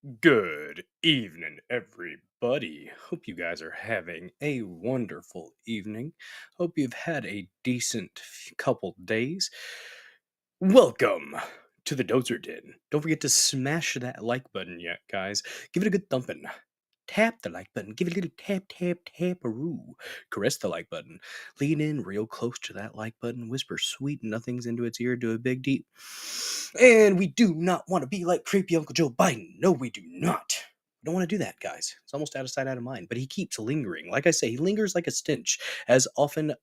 Good evening, everybody. Hope you guys are having a wonderful evening. Hope you've had a decent couple days. Welcome to the Dozer Den. Don't forget to smash that like button yet, guys. Give it a good thumping. Tap the like button. Give it a little tap, tap, taparoo. Caress the like button. Lean in real close to that like button. Whisper sweet nothings into its ear. Do a big deep. And we do not want to be like creepy Uncle Joe Biden. No, we do not. We don't want to do that, guys. It's almost out of sight, out of mind. But he keeps lingering. Like I say, he lingers like a stench, as often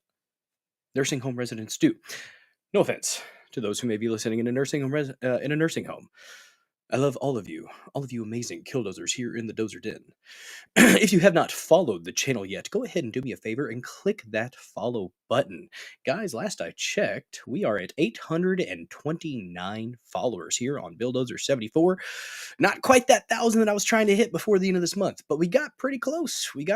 nursing home residents do. No offense to those who may be listening in a nursing home. In a nursing home. I love all of you amazing killdozers here in the Dozer Den. If you have not followed the channel yet, go ahead and do me a favor and click that follow button. Guys, last I checked, we are at 829 followers here on Bulldozer74. Not quite that 1,000 that I was trying to hit before the end of this month, but we got pretty close. We've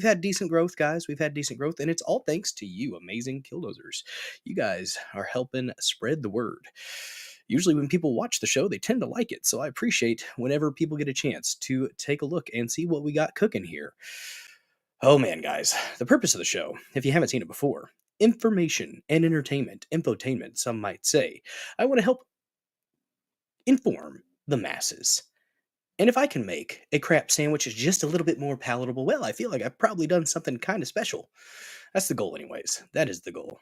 had decent growth, guys. We've had decent growth, and it's all thanks to you amazing killdozers. You guys are helping spread the word. Usually when people watch the show, they tend to like it. So I appreciate whenever people get a chance to take a look and see what we got cooking here. Oh man, guys, the purpose of the show, if you haven't seen it before, information and entertainment, infotainment, some might say. I want to help inform the masses. And if I can make a crap sandwich just a little bit more palatable, well, I feel like I've probably done something kind of special. That's the goal, anyways. That is the goal.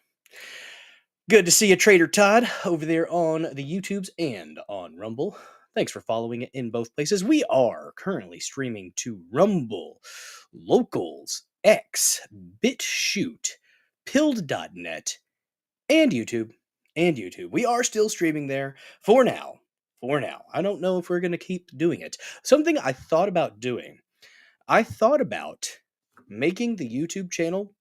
Good to see you, Trader Todd, over there on the YouTubes and on Rumble. Thanks for following it in both places. We are currently streaming to Rumble, Locals, X, BitChute, Pilled.net, and YouTube. We are still streaming there for now. I don't know if we're going to keep doing it. Something I thought about doing. I thought about making the YouTube channel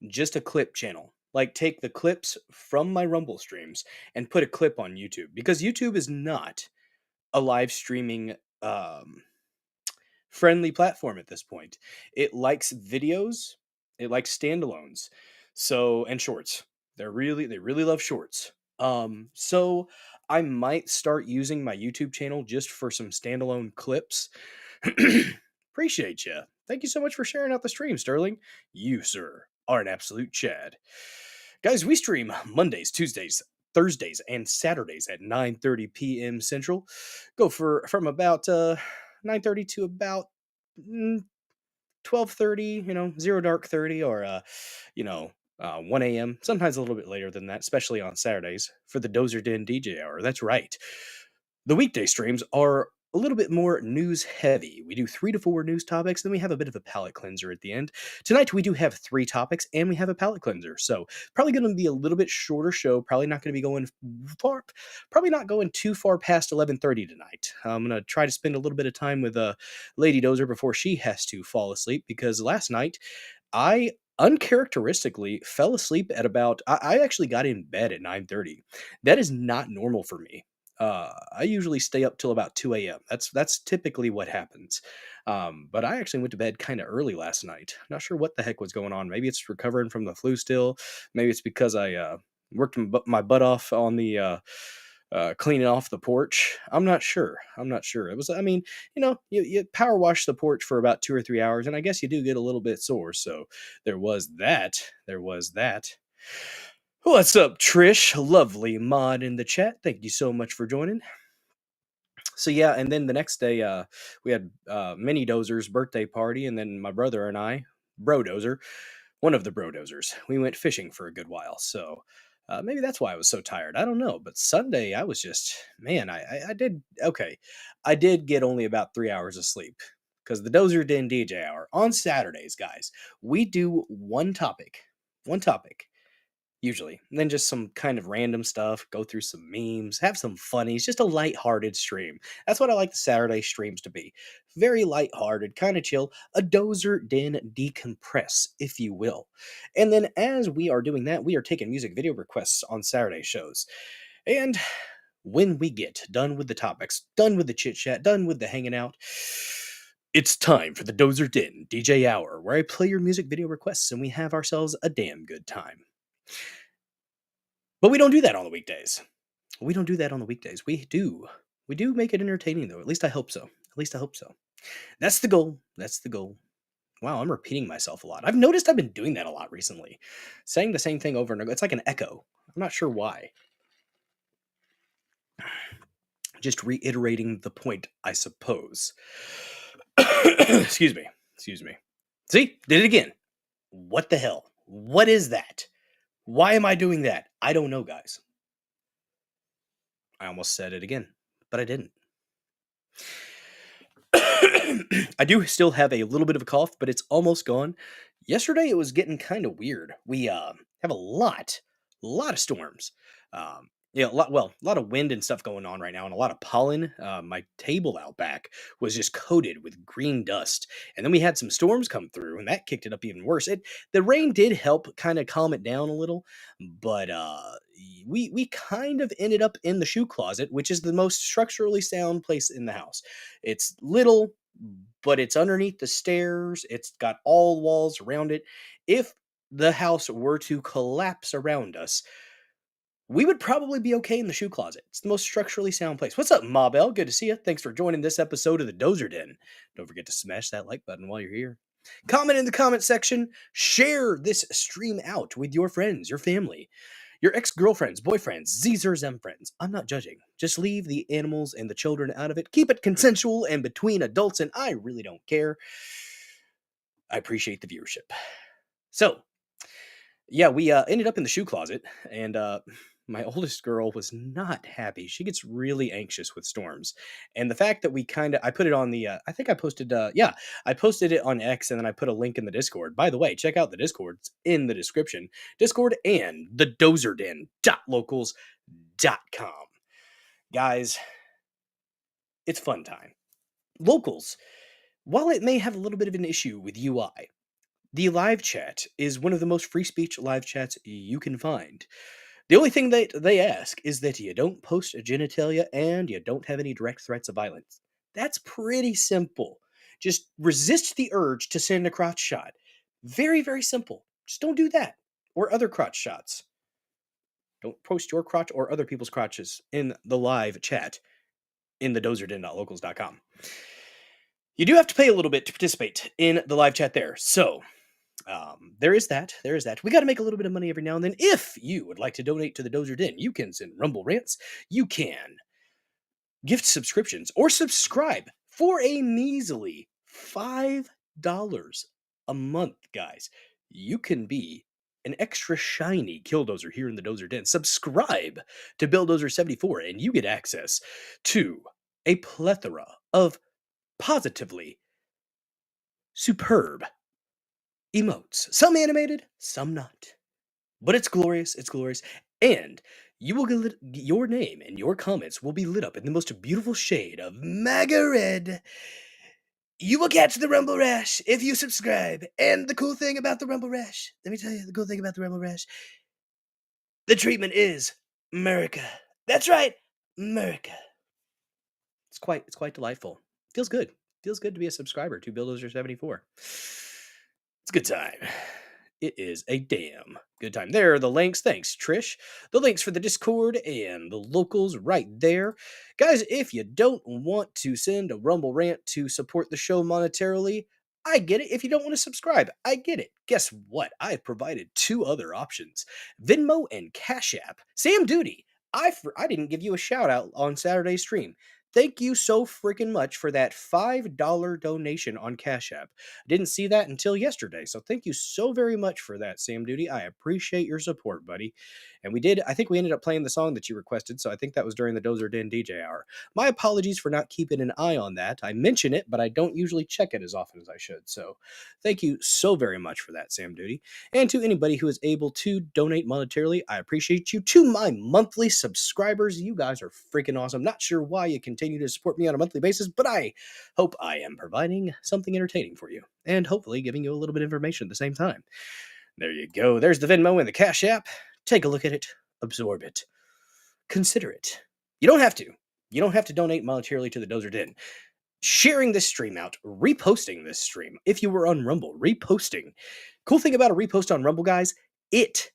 just a clip channel. Like take the clips from my Rumble streams and put a clip on YouTube, because YouTube is not a live streaming friendly platform at this point. It likes videos, it likes standalones. So and shorts. They really love shorts. So I might start using my YouTube channel just for some standalone clips. Appreciate you. Thank you so much for sharing out the stream, Sterling. You, sir, are an absolute Chad. Guys, we stream Mondays, Tuesdays, Thursdays, and Saturdays at 9:30 p.m. Central. Go from about 9:30 to about 12:30, 0 dark 30, or 1 a.m. Sometimes a little bit later than that, especially on Saturdays for the Dozer Den DJ hour. That's right. The weekday streams are a little bit more news heavy. We do 3 to 4 news topics, then we have a bit of a palate cleanser at the end. Tonight we do have 3 topics and we have a palate cleanser. So probably going to be a little bit shorter show. Probably not going to be going far. Probably not going too far past 11:30 tonight. I'm going to try to spend a little bit of time with Lady Dozer before she has to fall asleep, because last night I uncharacteristically fell asleep at about. I actually got in bed at 9:30. That is not normal for me. I usually stay up till about 2 a.m. That's typically what happens. But I actually went to bed kind of early last night. Not sure what the heck was going on. Maybe it's recovering from the flu still. Maybe it's because I worked my butt off on the cleaning off the porch. I'm not sure. It was. I mean, you power wash the porch for about 2 or 3 hours, and I guess you do get a little bit sore. So there was that. What's up, Trish? Lovely mod in the chat. Thank you so much for joining. So yeah, and then the next day, we had Mini Dozer's birthday party, and then my brother and I, Bro Dozer, one of the Bro Dozers, we went fishing for a good while. So maybe that's why I was so tired. I don't know. But Sunday, I was just, man, I did, okay. I did get only about 3 hours of sleep, because the Dozer Den DJ hour on Saturdays, guys, we do one topic, usually. And then just some kind of random stuff, go through some memes, have some funnies, just a light-hearted stream. That's what I like the Saturday streams to be. Very light-hearted, kind of chill, a Dozer Den decompress, if you will. And then as we are doing that, we are taking music video requests on Saturday shows. And when we get done with the topics, done with the chit-chat, done with the hanging out, it's time for the Dozer Den DJ hour, where I play your music video requests and we have ourselves a damn good time. But we don't do that on the weekdays. We do make it entertaining, though. At least I hope so. least I hope so. That's the goal. That's the goal. Wow, I'm repeating myself a lot. I've noticed I've been doing that a lot recently. Saying the same thing over and over. It's like an echo. I'm not sure why. Just reiterating the point, I suppose. Excuse me. Excuse me. See? Did it again. What the hell? What is that? Why am I doing that? I don't know, guys. I almost said it again, but I didn't. I do still have a little bit of a cough, but it's almost gone. Yesterday it was getting kind of weird. We have a lot of storms. Yeah, a lot of wind and stuff going on right now, and a lot of pollen. My table out back was just coated with green dust, and then we had some storms come through, and that kicked it up even worse. The rain did help kind of calm it down a little, but we kind of ended up in the shoe closet, which is the most structurally sound place in the house. It's little, but it's underneath the stairs. It's got all walls around it. If the house were to collapse around us, we would probably be okay in the shoe closet. It's the most structurally sound place. What's up, Mabel? Good to see you. Thanks for joining this episode of the Dozer Den. Don't forget to smash that like button while you're here. Comment in the comment section. Share this stream out with your friends, your family, your ex-girlfriends, boyfriends, Z's M friends. I'm not judging. Just leave the animals and the children out of it. Keep it consensual and between adults, and I really don't care. I appreciate the viewership. So, yeah, we ended up in the shoe closet, and my oldest girl was not happy. She gets really anxious with storms, and the fact that I put it on the, I think I posted, I posted it on X, and then I put a link in the Discord. By the way, check out the Discord. It's in the description. Discord and the dozerden.locals.com. Guys, it's fun time. Locals, while it may have a little bit of an issue with UI, the live chat is one of the most free speech live chats you can find. The only thing that they ask is that you don't post genitalia and you don't have any direct threats of violence. That's pretty simple. Just resist the urge to send a crotch shot. Very, very simple. Just don't do that. Or other crotch shots. Don't post your crotch or other people's crotches in the live chat in the dozerden.locals.com. You do have to pay a little bit to participate in the live chat there. So, there is that. There is that. We got to make a little bit of money every now and then. If you would like to donate to the Dozer Den, you can send Rumble Rants. You can gift subscriptions or subscribe for a measly $5 a month, guys. You can be an extra shiny Killdozer here in the Dozer Den. Subscribe to Bulldozer 74 and you get access to a plethora of positively superb emotes. Some animated, some not. But it's glorious, it's glorious. And you will get your name and your comments will be lit up in the most beautiful shade of MAGA red. You will catch the Rumble Rash if you subscribe. And the cool thing about the Rumble Rash, let me tell you the cool thing about the Rumble Rash. The treatment is America. That's right, America. It's quite delightful. Feels good. Feels good to be a subscriber to Bulldozer 74. It's a good time. It is a damn good time. There are the links. Thanks, Trish. The links for the Discord and the locals right there. Guys, if you don't want to send a Rumble Rant to support the show monetarily, I get it. If you don't want to subscribe, I get it. Guess what? I provided two other options. Venmo and Cash App. Sam Duty, I didn't give you a shout out on Saturday's stream. Thank you so freaking much for that $5 donation on Cash App. Didn't see that until yesterday, so thank you so very much for that, Sam Duty. I appreciate your support, buddy. And I think we ended up playing the song that you requested, so I think that was during the Dozer Den DJ hour. My apologies for not keeping an eye on that. I mention it, but I don't usually check it as often as I should. So thank you so very much for that, Sam Duty. And to anybody who is able to donate monetarily, I appreciate you. To my monthly subscribers, you guys are freaking awesome. Not sure why you continue to support me on a monthly basis, but I hope I am providing something entertaining for you and hopefully giving you a little bit of information at the same time. There you go. There's the Venmo and the Cash App. Take a look at it. Absorb it. Consider it. You don't have to. You don't have to donate monetarily to the Dozer Den. Sharing this stream out, reposting this stream. If you were on Rumble, reposting. Cool thing about a repost on Rumble, guys, it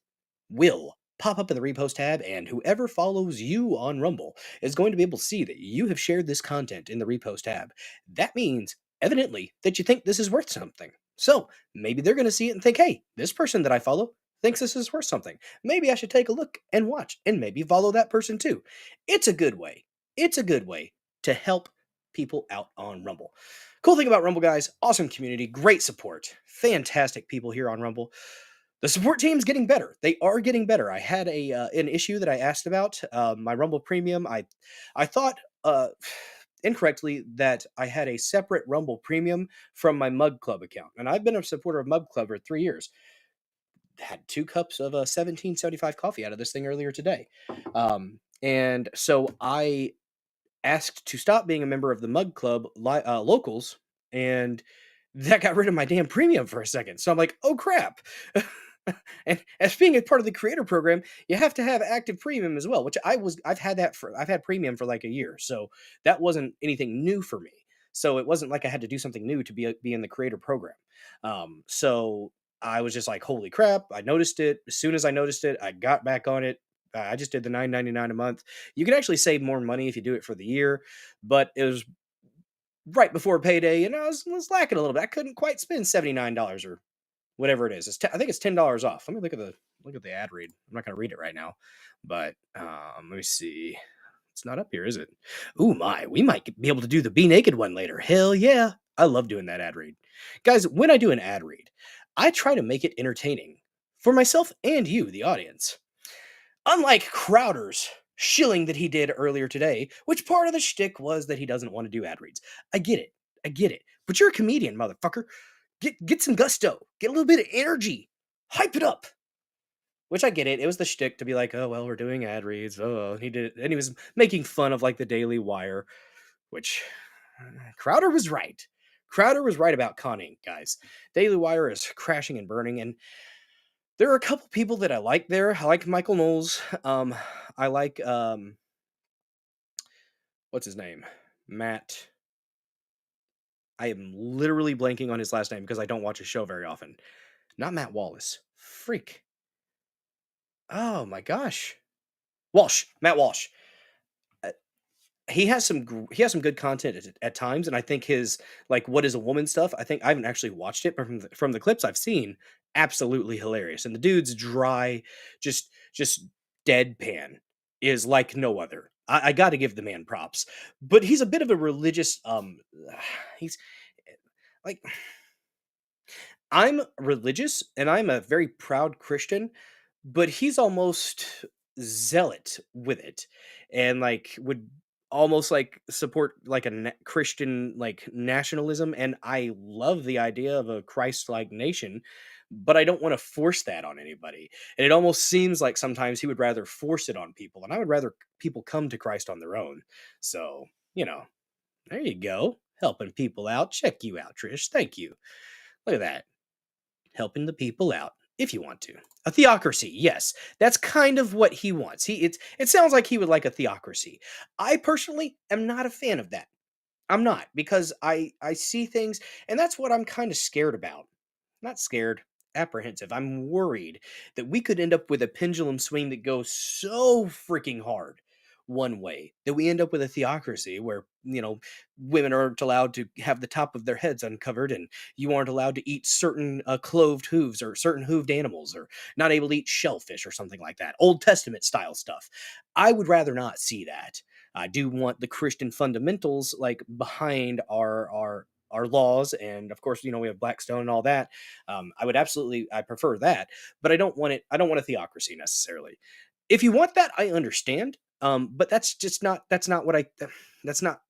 will pop up in the repost tab, and whoever follows you on Rumble is going to be able to see that you have shared this content in the repost tab. That means, evidently, that you think this is worth something. So maybe they're going to see it and think, hey, this person that I follow thinks this is worth something. Maybe I should take a look and watch and maybe follow that person too. It's a good way. It's a good way to help people out on Rumble. Cool thing about Rumble, guys, awesome community, great support, fantastic people here on Rumble. The support team's getting better. They are getting better. I had an issue that I asked about my Rumble Premium. I thought incorrectly that I had a separate Rumble Premium from my Mug Club account, and I've been a supporter of Mug Club for 3 years. Had 2 cups of 1775 coffee out of this thing earlier today, and so I asked to stop being a member of the Mug Club locals, and that got rid of my damn premium for a second. So I'm like, oh crap. And as being a part of the creator program, you have to have active premium as well, which I've had premium for like a year. So that wasn't anything new for me. So it wasn't like I had to do something new to be in the creator program. So I was just like, holy crap. I noticed it. As soon as I noticed it, I got back on it. I just did the $9.99 a month. You can actually save more money if you do it for the year, but it was right before payday, and I was lacking a little bit. I couldn't quite spend $79 or whatever it is. I think it's $10 off. Let me look at the ad read. I'm not going to read it right now, but let me see. It's not up here, is it? Ooh my, we might be able to do the Be Naked one later. Hell yeah, I love doing that ad read, guys. When I do an ad read, I try to make it entertaining for myself and you, the audience. Unlike Crowder's shilling that he did earlier today, which part of the shtick was that he doesn't want to do ad reads. I get it. I get it. But you're a comedian, motherfucker. Get some gusto. Get a little bit of energy. Hype it up. Which I get it. It was the shtick to be like, oh well, we're doing ad reads. Oh, he did it, and he was making fun of like the Daily Wire, which Crowder was right. Crowder was right about conning, guys. Daily Wire is crashing and burning, and there are a couple people that I like there. I like Michael Knowles. I like what's his name? Matt. I am literally blanking on his last name because I don't watch his show very often. Not Matt Wallace. Freak. Oh my gosh. Walsh. Matt Walsh. Uh, he has some good content at times, and I think his like what is a woman stuff. I think I haven't actually watched it, but from the clips I've seen, absolutely hilarious. And the dude's dry, just deadpan is like no other. I got to give the man props, but he's a bit of a religious. He's like I'm religious and I'm a very proud Christian, but he's almost zealot with it and like would almost like support like a Christian like nationalism, and I love the idea of a Christ-like nation, but I don't want to force that on anybody. And it almost seems like sometimes he would rather force it on people, and I would rather people come to Christ on their own. So, there you go. Helping people out. Check you out, Trish. Thank you. Look at that, helping the people out if you want to. A theocracy, yes, that's kind of what he wants. It sounds like he would like a theocracy. I personally am not a fan of that. I'm not, because I see things, and that's what I'm kind of scared about. Not scared, apprehensive. I'm worried that we could end up with a pendulum swing that goes so freaking hard one way that we end up with a theocracy where, women aren't allowed to have the top of their heads uncovered, and you aren't allowed to eat certain cloved hooves or certain hooved animals, or not able to eat shellfish or something like that. Old Testament style stuff. I would rather not see that. I do want the Christian fundamentals like behind our laws, and of course, we have Blackstone and all that. I prefer that, but I don't want it. I don't want a theocracy necessarily. If you want that, I understand. But that's not what that's not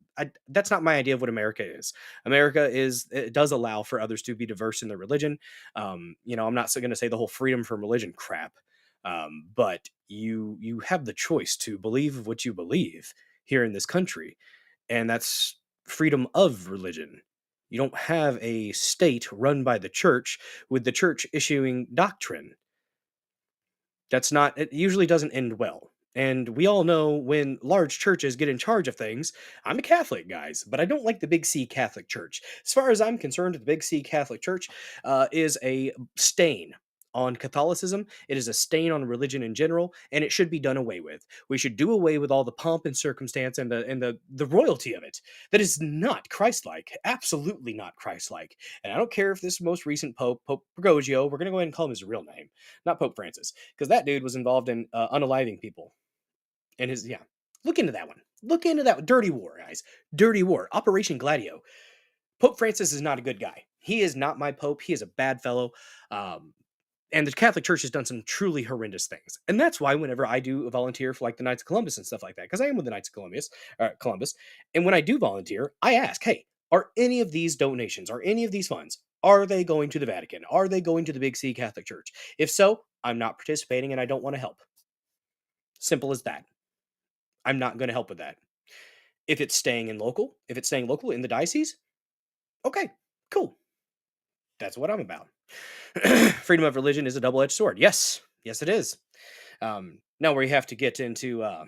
that's not my idea of what America is. America is, it does allow for others to be diverse in their religion. I'm not going to say the whole freedom from religion crap, but you have the choice to believe what you believe here in this country, and that's freedom of religion. You don't have a state run by the church with the church issuing doctrine. It usually doesn't end well. And we all know when large churches get in charge of things. I'm a Catholic, guys, but I don't like the Big C Catholic Church. As far as I'm concerned, the Big C Catholic Church is a stain on Catholicism. It is a stain on religion in general, and it should be done away with. We should do away with all the pomp and circumstance and the royalty of it. That is not Christ-like. Absolutely not Christ-like. And I don't care if this most recent Pope, Pope Bergoglio, we're going to go ahead and call him his real name, not Pope Francis, because that dude was involved in unaliving people. And his, yeah, look into that one. Look into that one. Dirty war, guys. Dirty war. Operation Gladio. Pope Francis is not a good guy. He is not my Pope. He is a bad fellow. And the Catholic Church has done some truly horrendous things. And that's why whenever I do volunteer for like the Knights of Columbus and stuff like that, because I am with the Knights of Columbus, and when I do volunteer, I ask, hey, are any of these donations, are any of these funds, are they going to the Vatican? Are they going to the Big C Catholic Church? If so, I'm not participating and I don't want to help. Simple as that. I'm not going to help with that. If it's staying local in the diocese, okay, cool. That's what I'm about. Freedom of religion is a double-edged sword. Yes, it is. Now we have to get into. I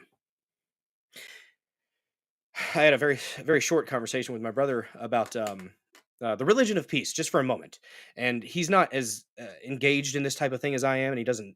had a very, very short conversation with my brother about the religion of peace, just for a moment, and he's not as engaged in this type of thing as I am, and he doesn't.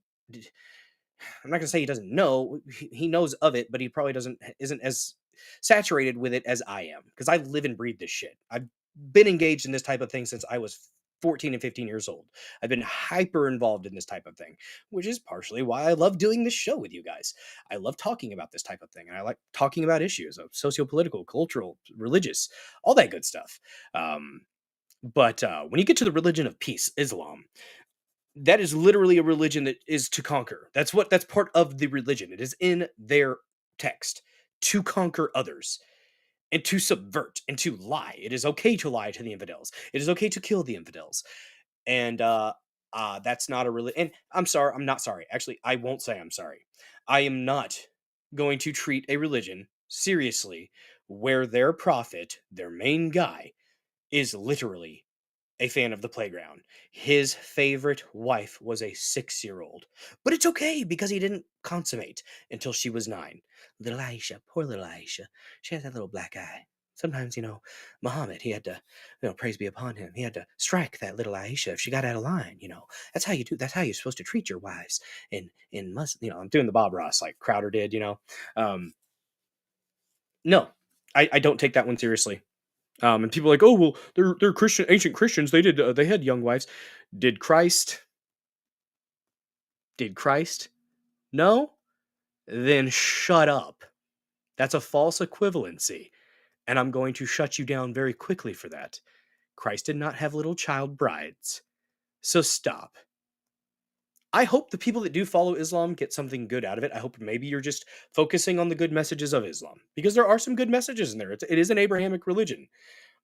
I'm not gonna say he doesn't know. He knows of it, but he probably isn't as saturated with it as I am, because I live and breathe this shit. I've been engaged in this type of thing since I was 14 and 15 years old. I've been hyper involved in this type of thing, which is partially why I love doing this show with you guys. I love talking about this type of thing, and I like talking about issues of socio-political, cultural, religious, all that good stuff. But when you get to the religion of peace, Islam, that is literally a religion that is to conquer. That's part of the religion. It is in their text to conquer others and to subvert and to lie. It is okay to lie to the infidels. It is okay to kill the infidels. And that's not a really. And I'm sorry. I'm not sorry. Actually, I won't say I'm sorry. I am not going to treat a religion seriously where their prophet, their main guy, is literally a fan of the playground. His favorite wife was a 6-year-old. But it's okay because he didn't consummate until she was 9. Little Aisha, poor little Aisha. She has that little black eye. Sometimes, Muhammad, he had to, praise be upon him, he had to strike that little Aisha if she got out of line, That's how you do, that's how you're supposed to treat your wives. I'm doing the Bob Ross like Crowder did, No, I don't take that one seriously. And people are like, oh well, they're Christian, ancient Christians. They had young wives. Did Christ? Did Christ? No. Then shut up. That's a false equivalency, and I'm going to shut you down very quickly for that. Christ did not have little child brides, so stop. I hope the people that do follow Islam get something good out of it. I hope maybe you're just focusing on the good messages of Islam, because there are some good messages in there. It is an Abrahamic religion.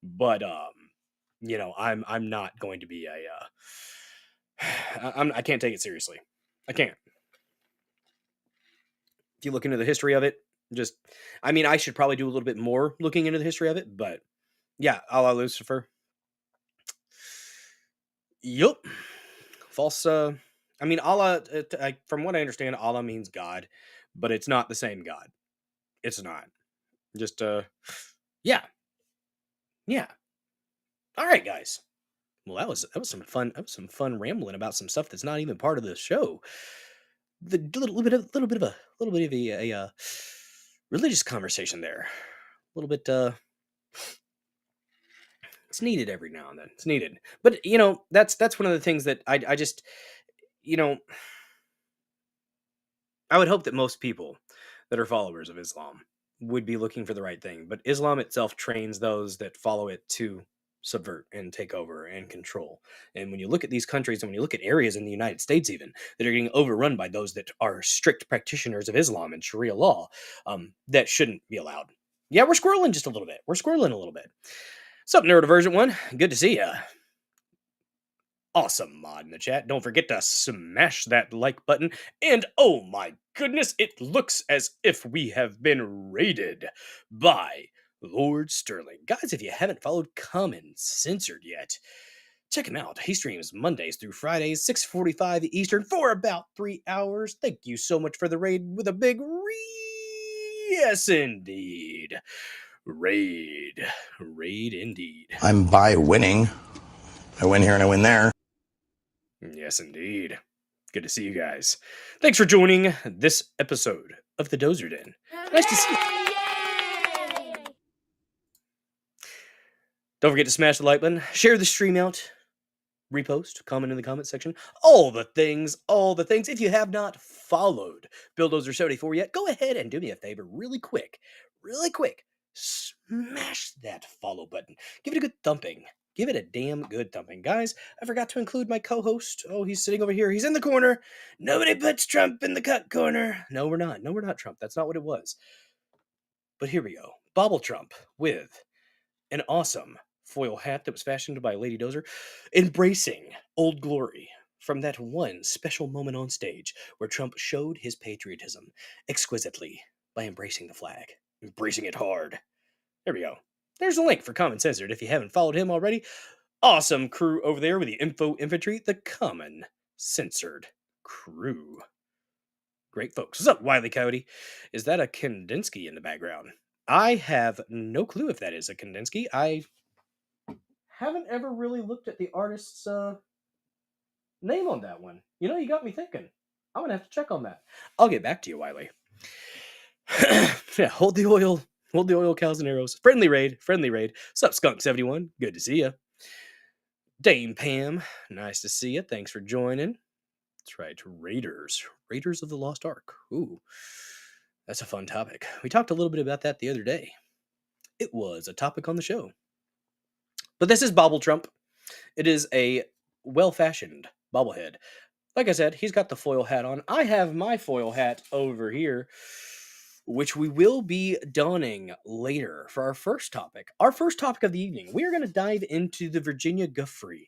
But I'm not going to be I can't take it seriously. I can't. If you look into the history of it, I should probably do a little bit more looking into the history of it, but yeah, Allah Lucifer. Yup. False. Allah. From what I understand, Allah means God, but it's not the same God. It's not. Just yeah. All right, guys. Well, that was some fun. That was some fun rambling about some stuff that's not even part of the show. The little bit of a religious conversation there. A little bit. It's needed every now and then. It's needed, but that's one of the things that I just I would hope that most people that are followers of Islam would be looking for the right thing. But Islam itself trains those that follow it to subvert and take over and control. And when you look at these countries, and when you look at areas in the United States even that are getting overrun by those that are strict practitioners of Islam and Sharia law, that shouldn't be allowed. Yeah, we're squirreling just a little bit. What's up, Neurodivergent One? Good to see ya. Awesome mod in the chat. Don't forget to smash that like button. And oh my goodness, it looks as if we have been raided by Lord Sterling. Guys, if you haven't followed Come and Censored yet, check him out. He streams Mondays through Fridays, 6:45 Eastern for about 3 hours. Thank you so much for the raid with a big yes, indeed. Raid indeed. I'm by winning. I win here and I win there. Yes, indeed. Good to see you guys. Thanks for joining this episode of the Dozer Den. Nice to see you. Don't forget to smash the like button, share the stream out, repost, comment in the comment section. All the things, all the things. If you have not followed Dozer74 yet, go ahead and do me a favor really quick. Smash that follow button. Give it a good thumping. Give it a damn good thumping. Guys, I forgot to include my co-host. Oh, he's sitting over here. He's in the corner. Nobody puts Trump in the cut corner. No, we're not. No, we're not Trump. That's not what it was. But here we go. Bobble Trump with an awesome foil hat that was fashioned by Lady Dozer, embracing Old Glory from that one special moment on stage where Trump showed his patriotism exquisitely by embracing the flag, embracing it hard. There we go. There's a link for Common Censored if you haven't followed him already. Awesome crew over there with the Infantry, the Common Censored crew. Great folks. What's up, Wily Coyote? Is that a Kandinsky in the background? I have no clue if that is a Kandinsky. I haven't ever really looked at the artist's name on that one. You know, you got me thinking. I'm going to have to check on that. I'll get back to you, Wiley. Yeah, hold the oil, cows and arrows. Friendly raid. Sup, Skunk71? Good to see you. Dame Pam, nice to see you. Thanks for joining. That's right, Raiders of the Lost Ark. Ooh, that's a fun topic. We talked a little bit about that the other day. It was a topic on the show. But this is Bobble Trump. It is a well-fashioned bobblehead. Like I said, he's got the foil hat on. I have my foil hat over here, which we will be donning later for our first topic. Our first topic of the evening. We are going to dive into the Virginia Giuffre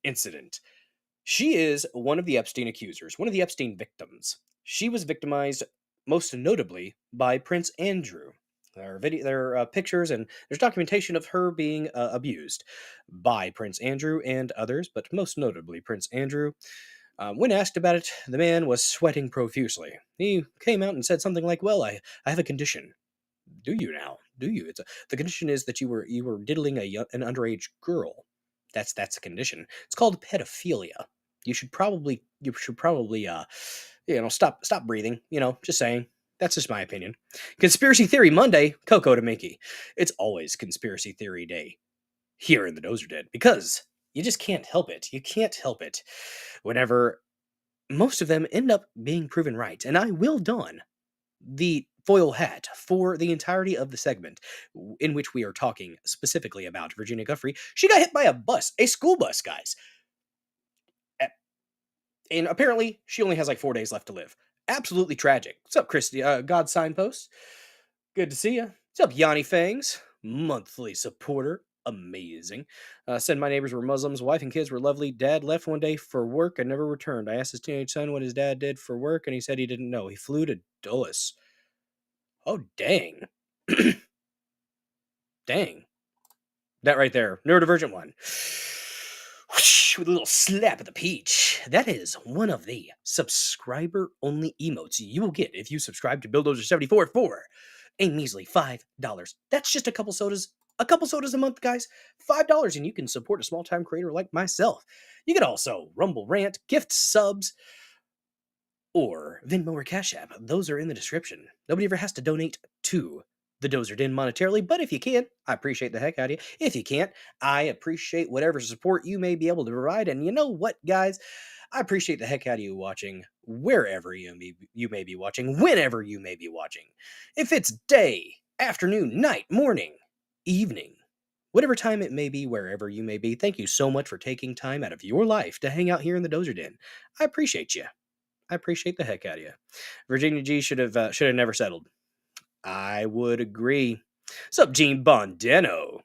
incident. She is one of the Epstein accusers, one of the Epstein victims. She was victimized most notably by Prince Andrew. There are pictures and there's documentation of her being abused by Prince Andrew and others, but most notably Prince Andrew. When asked about it, the man was sweating profusely. He came out and said something like, "Well, I have a condition." Do you now? Do you? The condition is that you were diddling an underage girl. That's a condition. It's called pedophilia. You should probably stop breathing. Just saying. That's just my opinion. Conspiracy Theory Monday, Coco to Mickey. It's always Conspiracy Theory Day here in the Dozer Den because you just can't help it. You can't help it whenever most of them end up being proven right. And I will don the foil hat for the entirety of the segment in which we are talking specifically about Virginia Giuffre. She got hit by a school bus, guys. And apparently, she only has like 4 days left to live. Absolutely tragic. What's up, Christy? God Signpost. Good to see you. What's up, Yanni Fangs? Monthly supporter. Amazing. Said my neighbors were Muslims. Wife and kids were lovely. Dad left one day for work and never returned. I asked his teenage son what his dad did for work, and he said he didn't know. He flew to Dulles. Oh, dang. Dang. That right there. Neurodivergent one. With a little slap of the peach. That is one of the subscriber-only emotes you will get if you subscribe to Dozer74 for a measly $5. That's just a couple sodas a month, guys. $5, and you can support a small-time creator like myself. You can also Rumble Rant, gift subs, or Venmo or Cash App. Those are in the description. Nobody ever has to donate to the Dozer Den monetarily, but if you can, I appreciate the heck out of you. If you can't, I appreciate whatever support you may be able to provide. And you know what, guys? I appreciate the heck out of you watching wherever you may be watching, whenever you may be watching. If it's day, afternoon, night, morning, evening, whatever time it may be, wherever you may be, thank you so much for taking time out of your life to hang out here in the Dozer Den. I appreciate you. I appreciate the heck out of you. Virginia G should have never settled. I would agree. What's up, Gene Bondeno?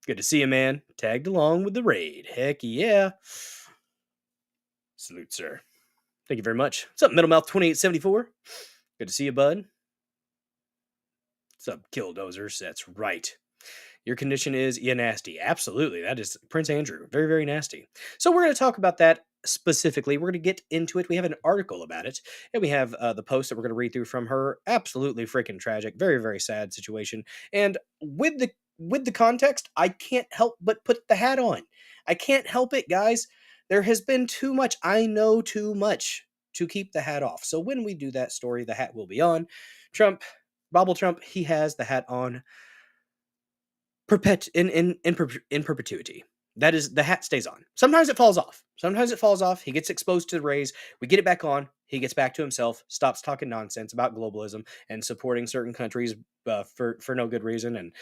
Good to see you, man. Tagged along with the raid. Heck yeah. Salute, sir. Thank you very much. What's up, Middlemouth2874? Good to see you, bud. What's up, Killdozers? That's right. Your condition is nasty. Absolutely. That is Prince Andrew. Very, very nasty. So we're going to talk about that specifically. We're going to get into it. We have an article about it, and we have the post that we're going to read through from her. Absolutely freaking tragic. Very, very sad situation. And with the context, I can't help but put the hat on. I can't help it, guys. There has been too much. I know too much to keep the hat off. So when we do that story, the hat will be on. Trump, Bobble Trump, he has the hat on in perpetuity. That is, the hat stays on. Sometimes it falls off. Sometimes it falls off. He gets exposed to the rays. We get it back on. He gets back to himself. Stops talking nonsense about globalism and supporting certain countries for no good reason, and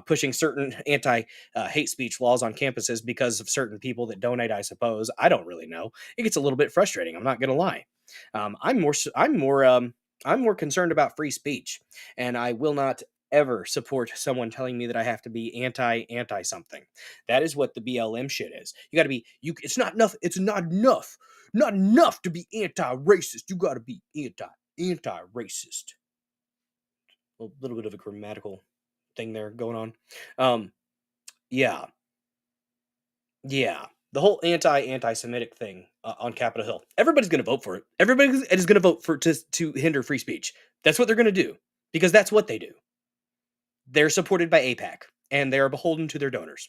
pushing certain anti hate speech laws on campuses because of certain people that donate. I suppose, I don't really know. It gets a little bit frustrating. I'm not gonna lie. I'm more concerned about free speech, and I will not ever support someone telling me that I have to be anti something. That is what the BLM shit is. You got to be it's not enough. It's not enough to be anti-racist. You got to be anti-racist. A little bit of a grammatical thing there going on. Yeah. Yeah. The whole anti-Semitic thing on Capitol Hill. Everybody's going to vote for it. Everybody is going to vote for to hinder free speech. That's what they're going to do, because that's what they do. They're supported by AIPAC, and they are beholden to their donors.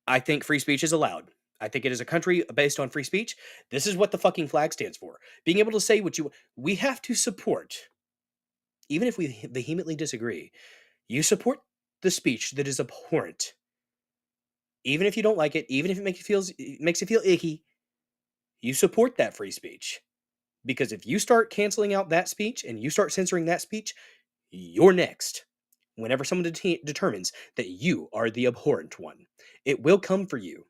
I think free speech is allowed. I think it is a country based on free speech. This is what the fucking flag stands for. Being able to say what you... We have to support, even if we vehemently disagree, you support the speech that is abhorrent. Even if you don't like it, even if it makes you feel icky, you support that free speech. Because if you start canceling out that speech and you start censoring that speech, you're next. Whenever someone determines that you are the abhorrent one, it will come for you.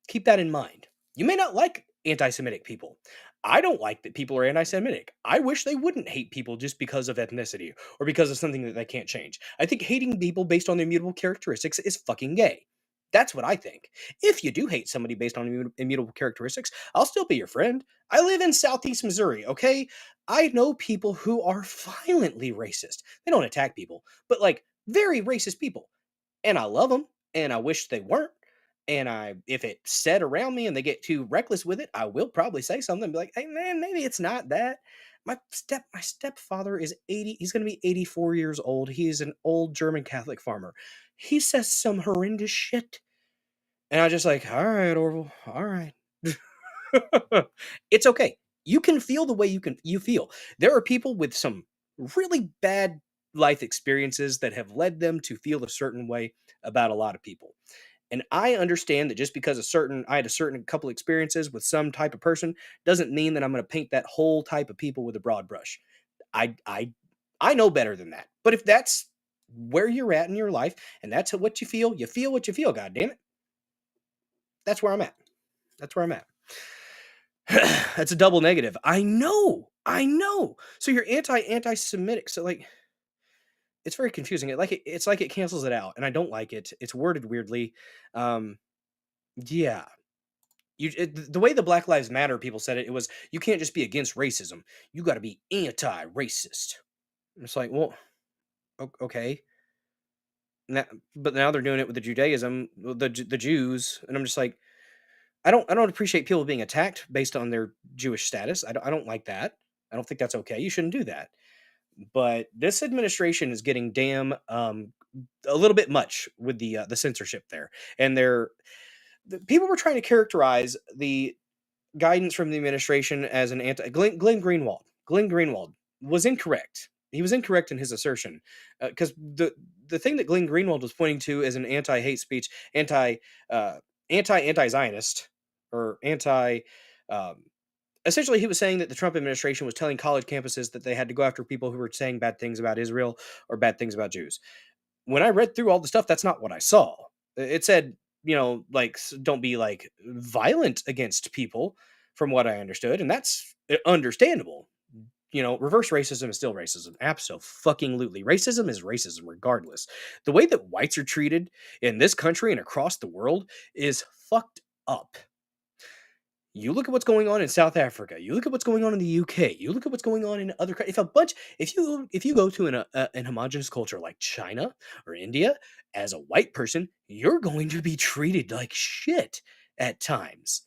Keep that in mind. You may not like anti-Semitic people. I don't like that people are anti-Semitic. I wish they wouldn't hate people just because of ethnicity or because of something that they can't change. I think hating people based on their immutable characteristics is fucking gay. That's what I think. If you do hate somebody based on immutable characteristics, I'll still be your friend. I live in Southeast Missouri, okay? I know people who are violently racist. They don't attack people, but like very racist people. And I love them, and I wish they weren't. And if it's said around me and they get too reckless with it, I will probably say something and be like, "Hey man, maybe it's not that." My stepfather is 80. He's going to be 84 years old. He's an old German Catholic farmer. He says some horrendous shit, and I just like, all right, Orville, all right. It's okay. You can feel the way you feel. There are people with some really bad life experiences that have led them to feel a certain way about a lot of people. And I understand that just because I had a certain couple experiences with some type of person doesn't mean that I'm going to paint that whole type of people with a broad brush. I I I know better than that. But if that's where you're at in your life and that's what you feel what you feel, god damn it. That's where I'm at. That's where I'm at. That's a double negative. I know. I know. So you're anti-Semitic. So like it's very confusing. It's like it cancels it out, and I don't like it. It's worded weirdly. Um, yeah. The way the Black Lives Matter people said it, it was you can't just be against racism. You got to be anti-racist. It's like, well, okay. Now, but now they're doing it with the Judaism, the Jews, and I'm just like, I don't appreciate people being attacked based on their Jewish status. I don't like that. I don't think that's okay. You shouldn't do that. But this administration is getting damn a little bit much with the censorship there, and people were trying to characterize the guidance from the administration as an anti Glenn Greenwald. Glenn Greenwald was incorrect. He was incorrect in his assertion because the thing that Glenn Greenwald was pointing to as an anti hate speech, uh, anti Zionist or anti. Um, Essentially, he was saying that the Trump administration was telling college campuses that they had to go after people who were saying bad things about Israel or bad things about Jews. When I read through all the stuff, that's not what I saw. It said, like, don't be like violent against people, from what I understood, and that's understandable. Reverse racism is still racism. Absolutely. Racism is racism regardless. The way that whites are treated in this country and across the world is fucked up. You look at what's going on in South Africa. You look at what's going on in the UK. You look at what's going on in other countries. If you go to an homogenous culture like China or India, as a white person, you're going to be treated like shit at times.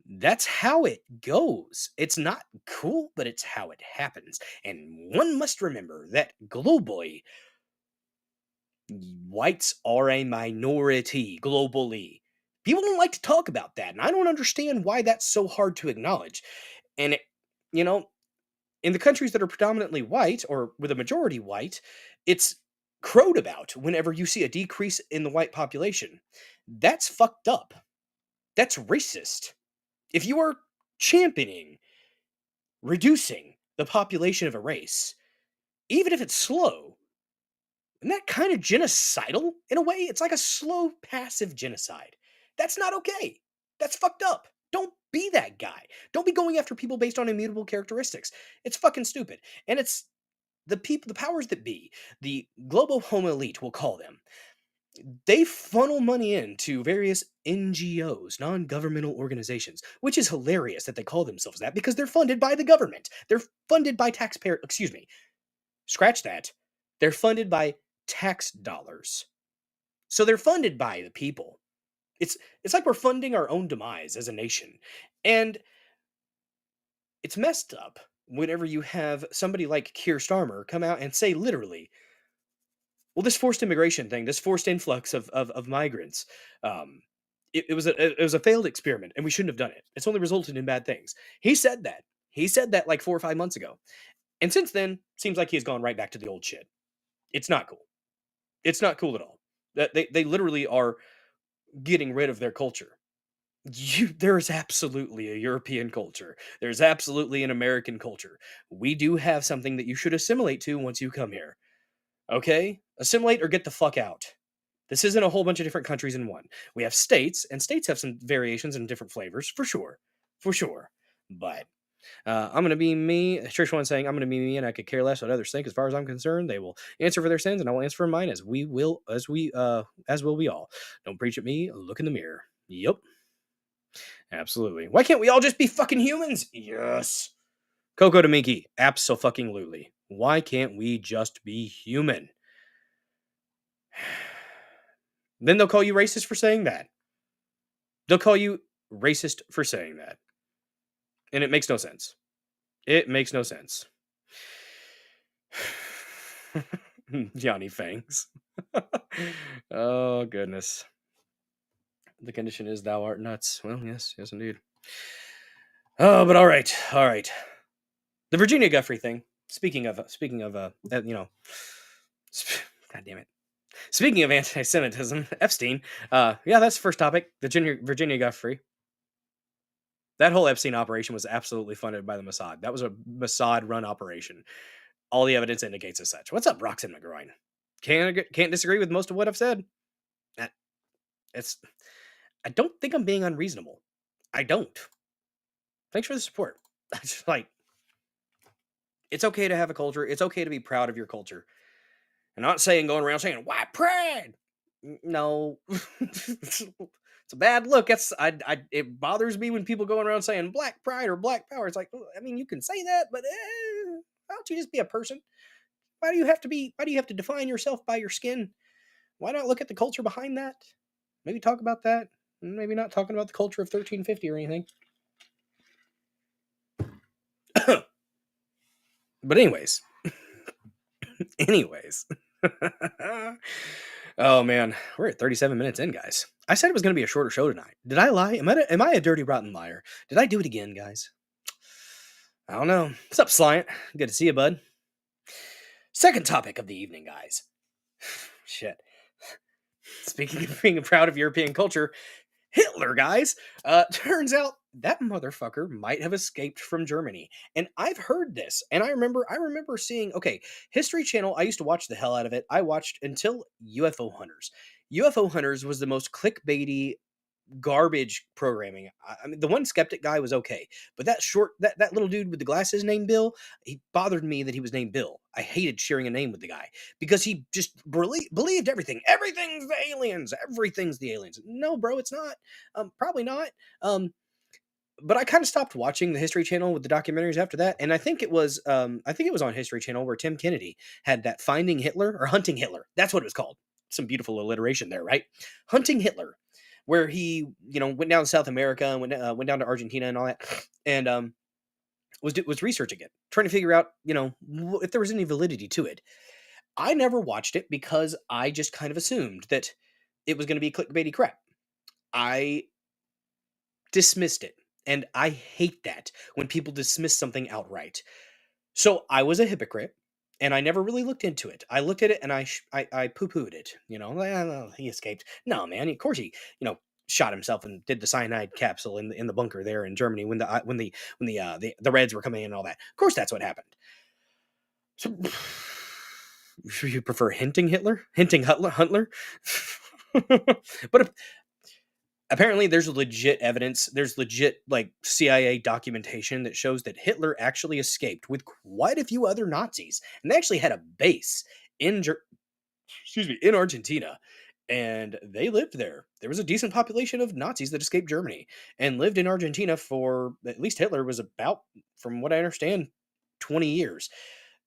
That's how it goes. It's not cool, but it's how it happens. And one must remember that globally, whites are a minority globally. People don't like to talk about that, and I don't understand why that's so hard to acknowledge. And, you know, in the countries that are predominantly white or with a majority white, it's crowed about whenever you see a decrease in the white population. That's fucked up. That's racist. If you are championing reducing the population of a race, even if it's slow, isn't that kind of genocidal in a way? It's like a slow, passive genocide. That's not okay. That's fucked up. Don't be that guy. Don't be going after people based on immutable characteristics. It's fucking stupid. And it's the people, the powers that be, the global homo elite, we'll call them, they funnel money into various NGOs, non governmental organizations, which is hilarious that they call themselves that because they're funded by the government. They're funded by taxpayer, excuse me, scratch that. They're funded by tax dollars. So they're funded by the people. It's like we're funding our own demise as a nation. And it's messed up whenever you have somebody like Keir Starmer come out and say literally, well, this forced immigration thing, this forced influx of migrants, um, it was a failed experiment, and we shouldn't have done it. It's only resulted in bad things. He said that. He said that like 4 or 5 months ago, and since then, seems like he's gone right back to the old shit. It's not cool. It's not cool at all. That they literally are getting rid of their culture. There's absolutely a European culture. There's absolutely an American culture. We do have something that you should assimilate to once you come here. Okay? Assimilate or get the fuck out. This isn't a whole bunch of different countries in one. We have states, and states have some variations and different flavors, for sure. For sure. But I'm going to be me. Trish one saying, I'm going to be me, and I could care less what others think. As far as I'm concerned, they will answer for their sins, and I will answer for mine, as will we all. Don't preach at me. Look in the mirror. Yep. Absolutely. Why can't we all just be fucking humans? Yes. Coco to Minky. Abso-fucking-lutely. Why can't we just be human? Then they'll call you racist for saying that. They'll call you racist for saying that. And it makes no sense. It makes no sense. Johnny Fangs. Oh, goodness. The condition is thou art nuts. Well, yes, indeed. Oh, but all right. The Virginia Giuffre thing. Speaking of, God damn it. Speaking of anti-Semitism, Epstein. Yeah, that's the first topic. Virginia Giuffre. That whole Epstein operation was absolutely funded by the Mossad. That was a Mossad-run operation. All the evidence indicates as such. What's up, Roxanne McGroin? Can't disagree with most of what I've said. I don't think I'm being unreasonable. I don't. Thanks for the support. I just like, it's okay to have a culture. It's okay to be proud of your culture. I'm not saying going around saying white pride. No, it's a bad look. It bothers me when people go around saying black pride or black power. It's like, I mean, you can say that, but why don't you just be a person? Why do you have to define yourself by your skin? Why not look at the culture behind that? Maybe talk about that. Maybe not talking about the culture of 1350 or anything. But anyways. Oh man, we're at 37 minutes in, guys. I said it was going to be a shorter show tonight. Did I lie? Am I a dirty, rotten liar? Did I do it again, guys? I don't know. What's up, Sliant? Good to see you, bud. Second topic of the evening, guys. Shit. Speaking of being proud of European culture, Hitler, guys. Turns out that motherfucker might have escaped from Germany. And I've heard this, and I remember seeing, okay, History Channel, I used to watch the hell out of it. I watched until UFO Hunters. UFO Hunters was the most clickbaity garbage programming. I mean, the one skeptic guy was okay, but that little dude with the glasses named Bill, he bothered me that he was named Bill. I hated sharing a name with the guy because he just believed everything. Everything's the aliens. Everything's the aliens. No, bro, it's not. Probably not. But I kind of stopped watching the History Channel with the documentaries after that, and I think it was on History Channel where Tim Kennedy had that Finding Hitler or Hunting Hitler. That's what it was called. Some beautiful alliteration there, right? Hunting Hitler, where he went down to South America and went down to Argentina and all that, and was researching it, trying to figure out if there was any validity to it. I never watched it because I just kind of assumed that it was going to be clickbaity crap. I dismissed it. And I hate that when people dismiss something outright. So I was a hypocrite, and I never really looked into it. I looked at it and I poo-pooed it. No, he escaped. No, man, of course he shot himself and did the cyanide capsule in the bunker there in Germany when the Reds were coming in and all that. Of course, that's what happened. So, you prefer hinting Huntler? But apparently there's legit evidence, there's legit like CIA documentation that shows that Hitler actually escaped with quite a few other Nazis, and they actually had a base in in Argentina, and they lived there. There was a decent population of Nazis that escaped Germany and lived in Argentina for, at least Hitler was about, from what I understand, 20 years.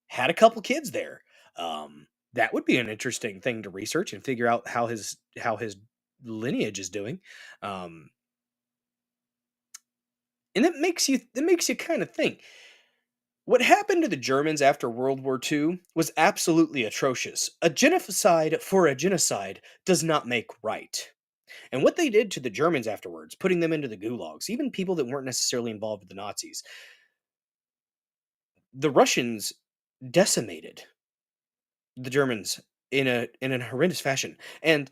Had a couple kids there. That would be an interesting thing to research and figure out how his lineage is doing. Um, and it makes you kind of think. What happened to the Germans after World War II was absolutely atrocious. A genocide for a genocide does not make right. And what they did to the Germans afterwards, putting them into the gulags, even people that weren't necessarily involved with the Nazis, the Russians decimated the Germans in a horrendous fashion. And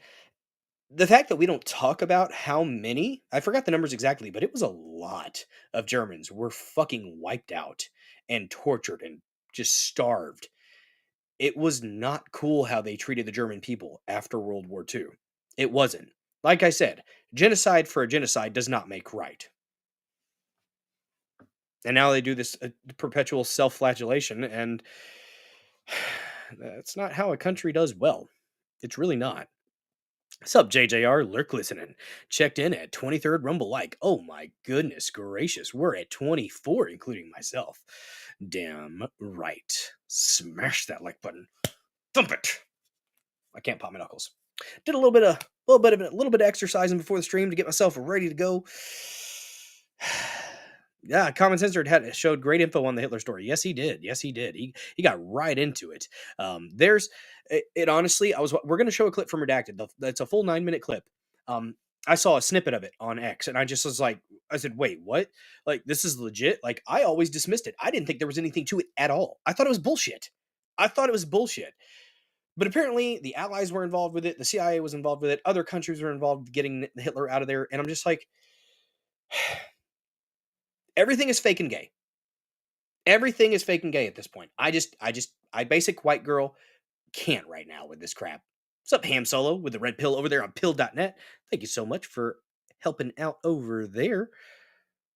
the fact that we don't talk about how many, I forgot the numbers exactly, but it was a lot of Germans were fucking wiped out and tortured and just starved. It was not cool how they treated the German people after World War II. It wasn't. Like I said, genocide for a genocide does not make right. And now they do this perpetual self-flagellation, and that's not how a country does well. It's really not. Sup, JJR? Lurk listening. Checked in at 23rd Rumble like. Oh my goodness gracious. We're at 24, including myself. Damn right. Smash that like button. Thump it. I can't pop my knuckles. Did a little bit of exercising before the stream to get myself ready to go. Yeah, Common Sensor showed great info on the Hitler story. Yes, he did. Yes, he did. He got right into it. There's it. Honestly, we're going to show a clip from Redacted. That's a full 9-minute clip. Um, I saw a snippet of it on X, and I just was like, I said, "Wait, what? Like, this is legit?" Like, I always dismissed it. I didn't think there was anything to it at all. I thought it was bullshit. I thought it was bullshit. But apparently, the Allies were involved with it. The CIA was involved with it. Other countries were involved with getting Hitler out of there. And I'm just like, everything is fake and gay. Everything is fake and gay at this point. I basic white girl can't right now with this crap. What's up, Ham Solo with the red pill over there on pill.net? Thank you so much for helping out over there.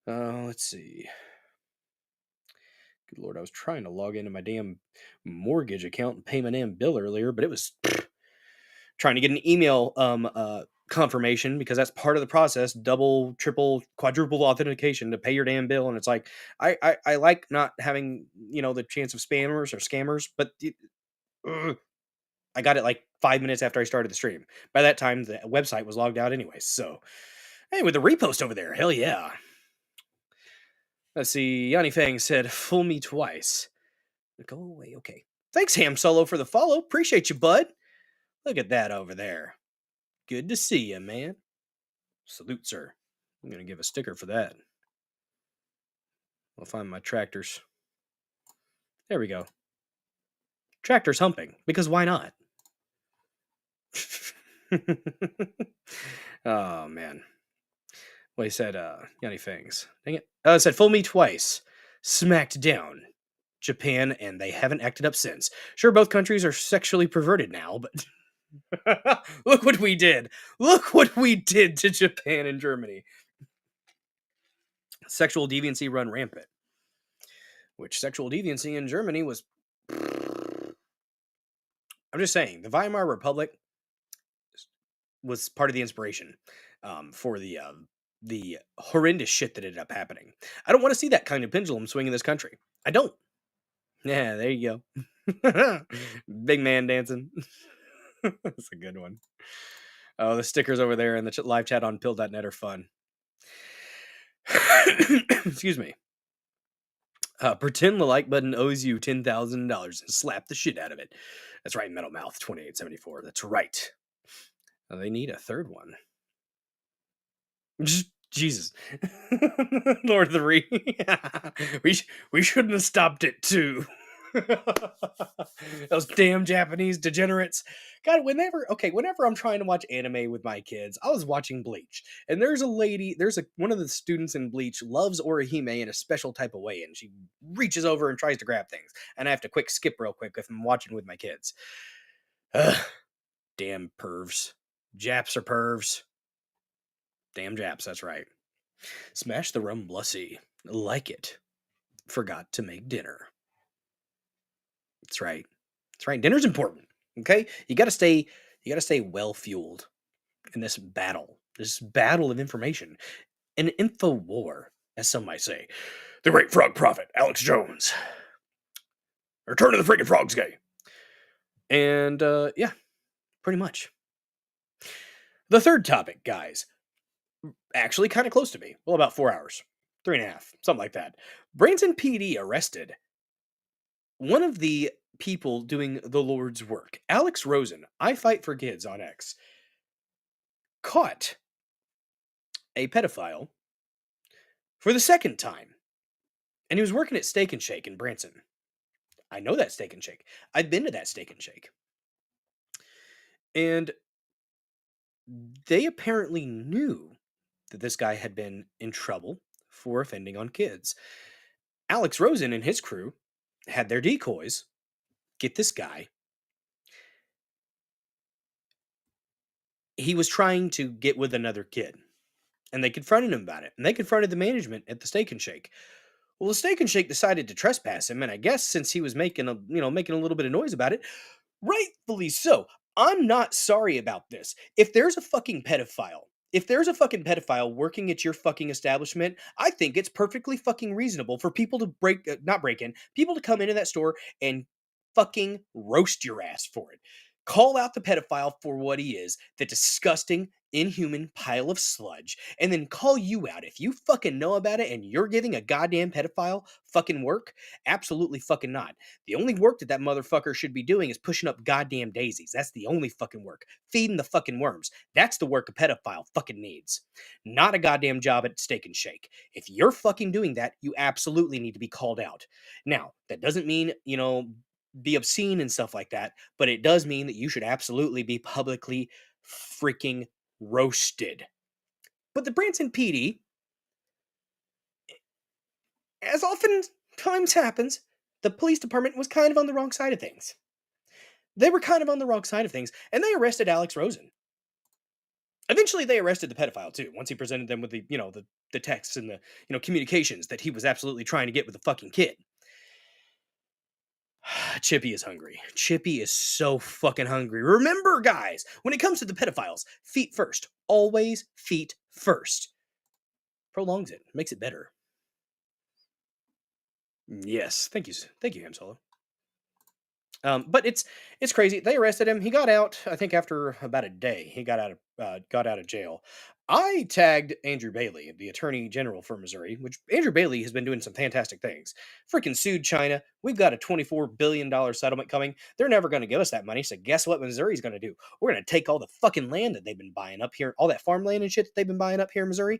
Let's see. Good Lord, I was trying to log into my damn mortgage account and pay my damn bill earlier, but it was trying to get an email confirmation, because that's part of the process, double, triple, quadruple authentication to pay your damn bill. And it's like, I like not having, the chance of spammers or scammers, but I got it like 5 minutes after I started the stream. By that time, the website was logged out anyways. So, hey, with the repost over there, hell yeah. Let's see, Yanni Fang said, "Fool me twice." Go away, okay. Thanks, Ham Solo, for the follow. Appreciate you, bud. Look at that over there. Good to see you, man. Salute, sir. I'm going to give a sticker for that. I'll find my tractors. There we go. Tractors humping, because why not? Oh, man. Well, he said, Yanni Fangs. Dang it. It said, "Fool me twice. Smacked down. Japan, and they haven't acted up since. Sure, both countries are sexually perverted now, but look what we did. Look what we did to Japan and Germany. Sexual deviancy run rampant. Which sexual deviancy in Germany was... I'm just saying, the Weimar Republic was part of the inspiration for the horrendous shit that ended up happening. I don't want to see that kind of pendulum swing in this country. I don't. Yeah, there you go. Big man dancing. That's a good one. Oh, the stickers over there in the live chat on pill.net are fun. Excuse me. Pretend the like button owes you $10,000 and slap the shit out of it. That's right, Metal Mouth 2874. That's right. They need a third one. Jesus. Lord of the Rings. We shouldn't have stopped it too. Those damn Japanese degenerates. God, whenever I'm trying to watch anime with my kids, I was watching Bleach, and there's one of the students in Bleach loves Orihime in a special type of way, and she reaches over and tries to grab things, and I have to skip real quick if I'm watching with my kids. Ugh, damn pervs. Japs are pervs. Damn Japs, that's right. Smash the rum blussy. Like it. Forgot to make dinner. That's right. That's right. Dinner's important. Okay? You gotta stay well fueled in this battle. This battle of information. An info war, as some might say. The Great Frog Prophet, Alex Jones. Return of the freaking frogs gay. And yeah, pretty much. The third topic, guys. Actually kind of close to me. Well, about 4 hours. 3.5, something like that. Branson PD arrested one of the people doing the Lord's work. Alex Rosen, I Fight for Kids on X, caught a pedophile for the second time. And he was working at Steak and Shake in Branson. I know that Steak and Shake. I've been to that Steak and Shake. And they apparently knew that this guy had been in trouble for offending on kids. Alex Rosen and his crew had their decoys get this guy. He was trying to get with another kid, and they confronted him about it, and they confronted the management at the Steak and Shake. Well, the Steak and Shake decided to trespass him, and I guess since he was making a little bit of noise about it, rightfully so. I'm not sorry about this. If there's a fucking pedophile working at your fucking establishment, I think it's perfectly fucking reasonable for people to people to come into that store and fucking roast your ass for it. Call out the pedophile for what he is, the disgusting, inhuman pile of sludge, and then call you out if you fucking know about it and you're giving a goddamn pedophile fucking work. Absolutely fucking not. The only work that motherfucker should be doing is pushing up goddamn daisies. That's the only fucking work. Feeding the fucking worms. That's the work a pedophile fucking needs. Not a goddamn job at Steak and Shake. If you're fucking doing that, you absolutely need to be called out. Now, that doesn't mean, be obscene and stuff like that, but it does mean that you should absolutely be publicly freaking roasted. But the Branson PD, as oftentimes happens, the police department was kind of on the wrong side of things. They were kind of on the wrong side of things, and they arrested Alex Rosen. Eventually, they arrested the pedophile too. Once he presented them with the texts and the communications that he was absolutely trying to get with the fucking kid. Chippy is hungry. Chippy is so fucking hungry. Remember, guys, when it comes to the pedophiles, feet first. Always feet first. Prolongs it. Makes it better. Yes. Thank you, Ham Solo. But it's crazy. They arrested him. He got out, I think, after about a day. He got out of jail. I tagged Andrew Bailey, the Attorney General for Missouri, which Andrew Bailey has been doing some fantastic things. Freaking sued China. We've got a $24 billion settlement coming. They're never going to give us that money. So guess what Missouri's going to do? We're going to take all the fucking land that they've been buying up here, all that farmland and shit that they've been buying up here in Missouri,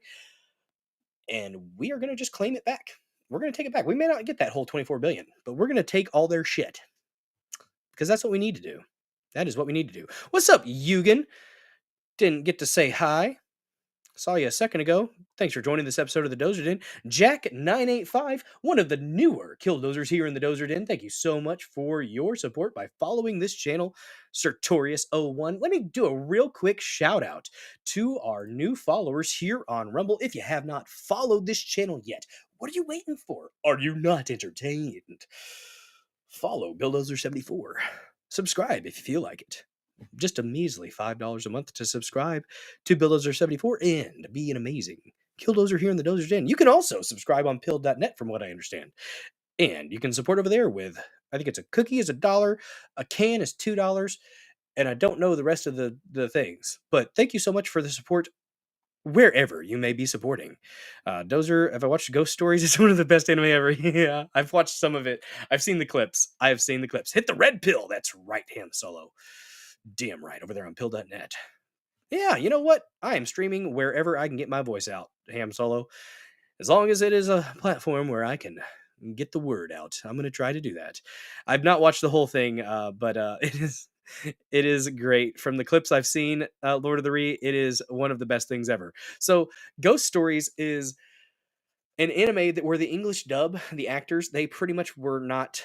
and we are going to just claim it back. We're going to take it back. We may not get that whole $24 billion, but we're going to take all their shit. Because that's what we need to do. That is what we need to do. What's up, Eugen? Didn't get to say hi. Saw you a second ago. Thanks for joining this episode of the Dozer Den. Jack985, one of the newer killdozers here in the Dozer Den. Thank you so much for your support by following this channel. Sertorius01. Let me do a real quick shout out to our new followers here on Rumble. If you have not followed this channel yet, what are you waiting for? Are you not entertained? Follow Billdozer74. Subscribe if you feel like it. Just a measly $5 a month to subscribe to Billdozer74 and be an amazing killdozer here in the Dozer Den. You can also subscribe on pilled.net from what I understand. And you can support over there with, I think it's a cookie is $1, a can is $2, and I don't know the rest of the things. But thank you so much for the support wherever you may be supporting. Dozer, have I watched Ghost Stories? It's one of the best anime ever. Yeah, I've watched some of it. I've seen the clips. I have seen the clips. Hit the red pill. That's right, Ham Solo. Damn right, over there on pill.net. Yeah, you know what? I am streaming wherever I can get my voice out, Ham Solo. As long as it is a platform where I can get the word out, I'm going to try to do that. I've not watched the whole thing, but it is great. From the clips I've seen, Lord of the Ree, it is one of the best things ever. So, Ghost Stories is an anime that where the English dub, the actors, they pretty much were not.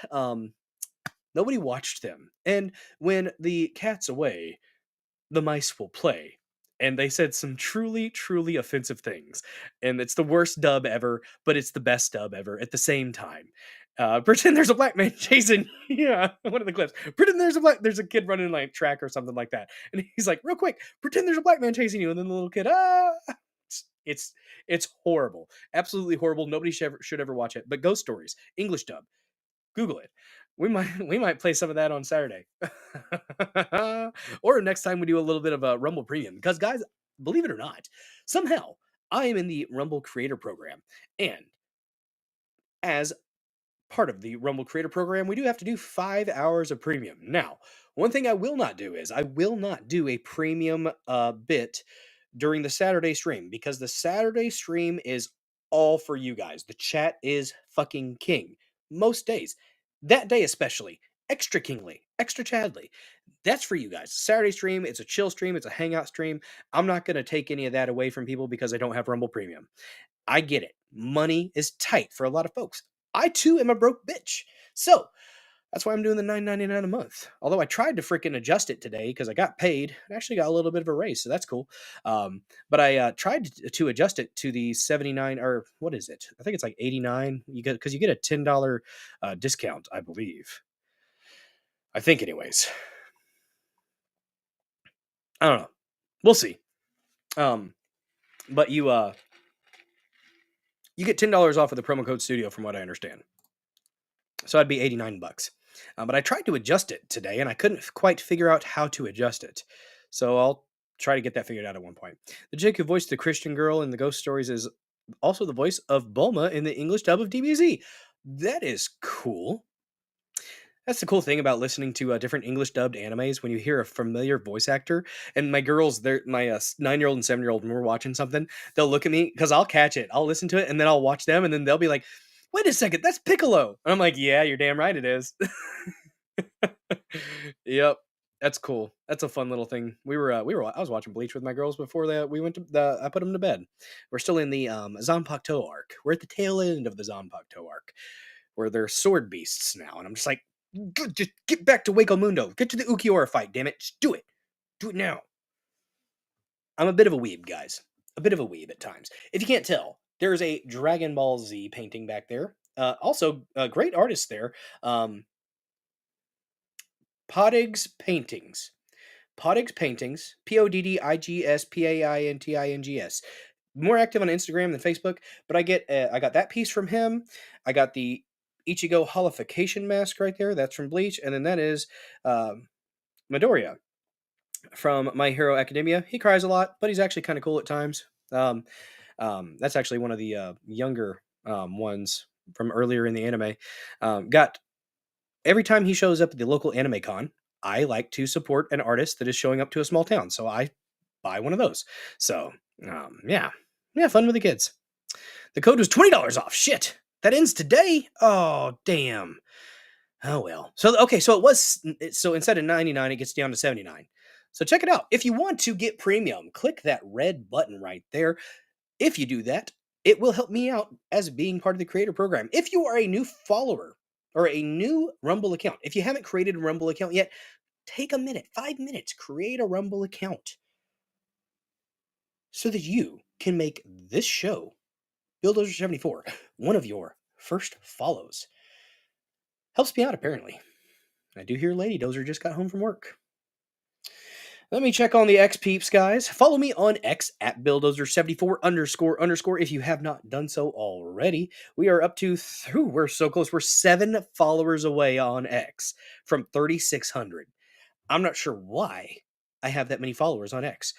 Nobody watched them, and when the cat's away, the mice will play. And they said some truly, truly offensive things. And it's the worst dub ever, but it's the best dub ever at the same time. Pretend there's a black man chasing. Yeah, one of the clips. Pretend there's a kid running like track or something like that. And he's like, real quick, pretend there's a black man chasing you. And then the little kid, it's it's horrible. Absolutely horrible. Nobody should ever watch it. But Ghost Stories, English dub. Google it. We might play some of that on Saturday, or next time we do a little bit of a Rumble Premium. Because guys, believe it or not, somehow I am in the Rumble Creator Program, and as part of the Rumble Creator Program, we do have to do 5 hours of premium. Now, one thing I will not do is I will not do a premium bit during the Saturday stream because the Saturday stream is all for you guys. The chat is fucking king most days. That day especially, extra kingly, extra chadly. That's for you guys. Saturday stream, it's a chill stream, it's a hangout stream. I'm not going to take any of that away from people because I don't have Rumble Premium. I get it. Money is tight for a lot of folks. I too am a broke bitch. So that's why I'm doing the $9.99 a month. Although I tried to freaking adjust it today because I got paid. I actually got a little bit of a raise, so that's cool. But I tried to adjust it to the 79, or what is it? I think it's like 89. You get because you get a $10 discount, I believe. I think, anyways. I don't know. We'll see. But you get $10 off of the promo code studio, from what I understand. So that'd be $89. But I tried to adjust it today, and I couldn't quite figure out how to adjust it. So I'll try to get that figured out at one point. The chick who voiced the Christian girl in the Ghost Stories is also the voice of Bulma in the English dub of DBZ. That is cool. That's the cool thing about listening to different English dubbed animes when you hear a familiar voice actor. And my girls, my 9-year-old and 7-year-old, when we're watching something, they'll look at me because I'll catch it. I'll listen to it and then I'll watch them, and then they'll be like, "Wait a second, that's Piccolo." And I'm like, "Yeah, you're damn right it is." Yep, that's cool. That's a fun little thing. I was watching Bleach with my girls before we went to I put them to bed. We're still in the Zanpakuto arc. We're at the tail end of the Zanpakuto arc, where they're sword beasts now, and I'm just like, just get back to Waco Mundo. Get to the Ukiora fight, damn it. Just do it. Do it now. I'm a bit of a weeb, guys. A bit of a weeb at times. If you can't tell, there's a Dragon Ball Z painting back there. Also, a great artist there. Poddig's Paintings. Poddig's Paintings. Poddigspintings. More active on Instagram than Facebook, but I got that piece from him. I got the Ichigo holification mask right there. That's from Bleach, and then that is Midoriya from My Hero Academia. He cries a lot, but he's actually kind of cool at times. That's actually one of the younger ones from earlier in the anime. Got every time he shows up at the local anime con, I like to support an artist that is showing up to a small town, so I buy one of those. So yeah, fun with the kids. The code was $20 off. Shit, that ends today. Oh damn. Oh well. So okay, so instead of 99, it gets down to 79. So check it out. If you want to get premium, click that red button right there. If you do that, it will help me out as being part of the creator program. If you are a new follower or a new Rumble account, if you haven't created a Rumble account yet, take a minute, 5 minutes, create a Rumble account so that you can make this show, Bill Dozer 74, one of your first follows. Helps me out, apparently. I do hear Lady Dozer just got home from work. Let me check on the X peeps, guys. Follow me on X at BillDozer74__ if you have not done so already. We are up to, we're so close. We're 7 followers away on X from 3,600. I'm not sure why I have that many followers on X.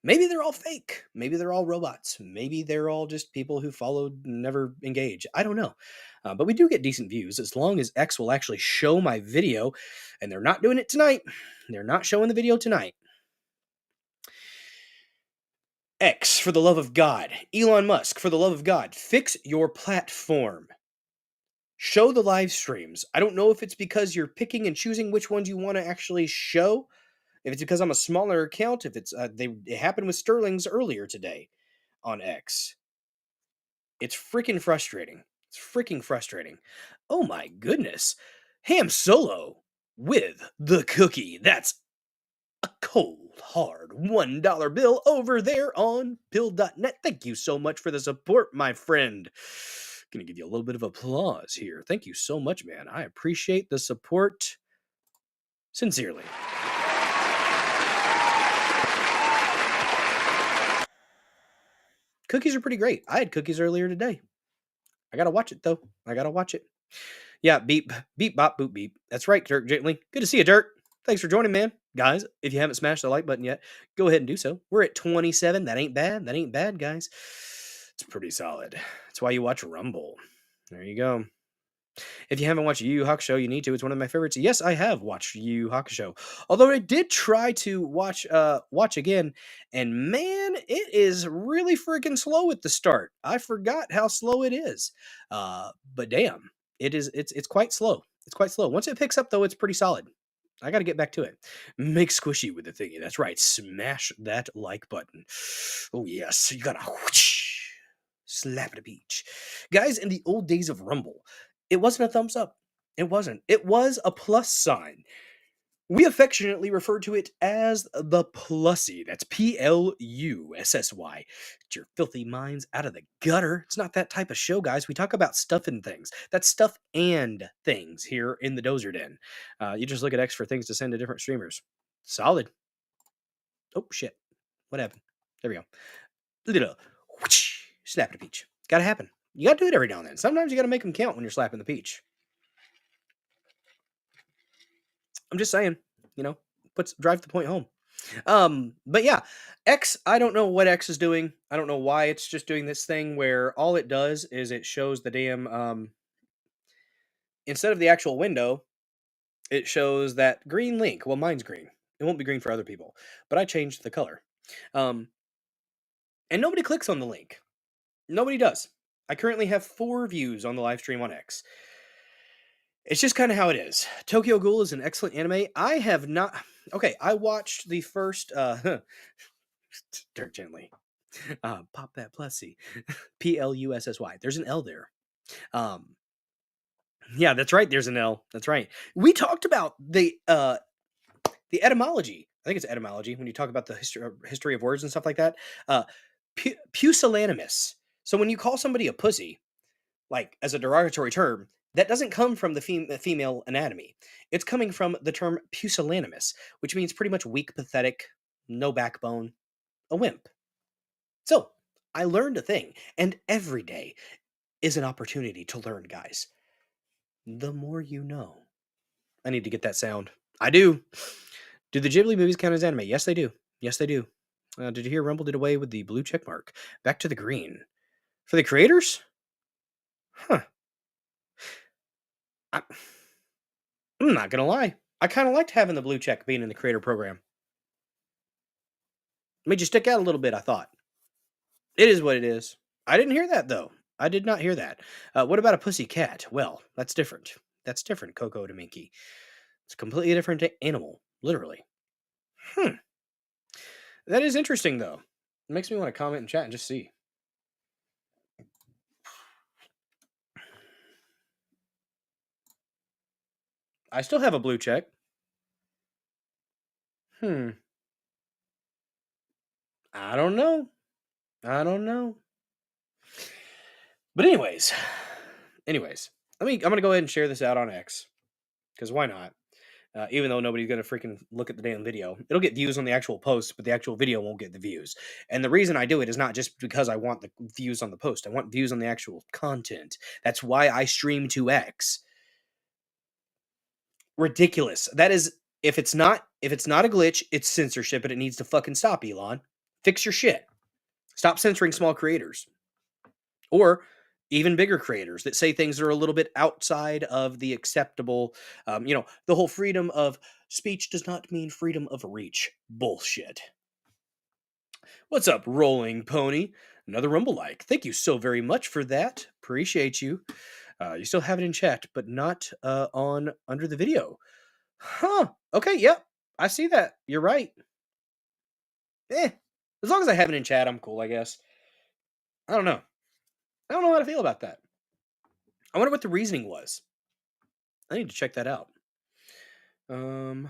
Maybe they're all fake. Maybe they're all robots. Maybe they're all just people who followed and never engage. I don't know. But we do get decent views as long as X will actually show my video. And they're not doing it tonight. They're not showing the video tonight. X, for the love of God. Elon Musk, for the love of God. Fix your platform. Show the live streams. I don't know if it's because you're picking and choosing which ones you want to actually show. If it's because I'm a smaller account, if it's it happened with Sterling's earlier today on X. It's freaking frustrating. It's freaking frustrating. Oh my goodness. Ham Solo with the cookie. That's a cold, hard $1 bill over there on pill.net. Thank you so much for the support, my friend. Gonna give you a little bit of applause here. Thank you so much, man. I appreciate the support sincerely. Cookies are pretty great. I had cookies earlier today. I gotta watch it though. I gotta watch it. Yeah, beep, beep, bop, boop, beep. That's right, Dirk Gently. Good to see you, Dirk. Thanks for joining, man. Guys, if you haven't smashed the like button yet, go ahead and do so. We're at 27. That ain't bad. That ain't bad, guys. It's pretty solid. That's why you watch Rumble. There you go. If you haven't watched Yu Yu Hakusho, you need to. It's one of my favorites. Yes, I have watched Yu Yu Hakusho. Although I did try to watch again, and man, it is really freaking slow at the start. I forgot how slow it is. But damn, it's quite slow. It's quite slow. Once it picks up though, it's pretty solid. I got to get back to it. Make squishy with the thingy. That's right. Smash that like button. Oh yes, you gotta whoosh, slap the beach, guys. In the old days of Rumble, it wasn't a thumbs up. It wasn't. It was a plus sign. We affectionately refer to it as the plussy. That's Plussy. Get your filthy minds out of the gutter. It's not that type of show, guys. We talk about stuff and things. That's stuff and things here in the Dozer Den. You just look at X for things to send to different streamers. Solid. Oh, shit. What happened? There we go. Little whoosh, slap the peach. Gotta happen. You gotta do it every now and then. Sometimes you gotta make them count when you're slapping the peach. I'm just saying, drive the point home. But yeah, X, I don't know what X is doing. I don't know why it's just doing this thing where all it does is it shows the damn instead of the actual window, it shows that green link. Well, mine's green. It won't be green for other people, but I changed the color. And nobody clicks on the link. Nobody does. I currently have 4 views on the live stream on X. It's just kind of how it is. Tokyo Ghoul is an excellent anime. I have not. Okay, I watched the first. Dirt Gently. Pop that plussy. Plussy. There's an L there. Yeah, that's right. There's an L. That's right. We talked about the etymology. I think it's etymology when you talk about the history of words and stuff like that. Pusillanimous. So when you call somebody a pussy, like as a derogatory term, that doesn't come from the female anatomy. It's coming from the term pusillanimous, which means pretty much weak, pathetic, no backbone, a wimp. So I learned a thing, and every day is an opportunity to learn, guys. The more you know. I need to get that sound. I do. Do the Ghibli movies count as anime? Yes, they do. Yes, they do. Did you hear Rumble did away with the blue check mark? Back to the green. For the creators? Huh. I'm not gonna lie. I kind of liked having the blue check being in the creator program. Made you stick out a little bit, I thought. It is what it is. I didn't hear that, though. I did not hear that. What about a pussy cat? Well, that's different. That's different, Coco to Minky. It's a completely different animal, literally. That is interesting, though. It makes me want to comment and chat and just see. I still have a blue check. I don't know. I don't know. But anyways, I'm gonna go ahead and share this out on X, because why not? Even though nobody's gonna freaking look at the damn video, it'll get views on the actual post, but the actual video won't get the views. And the reason I do it is not just because I want the views on the post. I want views on the actual content. That's why I stream to X. Ridiculous. That is, if it's not a glitch, it's censorship, and it needs to fucking stop, Elon. Fix your shit. Stop censoring small creators. Or even bigger creators that say things that are a little bit outside of the acceptable, the whole freedom of speech does not mean freedom of reach. Bullshit. What's up, Rolling Pony? Another Rumble like. Thank you so very much for that. Appreciate you. You still have it in chat, but not on under the video. Huh. Okay, yep. I see that. You're right. As long as I have it in chat, I'm cool, I guess. I don't know. I don't know how to feel about that. I wonder what the reasoning was. I need to check that out. Gonna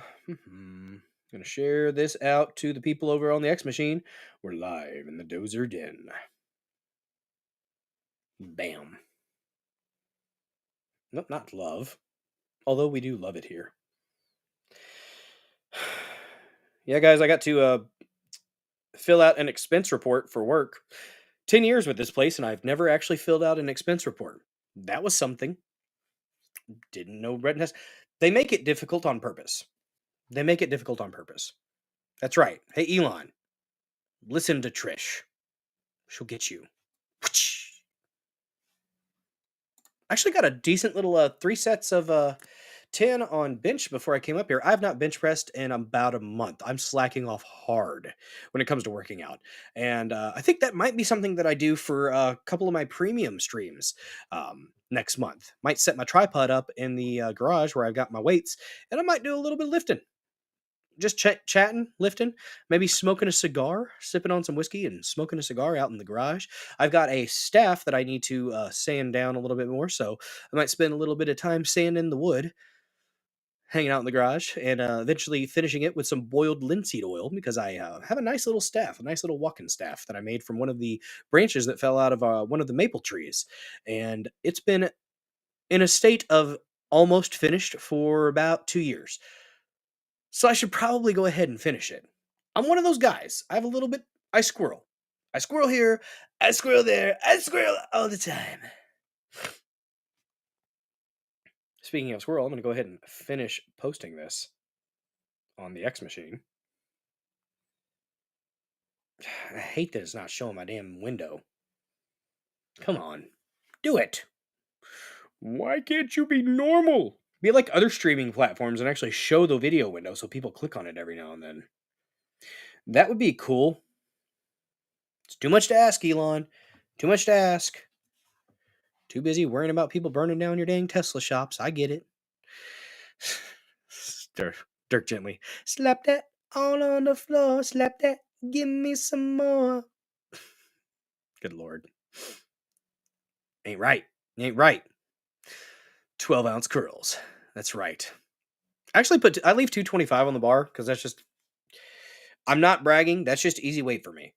share this out to the people over on the X machine. We're live in the Dozer Den. Bam. Nope, not love. Although we do love it here. Yeah, guys, I got to fill out an expense report for work. 10 years with this place, and I've never actually filled out an expense report. That was something. Didn't know Red has. They make it difficult on purpose. They make it difficult on purpose. That's right. Hey, Elon, listen to Trish. She'll get you. Actually got a decent little 3 sets of 10 on bench before I came up here. I've not bench pressed in about a month. I'm slacking off hard when it comes to working out. And I think that might be something that I do for a couple of my premium streams next month. Might set my tripod up in the garage where I've got my weights, and I might do a little bit of lifting. Just chatting, lifting, maybe smoking a cigar, sipping on some whiskey and smoking a cigar out in the garage. I've got a staff that I need to sand down a little bit more, so I might spend a little bit of time sanding the wood, hanging out in the garage, and eventually finishing it with some boiled linseed oil because I have a nice little staff, a nice little walking staff that I made from one of the branches that fell out of one of the maple trees. And it's been in a state of almost finished for about 2 years. So I should probably go ahead and finish it. I'm one of those guys. I have a little bit, I squirrel. I squirrel here, I squirrel there, I squirrel all the time. Speaking of squirrel, I'm going to go ahead and finish posting this on the X machine. I hate that it's not showing my damn window. Come on. Do it. Why can't you be normal? Be like other streaming platforms and actually show the video window so people click on it every now and then. That would be cool. It's too much to ask, Elon. Too much to ask. Too busy worrying about people burning down your dang Tesla shops. I get it. Dirk gently. Slap that all on the floor. Slap that. Give me some more. Good Lord. Ain't right. Ain't right. 12-ounce curls. That's right. Actually, I leave 225 on the bar because that's just. I'm not bragging. That's just easy weight for me.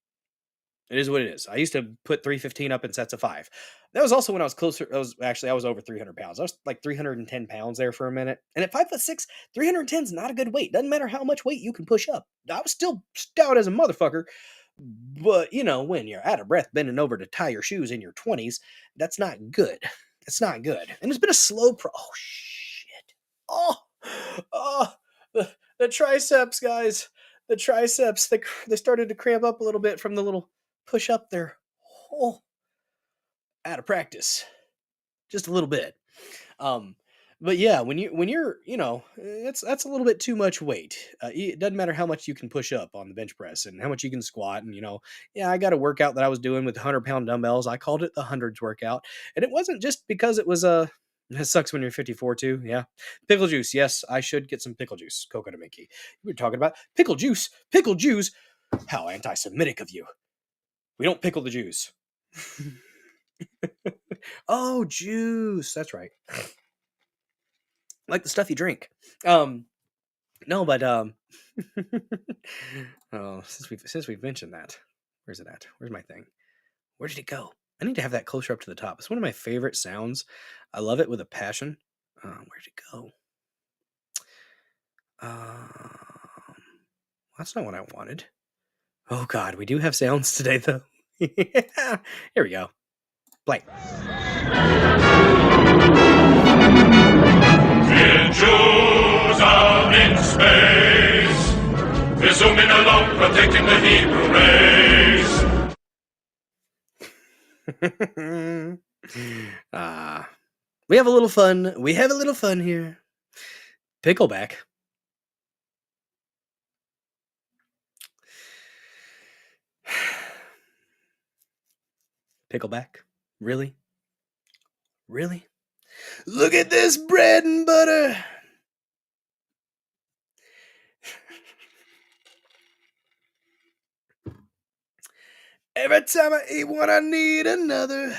It is what it is. I used to put 315 up in sets of 5. That was also when I was closer. I was over 300 pounds. I was like 310 pounds there for a minute. And at 5'6", 310 is not a good weight. Doesn't matter how much weight you can push up. I was still stout as a motherfucker. But, when you're out of breath bending over to tie your shoes in your 20s, that's not good. That's not good. And it's been a slow oh, shit. Oh, the triceps, guys. The triceps, they started to cramp up a little bit from the little push up there. Oh, out of practice. Just a little bit. But yeah, when you're, that's a little bit too much weight. It doesn't matter how much you can push up on the bench press and how much you can squat. And, I got a workout that I was doing with 100-pound dumbbells. I called it the hundreds workout. And it wasn't just because it was it sucks when you're 54 too. Yeah. Pickle juice. Yes, I should get some pickle juice. Coconut Mickey. We were talking about pickle juice. Pickle Jews. How anti-Semitic of you. We don't pickle the Jews. Oh, juice. That's right. Like the stuff you drink. No, but oh, since we've mentioned that, where's it at? Where's my thing? Where did it go? I need to have that closer up to the top. It's one of my favorite sounds. I love it with a passion. Where'd it go? That's not what I wanted. Oh God, we do have sounds today though. Here we go. Play. Jews out in space, we're zooming along, protecting the Hebrew race. We have a little fun. We have a little fun here. Pickleback. Pickleback? Really? Really? Look at this bread and butter! Every time I eat one, I need another.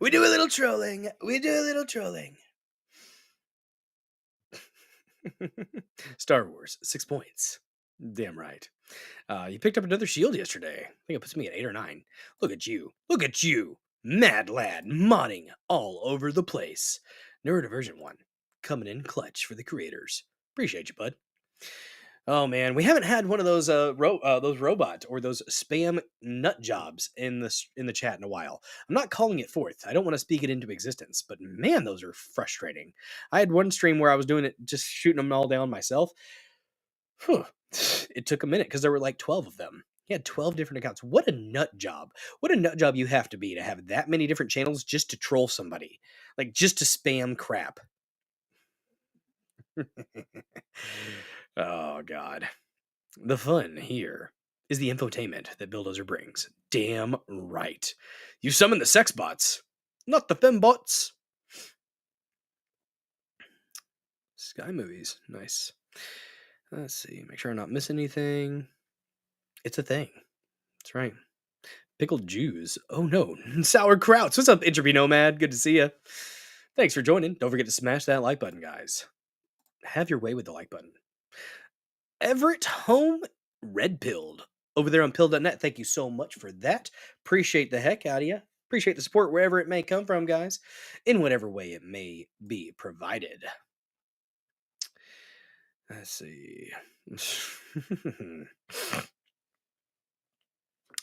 We do a little trolling. We do a little trolling. Star Wars, 6 points. Damn right. You picked up another shield yesterday. I think it puts me at 8 or 9. Look at you. Look at you. Mad lad modding all over the place. Neurodivergent 1. Coming in clutch for the creators. Appreciate you, bud. Oh man, we haven't had one of those those robots or those spam nut jobs in the chat in a while. I'm not calling it forth. I don't want to speak it into existence, but man, those are frustrating. I had one stream where I was doing it, just shooting them all down myself. Whew. It took a minute because there were like 12 of them. He had 12 different accounts. What a nut job! What a nut job you have to have that many different channels just to troll somebody, like just to spam crap. Oh god. The fun here is the infotainment that Bulldozer brings. Damn right. You summon the sex bots, not the fembots. Sky movies. Nice. Let's see. Make sure I'm not missing anything. It's a thing. That's right. Pickled Jews. Oh no. Sauerkrauts. What's up, Entropy Nomad? Good to see you. Thanks for joining. Don't forget to smash that like button, guys. Have your way with the like button. Everett Home Red Pilled over there on pill.net. Thank you so much for that. Appreciate the heck out of you. Appreciate the support wherever it may come from, guys, in whatever way it may be provided. Let's see.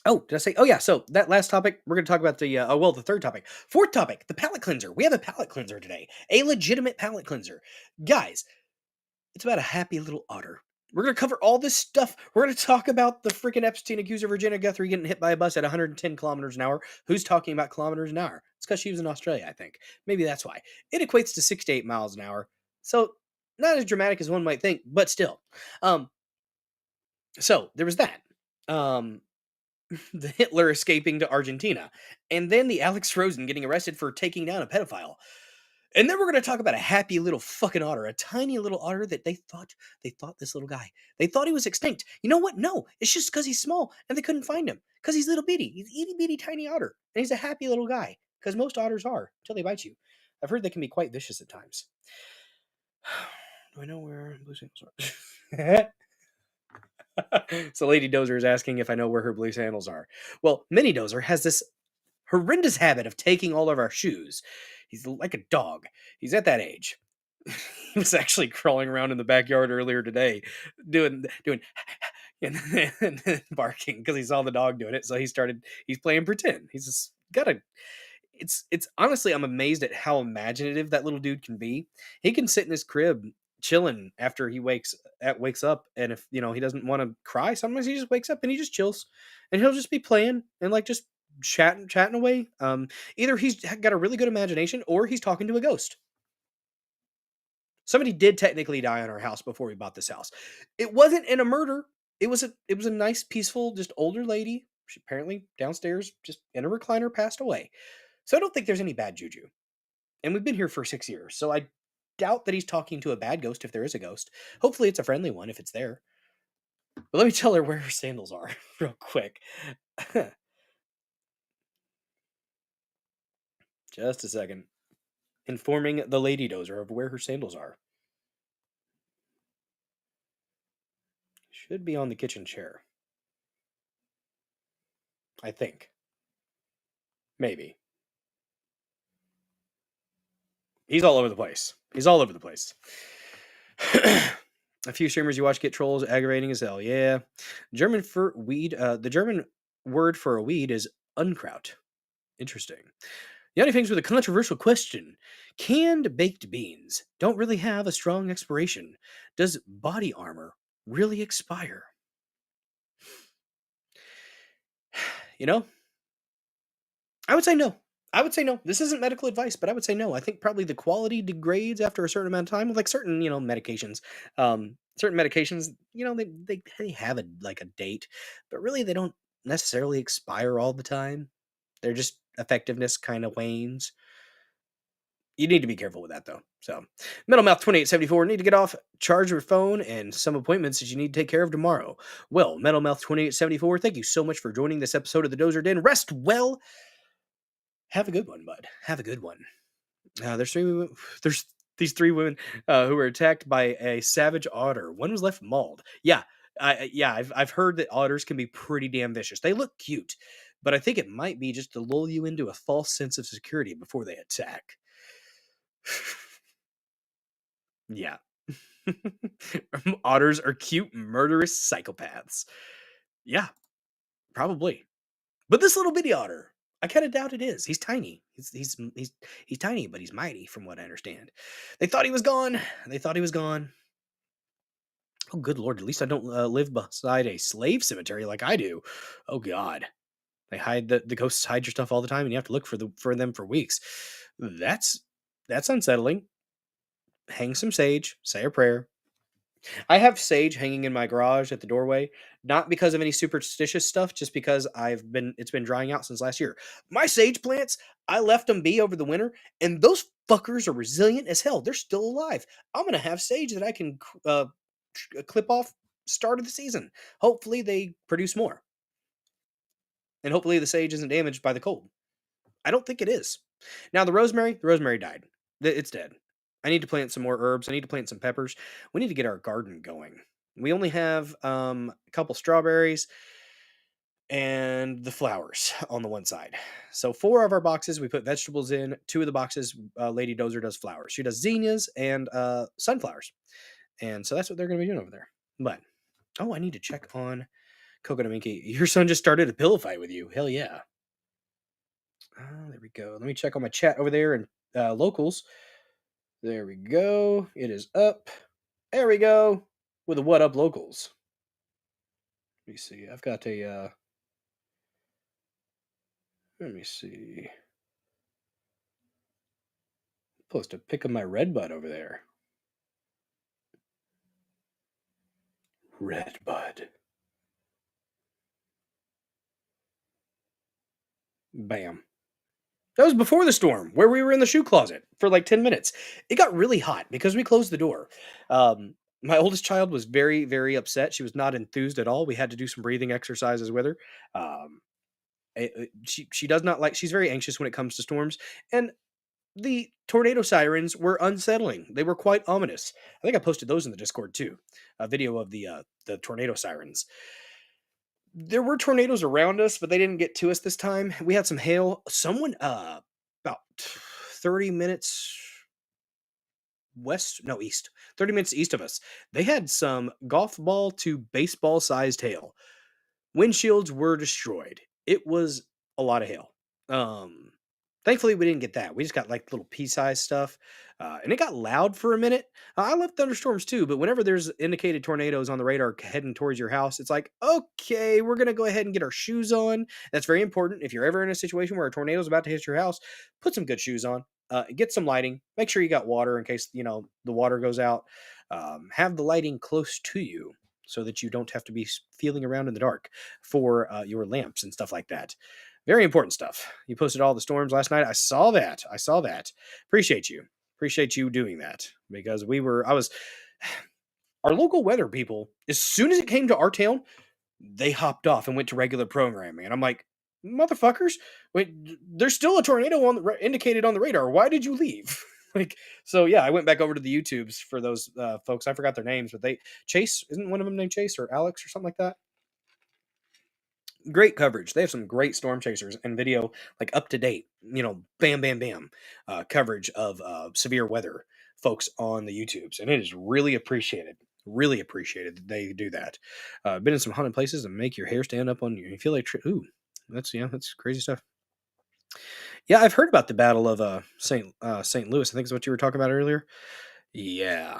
Oh, did I say? Oh, yeah. So that last topic, we're going to talk about the third topic. Fourth topic, the palate cleanser. We have a palate cleanser today, a legitimate palate cleanser. Guys, it's about a happy little otter. We're going to cover all this stuff. We're going to talk about the freaking Epstein accuser Virginia Giuffre getting hit by a bus at 110 kilometers an hour. Who's talking about kilometers an hour? It's because she was in Australia, I think. Maybe that's why. It equates to 6 to 8 miles an hour. So not as dramatic as one might think, but still. So there was that. The Hitler escaping to Argentina. And then the Alex Rosen getting arrested for taking down a pedophile. And then we're going to talk about a happy little fucking otter, a tiny little otter that they thought this little guy. They thought he was extinct. You know what? No, it's just because he's small and they couldn't find him because he's little bitty. He's itty bitty tiny otter, and he's a happy little guy because most otters are until they bite you. I've heard they can be quite vicious at times. Do I know where blue sandals are? So Lady Dozer is asking if I know where her blue sandals are. Well, Mini Dozer has this horrendous habit of taking all of our shoes. He's like a dog. He's at that age. He was actually crawling around in the backyard earlier today, doing and barking because he saw the dog doing it. So he's playing pretend. He's just got a. It's honestly, I'm amazed at how imaginative that little dude can be. He can sit in his crib chilling after he wakes up, and if he doesn't want to cry, sometimes he just wakes up and he just chills, and he'll just be playing and like just chatting away. Either he's got a really good imagination or he's talking to a ghost. Somebody did technically die on our house before we bought this house. It wasn't in a murder. It was a nice, peaceful, just older lady. She apparently downstairs, just in a recliner, passed away. So I don't think there's any bad juju. And we've been here for 6 years, so I doubt that he's talking to a bad ghost if there is a ghost. Hopefully it's a friendly one if it's there. But let me tell her where her sandals are real quick. Just a second. Informing the Lady Dozer of where her sandals are. Should be on the kitchen chair. I think. Maybe. He's all over the place. A few streamers you watch get trolls aggravating as hell. Yeah. German for weed. The German word for a weed is Unkraut. Interesting. Yanni Fangs with a controversial question. Canned baked beans don't really have a strong expiration. Does body armor really expire? I would say no. This isn't medical advice, but I would say no. I think probably the quality degrades after a certain amount of time with like certain, medications. Certain medications, they have a date, but really they don't necessarily expire all the time. Their just effectiveness kind of wanes. You need to be careful with that though. So, Metal Mouth 2874 need to get off, charge your phone, and some appointments that you need to take care of tomorrow. Well, Metal Mouth 2874, thank you so much for joining this episode of the Dozer Den. Rest well. Have a good one, bud. Have a good one. There's these three women who were attacked by a savage otter. One was left mauled. I've heard that otters can be pretty damn vicious. They look cute, but I think it might be just to lull you into a false sense of security before they attack. Yeah. Otters are cute, murderous psychopaths. Yeah, probably. But this little bitty otter, I kind of doubt it is. He's tiny. He's tiny, but he's mighty, from what I understand. They thought he was gone. They thought he was gone. Oh, good lord! At least I don't live beside a slave cemetery like I do. Oh God, they hide the ghosts hide your stuff all the time, and you have to look for them for weeks. That's that's unsettling. Hang some sage, say a prayer. I have sage hanging in my garage at the doorway, not because of any superstitious stuff, just because it's been drying out since last year. My sage plants, I left them be over the winter, and those fuckers are resilient as hell. They're still alive. I'm gonna have sage that I can clip off start of the season. Hopefully they produce more, and hopefully the sage isn't damaged by the cold. I don't think it is. Now the rosemary died. It's dead. I need to plant some more herbs. I need to plant some peppers. We need to get our garden going. We only have a couple strawberries and the flowers on the one side. So 4 of our boxes we put vegetables in. 2 of the boxes, Lady Dozer does flowers. She does zinnias and sunflowers, and so that's what they're going to be doing over there. But oh, I need to check on Coconut Minky. Your son just started a pillow fight with you. Hell yeah. There we go. Let me check on my chat over there and locals. There we go. It is up. There we go. With the what up locals. Let me see. I've got a let me see. Post a pic of my red bud over there. Red bud. Bam. That was before the storm, where we were in the shoe closet for like 10 minutes. It got really hot because we closed the door. My oldest child was very, very upset. She was not enthused at all. We had to do some breathing exercises with her. Um, she does not like. She's very anxious when it comes to storms, and the tornado sirens were unsettling. They were quite ominous. I think I posted those in the Discord too. A video of the tornado sirens. There were tornadoes around us, but they didn't get to us this time. We had some hail. Someone about 30 minutes west, no, east. 30 minutes east of us. They had some golf ball to baseball sized hail. Windshields were destroyed. It was a lot of hail. Um, Thankfully we didn't get that. We just got like little pea-sized stuff, and it got loud for a minute. I love thunderstorms too, but whenever there's indicated tornadoes on the radar heading towards your house, it's like, okay, we're gonna go ahead and get our shoes on. That's very important. If you're ever in a situation where a tornado is about to hit your house, put some good shoes on. Get some lighting. Make sure you got water in case the water goes out. Have the lighting close to you so that you don't have to be feeling around in the dark for your lamps and stuff like that. Very important stuff. You posted all the storms last night. I saw that. I saw that. Appreciate you. Appreciate you doing that because our local weather people, as soon as it came to our town, they hopped off and went to regular programming. And I'm like, motherfuckers, wait, there's still a tornado on indicated on the radar. Why did you leave? So yeah, I went back over to the YouTubes for those folks. I forgot their names, but Chase, isn't one of them named Chase or Alex or something like that? Great coverage. They have some great storm chasers and video, like up to date, bam, bam, bam, coverage of severe weather folks on the YouTubes. And it is really appreciated. Really appreciated that they do that. Been in some haunted places and make your hair stand up on you. You feel like, ooh, that's crazy stuff. Yeah, I've heard about the Battle of St. Louis. I think is what you were talking about earlier. Yeah,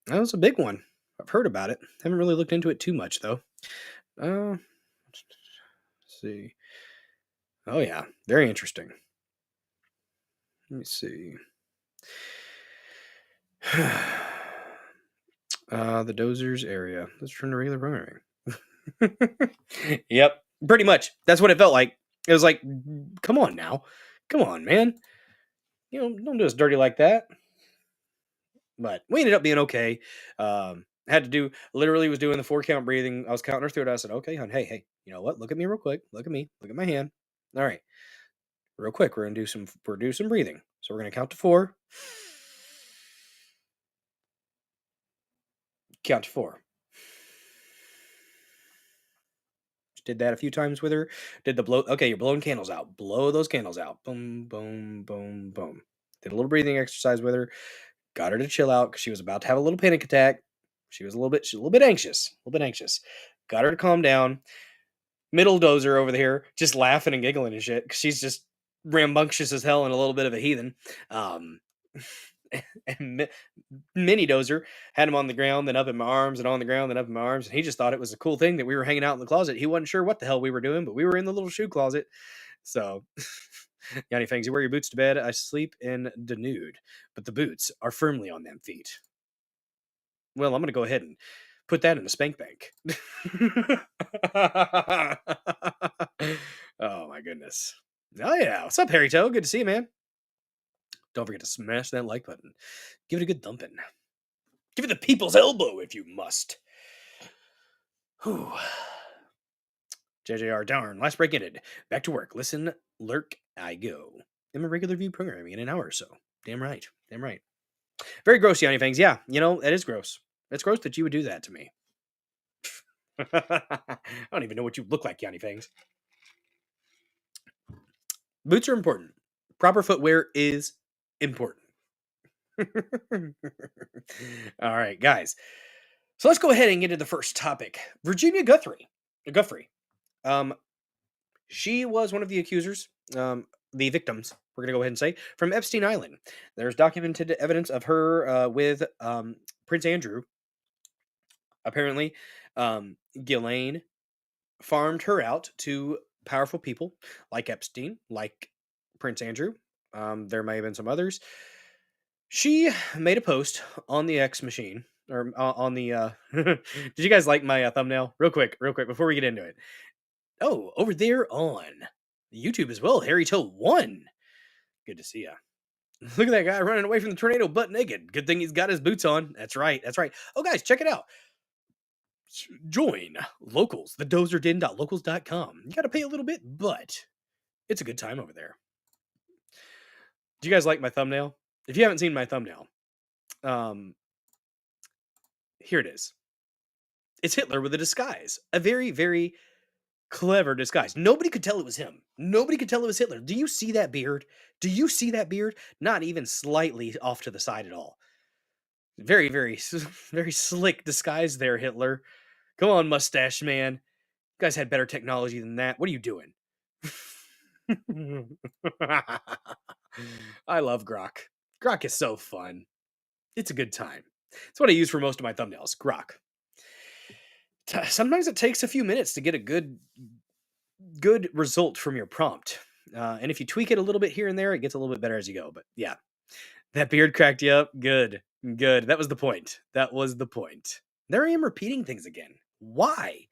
that was a big one. I've heard about it. Haven't really looked into it too much though. Let's see. Oh yeah, very interesting. Let me see. The Dozers area. Let's turn to regular programming. Yep. Pretty much. That's what it felt like. It was like, come on now. Come on, man. Don't do us dirty like that. But we ended up being okay. Had to do, literally was doing the 4 count breathing. I was counting her through it. I said, okay, hon, hey, you know what? Look at me real quick. Look at me. Look at my hand. All right. Real quick, we're gonna do some breathing. So we're gonna count to 4. Count to 4. Just did that a few times with her. Did the blow. Okay, you're blowing candles out. Blow those candles out. Boom, boom, boom, boom. Did a little breathing exercise with her. Got her to chill out because she was about to have a little panic attack. She's a little bit anxious. A little bit anxious. Got her to calm down. Middle dozer over there, just laughing and giggling and shit because she's just rambunctious as hell and a little bit of a heathen. Um, and mini dozer had him on the ground, then up in my arms, and on the ground, then up in my arms. And he just thought it was a cool thing that we were hanging out in the closet. He wasn't sure what the hell we were doing, but we were in the little shoe closet. So, Yanni Fangs, you wear your boots to bed. I sleep in the nude, but the boots are firmly on them feet. Well, I'm going to go ahead and put that in the spank bank. Oh, my goodness. Oh, yeah. What's up, Harry Toe? Good to see you, man. Don't forget to smash that like button. Give it a good thumping. Give it the people's elbow if you must. Whew. JJR, darn. Last break ended. Back to work. Listen, lurk, I go. I'm a regular view programming in an hour or so. Damn right. Damn right. Very gross, Yanni Fangs. Yeah, that is gross. It's gross that you would do that to me. I don't even know what you look like, Yanni Fangs. Boots are important. Proper footwear is important. All right, guys. So let's go ahead and get into the first topic. Virginia Giuffre. She was one of the accusers, the victims, we're going to go ahead and say, from Epstein Island. There's documented evidence of her with Prince Andrew. Apparently, Ghislaine farmed her out to powerful people like Epstein, like Prince Andrew. There may have been some others. She made a post on the X machine, or on the... Did you guys like my thumbnail? Real quick, before we get into it. Oh, over there on YouTube as well, Harry Toe 1. Good to see ya. Look at that guy running away from the tornado butt naked. Good thing he's got his boots on. That's right. Oh, guys, check it out. Join Locals, the DozerDen.locals.com. You got to pay a little bit, but it's a good time over there. Do you guys like my thumbnail? If you haven't seen my thumbnail, here it is. It's Hitler with a disguise. A very, very clever disguise. Nobody could tell it was him. Nobody could tell it was Hitler. Do you see that beard? Not even slightly off to the side at all. Very, very, very slick disguise there, Hitler. Come on, mustache man. You guys had better technology than that. What are you doing? I love Grok. Grok is so fun. It's a good time. It's what I use for most of my thumbnails. Grok. Sometimes it takes a few minutes to get a good result from your prompt. And if you tweak it a little bit here and there, it gets a little bit better as you go. But yeah, that beard cracked you up. Good. That was the point. There I am repeating things again. Why?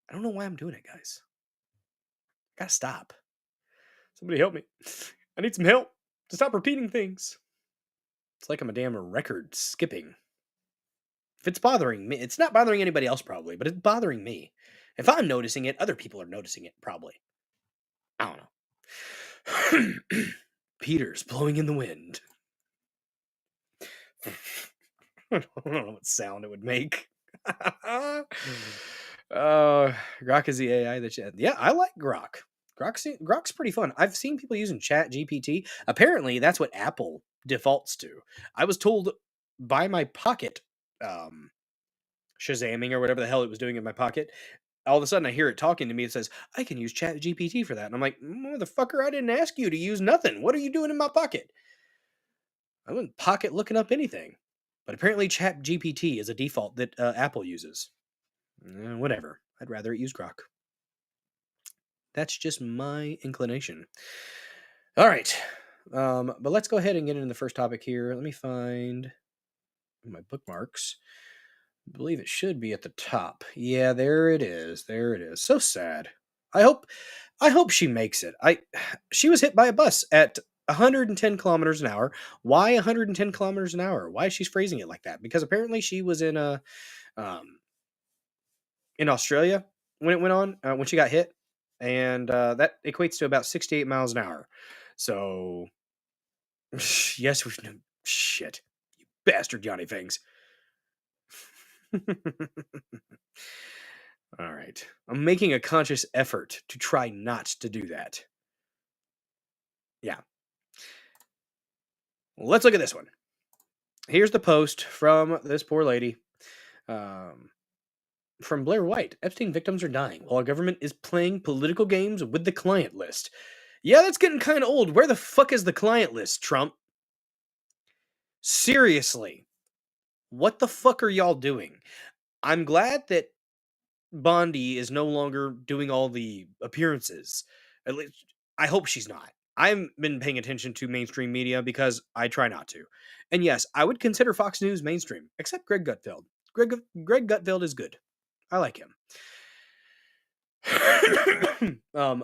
I don't know why I'm doing it, guys. Gotta stop. Somebody help me. I need some help to stop repeating things. It's like I'm a damn record skipping. If it's bothering me, it's not bothering anybody else probably, but it's bothering me. If I'm noticing it, other people are noticing it probably. I don't know. Peter's blowing in the wind. I don't know what sound it would make. Grok is the AI that you... Yeah, I like Grok. Grok's pretty fun. I've seen people using Chat GPT. Apparently, that's what Apple defaults to. I was told by my Pocket Shazamming or whatever the hell it was doing in my pocket. All of a sudden, I hear it talking to me. It says, I can use Chat GPT for that. And I'm like, motherfucker, I didn't ask you to use nothing. What are you doing in my pocket? I wasn't pocket looking up anything. But apparently, Chat GPT is a default that Apple uses. Whatever. I'd rather it use Grok. That's just my inclination. All right. But let's go ahead and get into the first topic here. Let me find my bookmarks. I believe it should be at the top. Yeah, there it is. There it is. So sad. I hope I hope she makes it. She was hit by a bus at 110 kilometers an hour. Why 110 kilometers an hour? Why is she phrasing it like that? Because apparently she was um in Australia when it went on when she got hit, and that equates to about 68 miles an hour. So yes, we've no shit. You bastard Johnny Things. All right. I'm making a conscious effort to try not to do that. Yeah. Let's look at this one. Here's the post from this poor lady. Um, from Blair White. Epstein victims are dying while our government is playing political games with the client list. Yeah, that's getting kind of old. Where the fuck is the client list, Trump? Seriously. What the fuck are y'all doing? I'm glad that Bondi is no longer doing all the appearances. At least I hope she's not. I've been paying attention to mainstream media because I try not to. And yes, I would consider Fox News mainstream, except Greg Gutfeld. Greg Gutfeld is good. I like him.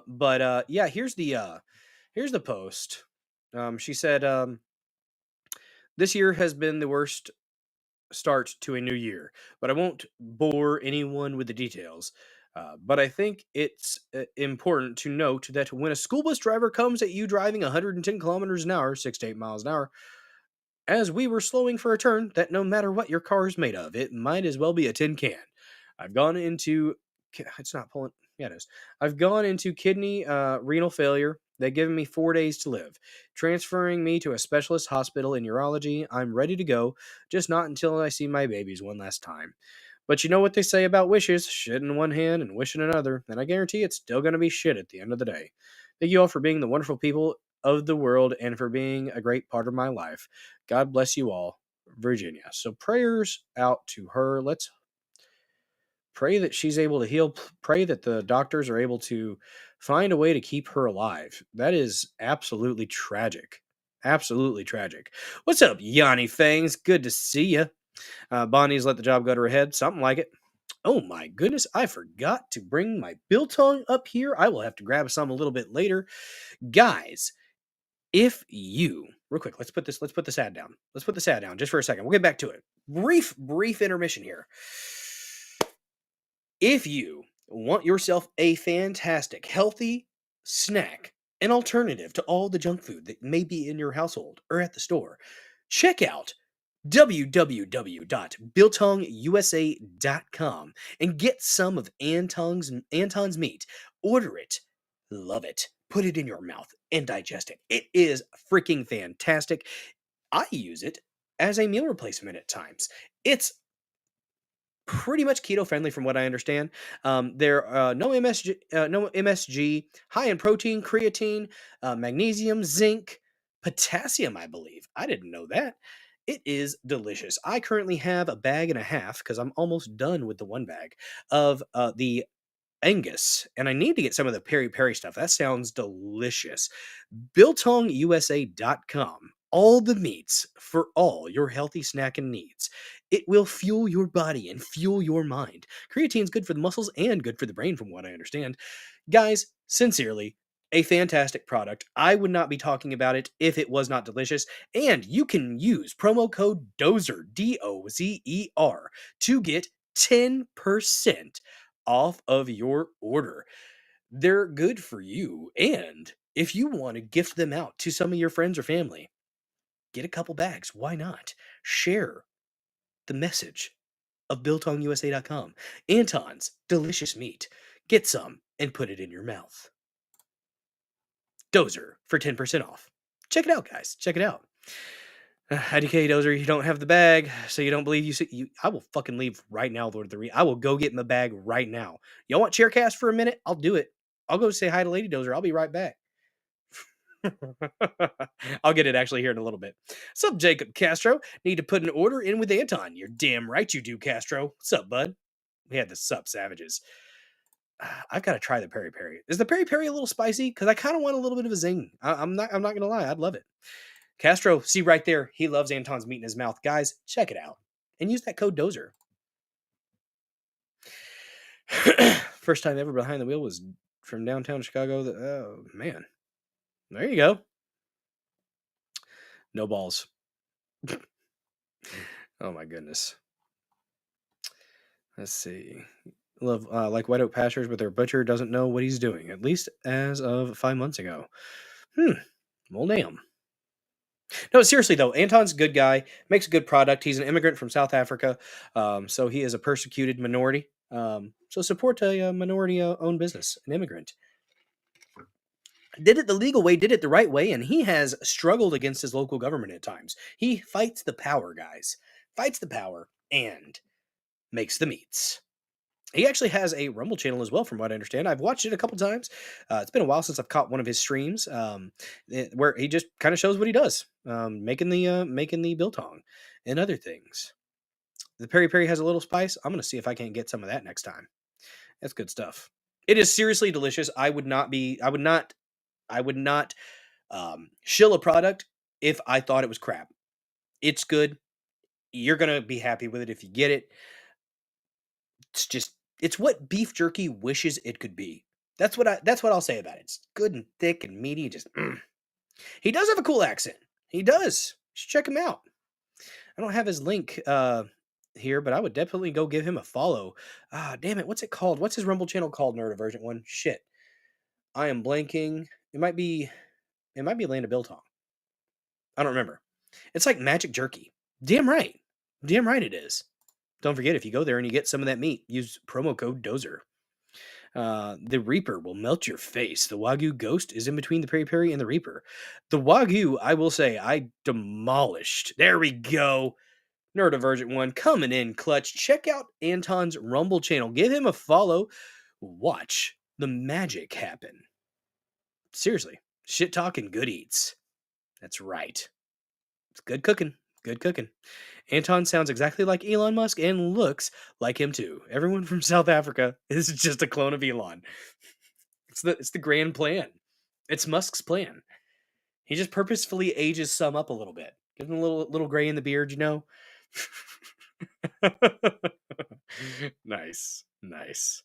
But yeah, here's the post. She said this year has been the worst start to a new year, but I won't bore anyone with the details. But I think it's important to note that when a school bus driver comes at you driving 110 kilometers an hour, 6 to 8 miles an hour, as we were slowing for a turn, that no matter what your car is made of, it might as well be a tin can. I've gone into it's not pulling. Yeah, it is. I've gone into kidney renal failure. They've given me 4 days to live, transferring me to a specialist hospital in urology. I'm ready to go, just not until I see my babies one last time. But you know what they say about wishes: shit in one hand and wish in another, and I guarantee it's still going to be shit at the end of the day. Thank you all for being the wonderful people of the world and for being a great part of my life. God bless you all, Virginia. So prayers out to her. Let's pray that she's able to heal. Pray that the doctors are able to find a way to keep her alive. That is absolutely tragic. Absolutely tragic. What's up, Yanni Fangs? Good to see you. Bonnie's let the job go to her head. Something like it. Oh my goodness, I forgot to bring my biltong up here. I will have to grab some a little bit later. Guys, if you real quick, let's put this ad down. Let's put this ad down just for a second. We'll get back to it. Brief intermission here. If you want yourself a fantastic, healthy snack, an alternative to all the junk food that may be in your household or at the store, check out www.biltongusa.com and get some of Anton's meat. Order it, love it, put it in your mouth and digest it. It is freaking fantastic. I use it as a meal replacement at times. It's pretty much keto friendly from what I understand. There no MSG, high in protein, creatine, magnesium, zinc, potassium, I believe. I didn't know that. It is delicious. I currently have a bag and a half because I'm almost done with the one bag of the Angus, and I need to get some of the peri peri stuff. That sounds delicious. BiltongUSA.com. All the meats for all your healthy snacking needs. It will fuel your body and fuel your mind. Creatine's good for the muscles and good for the brain, from what I understand. Guys, sincerely, a fantastic product. I would not be talking about it if it was not delicious. And you can use promo code DOZER, DOZER, to get 10% off of your order. They're good for you. And if you want to gift them out to some of your friends or family, get a couple bags. Why not? Share the message of BiltongUSA.com. Anton's delicious meat. Get some and put it in your mouth. Dozer for 10% off. Check it out, guys. Check it out. IDK Dozer, you don't have the bag, so you don't believe you. I will fucking leave right now, Lord of the Rings. I will go get my bag right now. Y'all want Chaircast for a minute? I'll do it. I'll go say hi to Lady Dozer. I'll be right back. I'll get it actually here in a little bit. Sup, Jacob Castro? Need to put an order in with Anton. You're damn right you do, Castro. Sup, bud? We had the sup savages. I've got to try the peri peri. Is the peri peri a little spicy? Because I kind of want a little bit of a zing. I'm not gonna lie. I'd love it. Castro, see right there, he loves Anton's meat in his mouth. Guys, check it out and use that code Dozer. First time ever behind the wheel was from downtown Chicago. Oh, man. There you go. No balls. Oh, my goodness. Let's see. Love like White Oak Pastures, but their butcher doesn't know what he's doing, at least as of 5 months ago. Well, damn. No, seriously though, Anton's a good guy, makes a good product. He's an immigrant from South Africa, so he is a persecuted minority. So support a minority-owned business, an immigrant. Did it the legal way, did it the right way, and he has struggled against his local government at times. He fights the power, guys. Fights the power and makes the meats. He actually has a Rumble channel as well, from what I understand. I've watched it a couple times. It's been a while since I've caught one of his streams, where he just kind of shows what he does, making the biltong and other things. The peri peri has a little spice. I'm gonna see if I can't get some of that next time. That's good stuff. It is seriously delicious. I would not be. I would not shill a product if I thought it was crap. It's good. You're gonna be happy with it if you get it. It's what beef jerky wishes it could be. That's what I'll say about it. It's good and thick and meaty. He does have a cool accent. He does. You should check him out. I don't have his link here, but I would definitely go give him a follow. Ah, damn it. What's it called? What's his Rumble channel called? Neurodivergent one. Shit. I am blanking. It might be Land of Biltong. I don't remember. It's like magic jerky. Damn right. Damn right it is. Don't forget, if you go there and you get some of that meat, use promo code Dozer. The Reaper will melt your face. The Wagyu Ghost is in between the Peri Peri and the Reaper. The Wagyu, I will say, I demolished. There we go. Neurodivergent one coming in clutch. Check out Anton's Rumble channel. Give him a follow. Watch the magic happen. Seriously, shit talking good eats. That's right. It's good cooking. Good cooking. Anton sounds exactly like Elon Musk and looks like him too. Everyone from South Africa is just a clone of Elon. It's the grand plan. It's Musk's plan. He just purposefully ages some up a little bit. Give him a little gray in the beard, you know? Nice. Nice.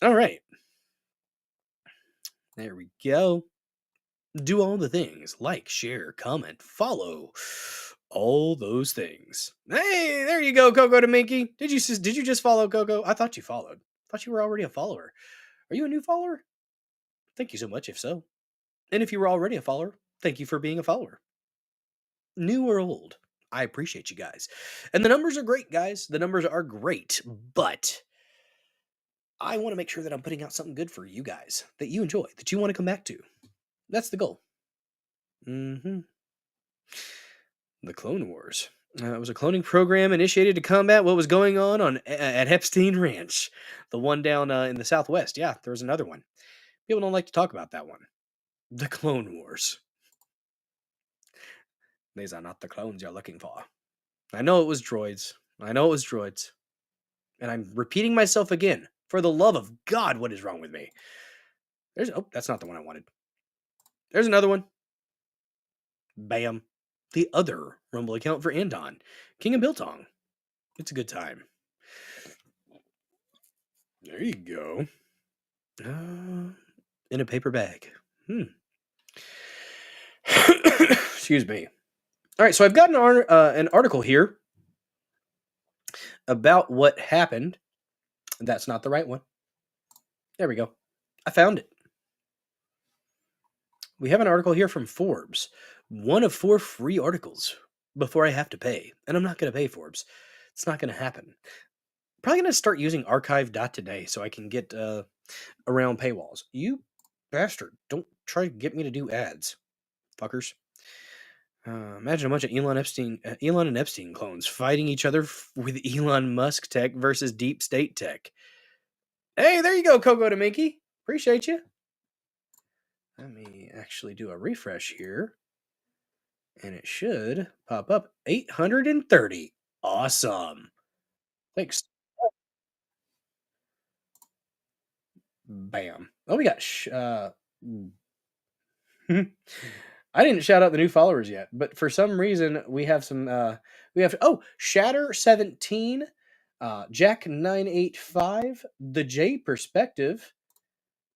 All right. There we go. Do all the things, like, share, comment, follow, all those things. Hey, there you go, Coco to Minky. Did you just follow Coco? I thought you followed. I thought you were already a follower. Are you a new follower? Thank you so much if so. And if you were already a follower, thank you for being a follower. New or old, I appreciate you guys. And the numbers are great, guys. The numbers are great, but I want to make sure that I'm putting out something good for you guys that you enjoy, that you want to come back to. That's the goal. The Clone Wars. It was a cloning program initiated to combat what was going on at Epstein Ranch, the one down in the Southwest. Yeah, there was another one. People don't like to talk about that one. The Clone Wars. These are not the clones you're looking for. I know it was droids. And I'm repeating myself again. For the love of God, what is wrong with me? That's not the one I wanted. There's another one. Bam. The other Rumble account for Anton. King of Biltong. It's a good time. There you go. In a paper bag. Excuse me. All right, so I've got an article here about what happened. That's not the right one. There we go. I found it. We have an article here from Forbes. One of 4 free articles before I have to pay. And I'm not going to pay Forbes. It's not going to happen. Probably going to start using archive.today so I can get around paywalls. You bastard. Don't try to get me to do ads. Fuckers. Imagine a bunch of Elon and Epstein clones fighting each other with Elon Musk tech versus deep state tech. Hey, there you go, Coco to Minky. Appreciate you. Let me actually do a refresh here. And it should pop up 830. Awesome. Thanks. Bam. Oh, we got I didn't shout out the new followers yet, but for some reason we have some Shatter 17 Jack985, the J Perspective,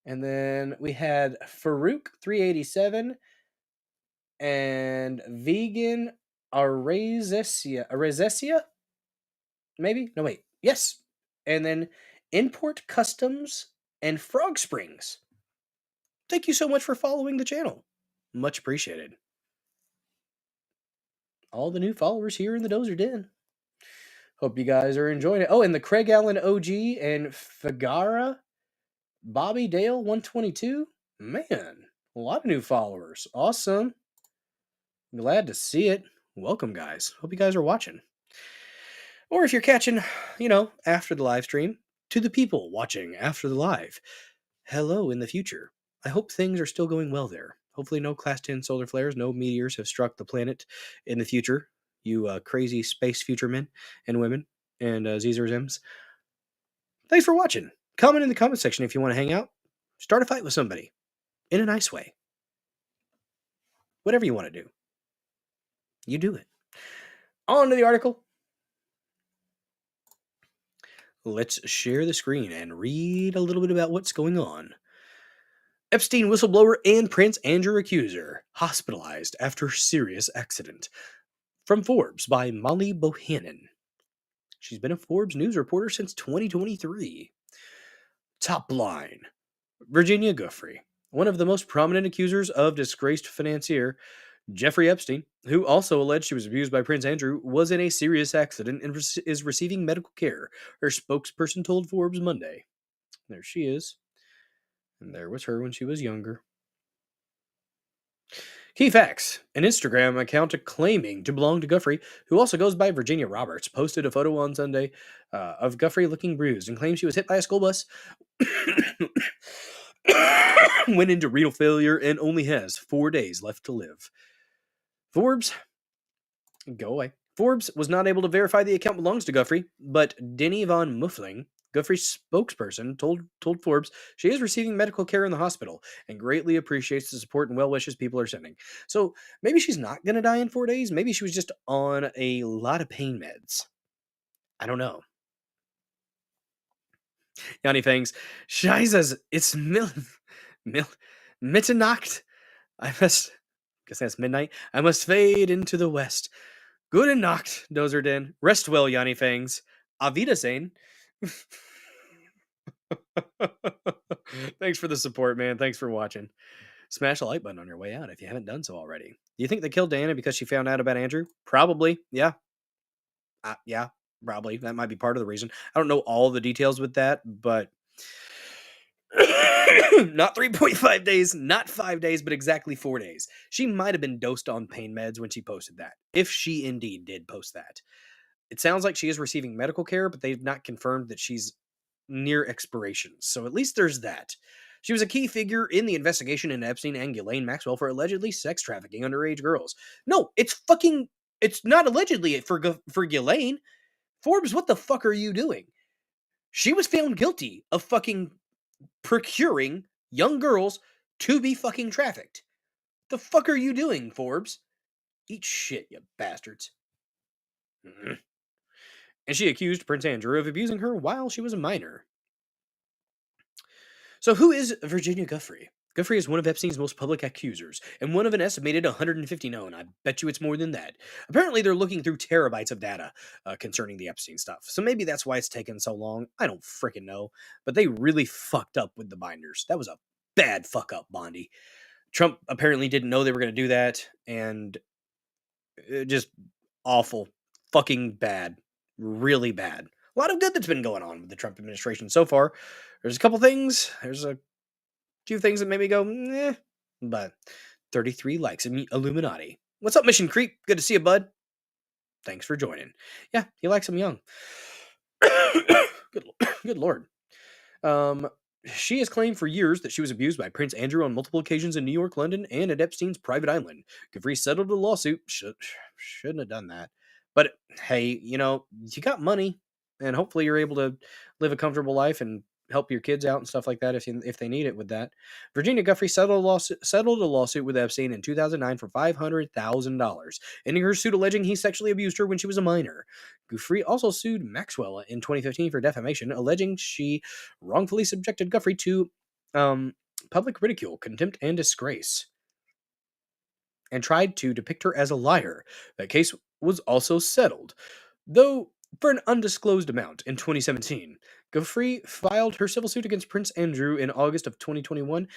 and then we had Farouk387 and Vegan Arezesia, maybe? No, wait. Yes. And then Import Customs and Frog Springs. Thank you so much for following the channel. Much appreciated. All the new followers here in the Dozer Den. Hope you guys are enjoying it. Oh, and the Craig Allen OG and Fagara Bobby Dale 122. Man, a lot of new followers. Awesome. Glad to see it. Welcome, guys. Hope you guys are watching. Or if you're catching, after the live stream, to the people watching after the live, hello in the future. I hope things are still going well there. Hopefully no Class 10 solar flares, no meteors have struck the planet in the future. You crazy space future men and women and Zers M's. Thanks for watching. Comment in the comment section if you want to hang out. Start a fight with somebody in a nice way. Whatever you want to do. You do it. On to the article. Let's share the screen and read a little bit about what's going on. Epstein whistleblower and Prince Andrew accuser hospitalized after serious accident. From Forbes by Molly Bohannon. She's been a Forbes news reporter since 2023. Top line. Virginia Giuffre, one of the most prominent accusers of disgraced financier Jeffrey Epstein, who also alleged she was abused by Prince Andrew, was in a serious accident and is receiving medical care, her spokesperson told Forbes Monday. There she is. And there was her when she was younger. Key facts. An Instagram account claiming to belong to Giuffre, who also goes by Virginia Roberts, posted a photo on Sunday of Giuffre looking bruised and claimed she was hit by a school bus, went into renal failure, and only has 4 days left to live. Forbes, go away. Forbes was not able to verify the account belongs to Giuffre, but Denny von Muffling, Giuffre's spokesperson, told Forbes she is receiving medical care in the hospital and greatly appreciates the support and well wishes people are sending. So maybe she's not going to die in 4 days. Maybe she was just on a lot of pain meds. I don't know. Yanni Fangs, Scheiße, it's Mitternacht. Guess that's midnight. I must fade into the west. Gute Nacht, Dozer Den. Rest well, Yanni Fangs. Auf Wiedersehen. Thanks for the support, man. Thanks for watching. Smash the like button on your way out if you haven't done so already. Do you think they killed Diana because she found out about Andrew? Probably. Yeah. Yeah, probably. That might be part of the reason. I don't know all the details with that, but not 3.5 days, not 5 days, but exactly 4 days. She might have been dosed on pain meds when she posted that, if she indeed did post that. It sounds like she is receiving medical care, but they've not confirmed that she's near expiration. So at least there's that. She was a key figure in the investigation into Epstein and Ghislaine Maxwell for allegedly sex trafficking underage girls. No, it's not allegedly for Ghislaine. Forbes, what the fuck are you doing? She was found guilty of fucking procuring young girls to be fucking trafficked. The fuck are you doing, Forbes? Eat shit, you bastards. Mm-hmm. And she accused Prince Andrew of abusing her while she was a minor. So who is Virginia Giuffre? Giuffre is one of Epstein's most public accusers, and one of an estimated 150 known. I bet you it's more than that. Apparently, they're looking through terabytes of data concerning the Epstein stuff. So maybe that's why it's taken so long. I don't freaking know. But they really fucked up with the binders. That was a bad fuck up, Bondi. Trump apparently didn't know they were going to do that, and just awful. Fucking bad. Really bad. A lot of good that's been going on with the Trump administration so far. There's a couple things. There's a few things that made me go, eh. But 33 likes. Illuminati. What's up, Mission Creep? Good to see you, bud. Thanks for joining. Yeah, he likes them young. Good Lord. She has claimed for years that she was abused by Prince Andrew on multiple occasions in New York, London, and at Epstein's private island. Giuffre settled a lawsuit. Shouldn't have done that. But hey, you got money, and hopefully you're able to live a comfortable life and help your kids out and stuff like that if they need it with that. Virginia Giuffre settled a lawsuit with Epstein in 2009 for $500,000, ending her suit alleging he sexually abused her when she was a minor. Giuffre also sued Maxwell in 2015 for defamation, alleging she wrongfully subjected Giuffre to public ridicule, contempt, and disgrace, and tried to depict her as a liar. That case was also settled, though for an undisclosed amount, in 2017. Giuffre filed her civil suit against Prince Andrew in August of 2021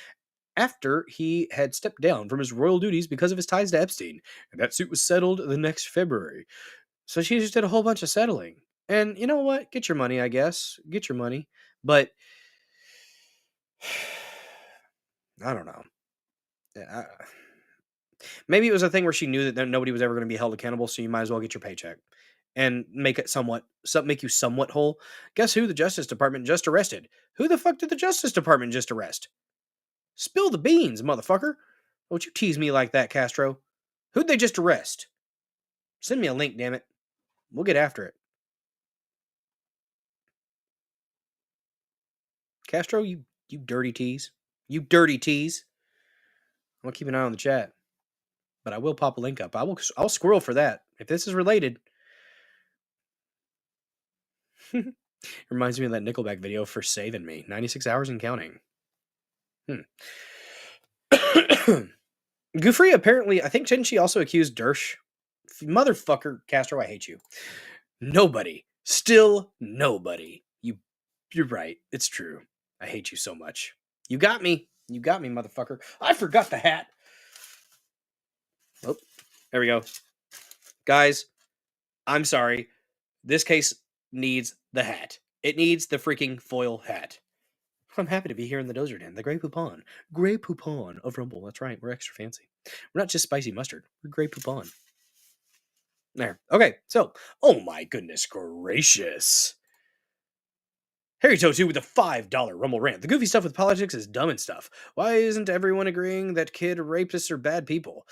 after he had stepped down from his royal duties because of his ties to Epstein, and that suit was settled the next February. So she just did a whole bunch of settling. And you know what? Get your money, I guess. Get your money. But I don't know. Maybe it was a thing where she knew that nobody was ever going to be held accountable, so you might as well get your paycheck and make you somewhat whole. Guess who the Justice Department just arrested? Who the fuck did the Justice Department just arrest? Spill the beans, motherfucker. Don't you tease me like that, Castro. Who'd they just arrest? Send me a link, damn it. We'll get after it. Castro, you dirty tease. You dirty tease. I'm going to keep an eye on the chat. But I will pop a link up. I'll squirrel for that. If this is related. Reminds me of that Nickelback video for Saving Me. 96 hours and counting. Giuffre apparently, I think, didn't she also accuse Dersh? Motherfucker, Castro, I hate you. Nobody. Still nobody. You're right. It's true. I hate you so much. You got me. You got me, motherfucker. I forgot the hat. Oh, there we go. Guys, I'm sorry. This case needs the hat. It needs the freaking foil hat. I'm happy to be here in the Dozer Den, the Grey Poupon. Grey Poupon of Rumble. That's right. We're extra fancy. We're not just spicy mustard. We're Grey Poupon. There. Okay, so, oh my goodness gracious. Harry Toe 2 with a $5 Rumble rant. The goofy stuff with politics is dumb and stuff. Why isn't everyone agreeing that kid rapists are bad people?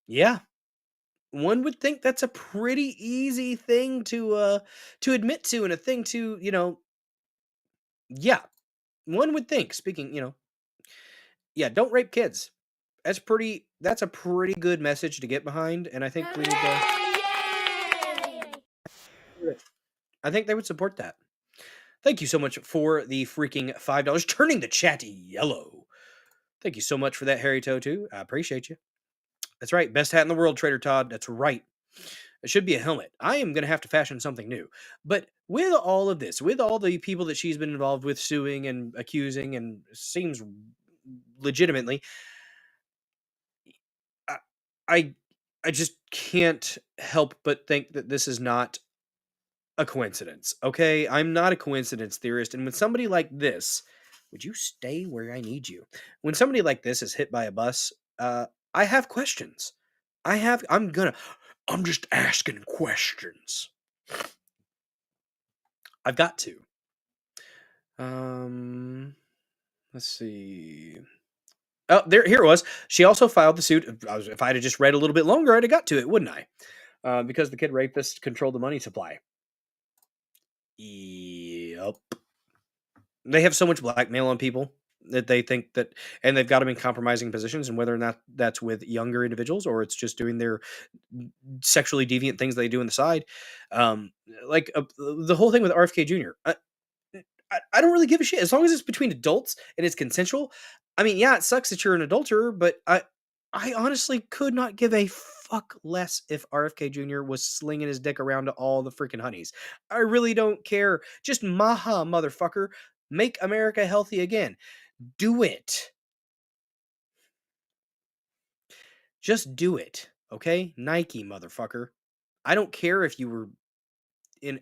Yeah. One would think that's a pretty easy thing to admit to, and a thing to, yeah. One would think, speaking, yeah, don't rape kids. That's a pretty good message to get behind, and I think we would I think they would support that. Thank you so much for the freaking $5, turning the chat yellow. Thank you so much for that, Harry Toe 2. I appreciate you. That's right. Best hat in the world, Trader Todd. That's right. It should be a helmet. I am going to have to fashion something new. But with all of this, with all the people that she's been involved with suing and accusing, and seems legitimately, I just can't help but think that this is not a coincidence. Okay? I'm not a coincidence theorist. And when somebody like this, would you stay where I need you? When somebody like this is hit by a bus, I have questions. I'm just asking questions. I've got to. Let's see. Oh, here it was. She also filed the suit. If I had just read a little bit longer, I'd have got to it, wouldn't I? Because the kid rapist controlled the money supply. Yep. They have so much blackmail on people that they think that, and they've got them in compromising positions, and whether or not that's with younger individuals or it's just doing their sexually deviant things they do on the side. The whole thing with RFK Jr. I don't really give a shit as long as it's between adults and it's consensual. I mean, yeah, it sucks that you're an adulterer, but I honestly could not give a fuck less if RFK Jr. was slinging his dick around to all the freaking honeys. I really don't care. Just maha, motherfucker. Make America healthy again. Do it. Just do it. Okay? Nike, motherfucker. I don't care if you were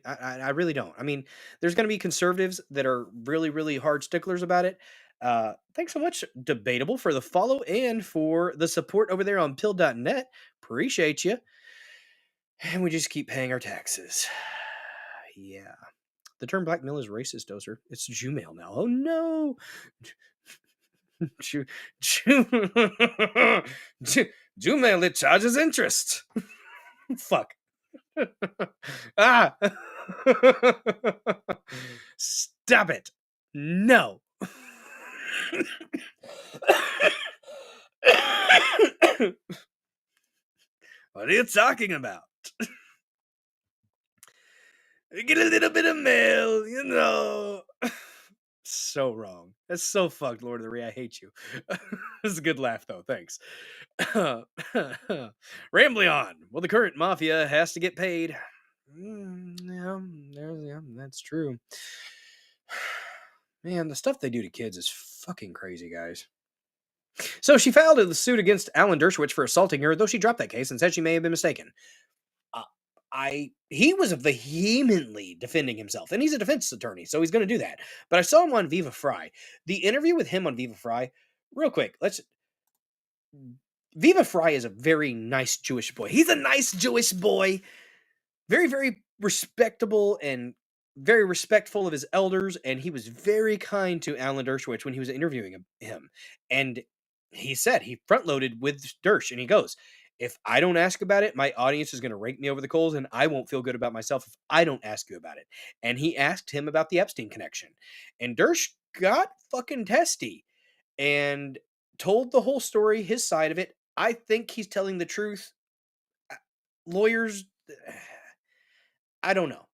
I really don't. I mean, there's going to be conservatives that are really, really hard sticklers about it. Thanks so much, Debatable, for the follow and for the support over there on pill.net. Appreciate you. And we just keep paying our taxes. Yeah. The term blackmail is racist, Dozer. It's Gmail now. Oh, no. Gmail, it charges interest. Fuck. Ah. Stop it. No. What are you talking about? Get a little bit of mail, you know. So wrong. That's so fucked, Lord of the Ring. I hate you. This a good laugh, though. Thanks. Rambling on. Well, the current mafia has to get paid. Yeah, that's true. Man, the stuff they do to kids is fucking crazy, guys. So she filed a suit against Alan Dershowitz for assaulting her, though she dropped that case and said she may have been mistaken. Uh, he was vehemently defending himself, and he's a defense attorney, so he's going to do that. But I saw him on Viva Fry. The interview with him on Viva Fry, real quick. Viva Fry is a very nice Jewish boy. He's a nice Jewish boy, very, very respectable and very respectful of his elders, and he was very kind to Alan Dershowitz when he was interviewing him. And he said he front loaded with Dersh, and he goes, "If I don't ask about it, my audience is going to rake me over the coals, and I won't feel good about myself if I don't ask you about it." And he asked him about the Epstein connection, and Dersh got fucking testy and told the whole story, his side of it. I think he's telling the truth. Lawyers, I don't know.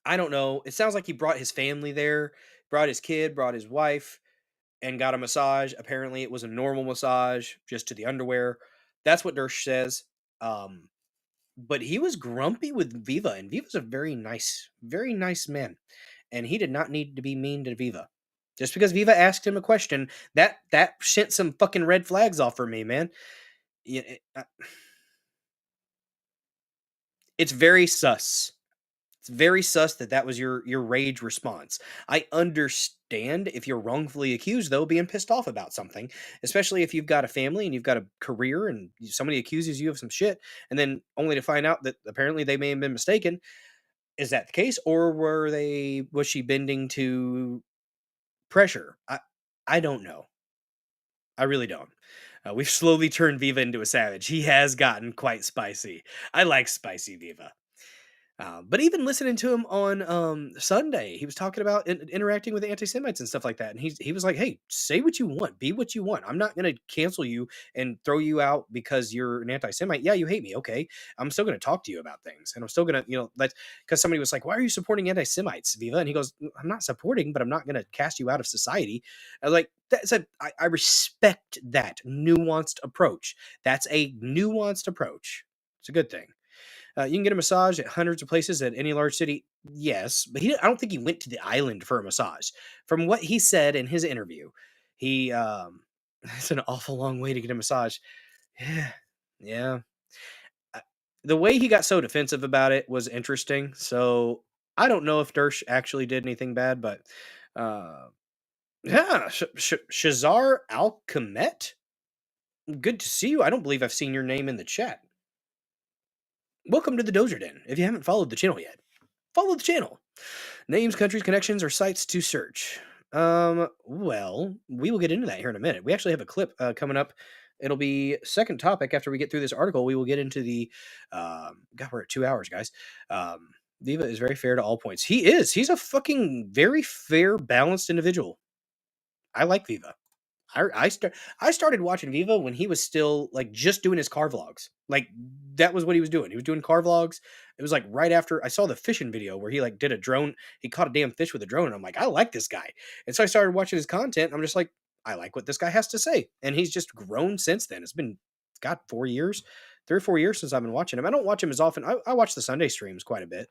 I don't know. It sounds like he brought his family there, brought his kid, brought his wife, and got a massage. Apparently, it was a normal massage, just to the underwear. That's what Dersh says. Um, but he was grumpy with Viva, and Viva's a very nice man, and he did not need to be mean to Viva. Just because Viva asked him a question, that sent some fucking red flags off for me, man. Yeah, it's very sus. It's very sus that was your rage response. I understand if you're wrongfully accused, though, being pissed off about something, especially if you've got a family and you've got a career and somebody accuses you of some shit, and then only to find out that apparently they may have been mistaken. Is that the case, or was she bending to pressure? I don't know. I really don't. We've slowly turned Viva into a savage. He has gotten quite spicy. I like spicy Viva. But even listening to him on Sunday, he was talking about interacting with anti-Semites and stuff like that. And he was like, "Hey, say what you want, be what you want. I'm not going to cancel you and throw you out because you're an anti-Semite. Yeah, you hate me. Okay, I'm still going to talk to you about things, and I'm still going to, let." Because somebody was like, "Why are you supporting anti-Semites, Viva?" And he goes, "I'm not supporting, but I'm not going to cast you out of society." I was like, I respect that nuanced approach. That's a nuanced approach. It's a good thing. You can get a massage at hundreds of places at any large city. Yes, but I don't think he went to the island for a massage. From what he said in his interview, he it's an awful long way to get a massage. Yeah, yeah. Uh, The way he got so defensive about it was interesting. So I don't know if Dersh actually did anything bad, but uh, yeah, Shazar Al Khamet. Good to see you. I don't believe I've seen your name in the chat. Welcome to the Dozer Den. If you haven't followed the channel yet, follow the channel. Names, countries, connections, or sites to search. Well, we will get into that here in a minute. We actually have a clip coming up. It'll be second topic after we get through this article. We will get into the. God, we're at 2 hours, guys. Viva is very fair to all points. He is. He's a fucking very fair, balanced individual. I like Viva. I started watching Viva when he was still like just doing his car vlogs. Like that was what he was doing. He was doing car vlogs. It was like right after I saw the fishing video where he like did a drone. He caught a damn fish with a drone, and I'm like, I like this guy. And so I started watching his content. I'm just like, I like what this guy has to say, and he's just grown since then. It's got 4 years, 3 or 4 years since I've been watching him. I don't watch him as often. I watch the Sunday streams quite a bit,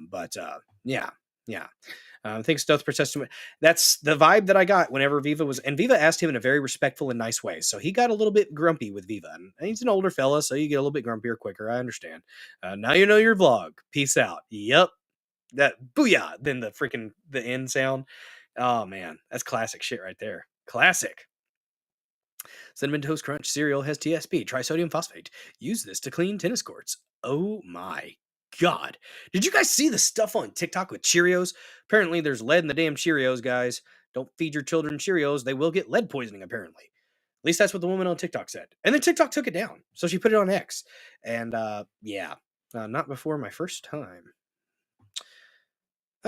but yeah, yeah. I think Stealth Protestant. That's the vibe that I got whenever Viva was, and Viva asked him in a very respectful and nice way. So he got a little bit grumpy with Viva, and he's an older fella, so you get a little bit grumpier quicker. I understand. Now you know your vlog. Peace out. Yep. That booyah. Then the end sound. Oh man, that's classic shit right there. Classic. Cinnamon Toast Crunch cereal has TSP, trisodium phosphate. Use this to clean tennis courts. Oh my God. Did you guys see the stuff on TikTok with Cheerios? Apparently there's lead in the damn Cheerios, guys. Don't feed your children Cheerios. They will get lead poisoning, apparently. At least that's what the woman on TikTok said. And then TikTok took it down. So she put it on X. And yeah, not before my first time.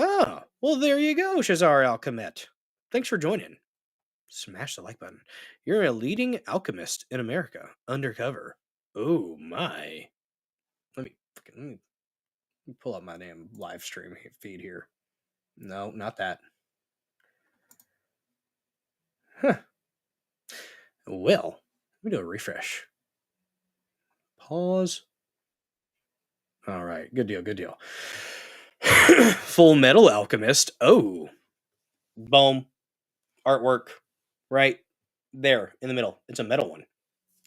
Oh, well, there you go, Shazar Alchemet. Thanks for joining. Smash the like button. You're a leading alchemist in America, undercover. Oh my! Let me pull up my damn live stream feed here. No, not that. Huh. Well, let me do a refresh. Pause. All right, good deal, good deal. Full Metal Alchemist. Oh, boom. Artwork right there in the middle. It's a metal one.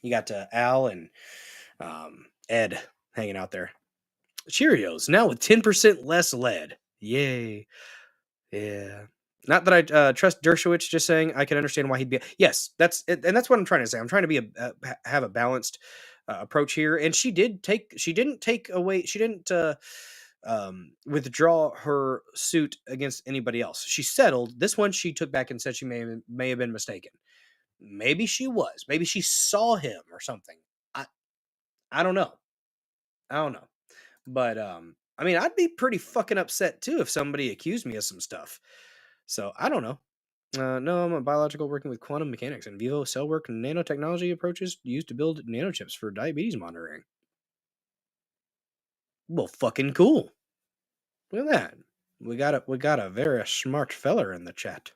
You got Al and Ed hanging out there. Cheerios now with 10% less lead. Yay. Yeah. Not that I trust Dershowitz. Just saying, I can understand why he'd be. Yes, that's it, and that's what I'm trying to say. I'm trying to be have a balanced approach here. And she did take. She didn't take away. She didn't withdraw her suit against anybody else. She settled. This one she took back and said she may have been mistaken. Maybe she was. Maybe she saw him or something. I I don't know. I don't know. But I mean, I'd be pretty fucking upset too if somebody accused me of some stuff. So I don't know. No, I'm a biological working with quantum mechanics and vivo cell work and nanotechnology approaches used to build nanochips for diabetes monitoring. Well, fucking cool. Look at that. We got a very smart feller in the chat.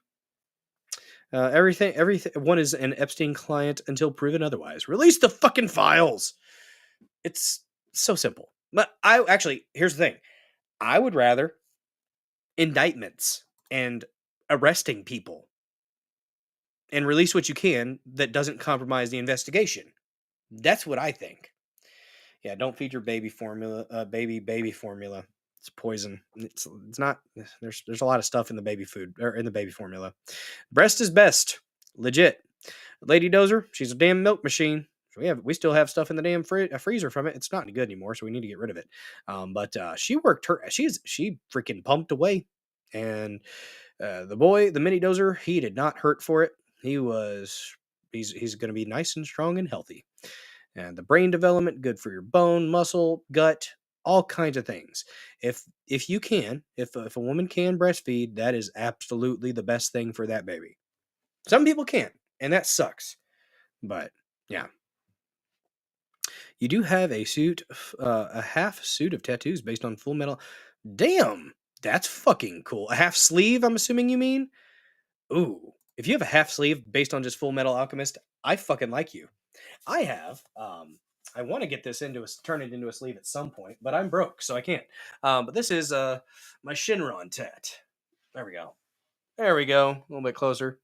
Everything. One is an Epstein client until proven otherwise. Release the fucking files. It's so simple. But I actually, here's the thing. I would rather indictments and arresting people and release what you can that doesn't compromise the investigation. That's what I think. Yeah, don't feed your baby formula, baby formula. It's poison. It's not. There's a lot of stuff in the baby food or in the baby formula. Breast is best, legit. Lady Dozer, she's a damn milk machine. We still have stuff in the damn freezer from it. It's not any good anymore, so we need to get rid of it. But she worked her. She freaking pumped away, and the mini Dozer, he did not hurt for it. He's going to be nice and strong and healthy. And the brain development, good for your bone, muscle, gut, all kinds of things. If you can, if a woman can breastfeed, that is absolutely the best thing for that baby. Some people can't, and that sucks. But yeah, you do have a half suit of tattoos based on Full Metal. Damn, that's fucking cool. A half sleeve, I'm assuming you mean. Ooh, if you have a half sleeve based on just Full Metal Alchemist, I fucking like you. I have. I want to get this turn it into a sleeve at some point, but I'm broke, so I can't. But this is my Shinron tat. There we go. There we go. A little bit closer.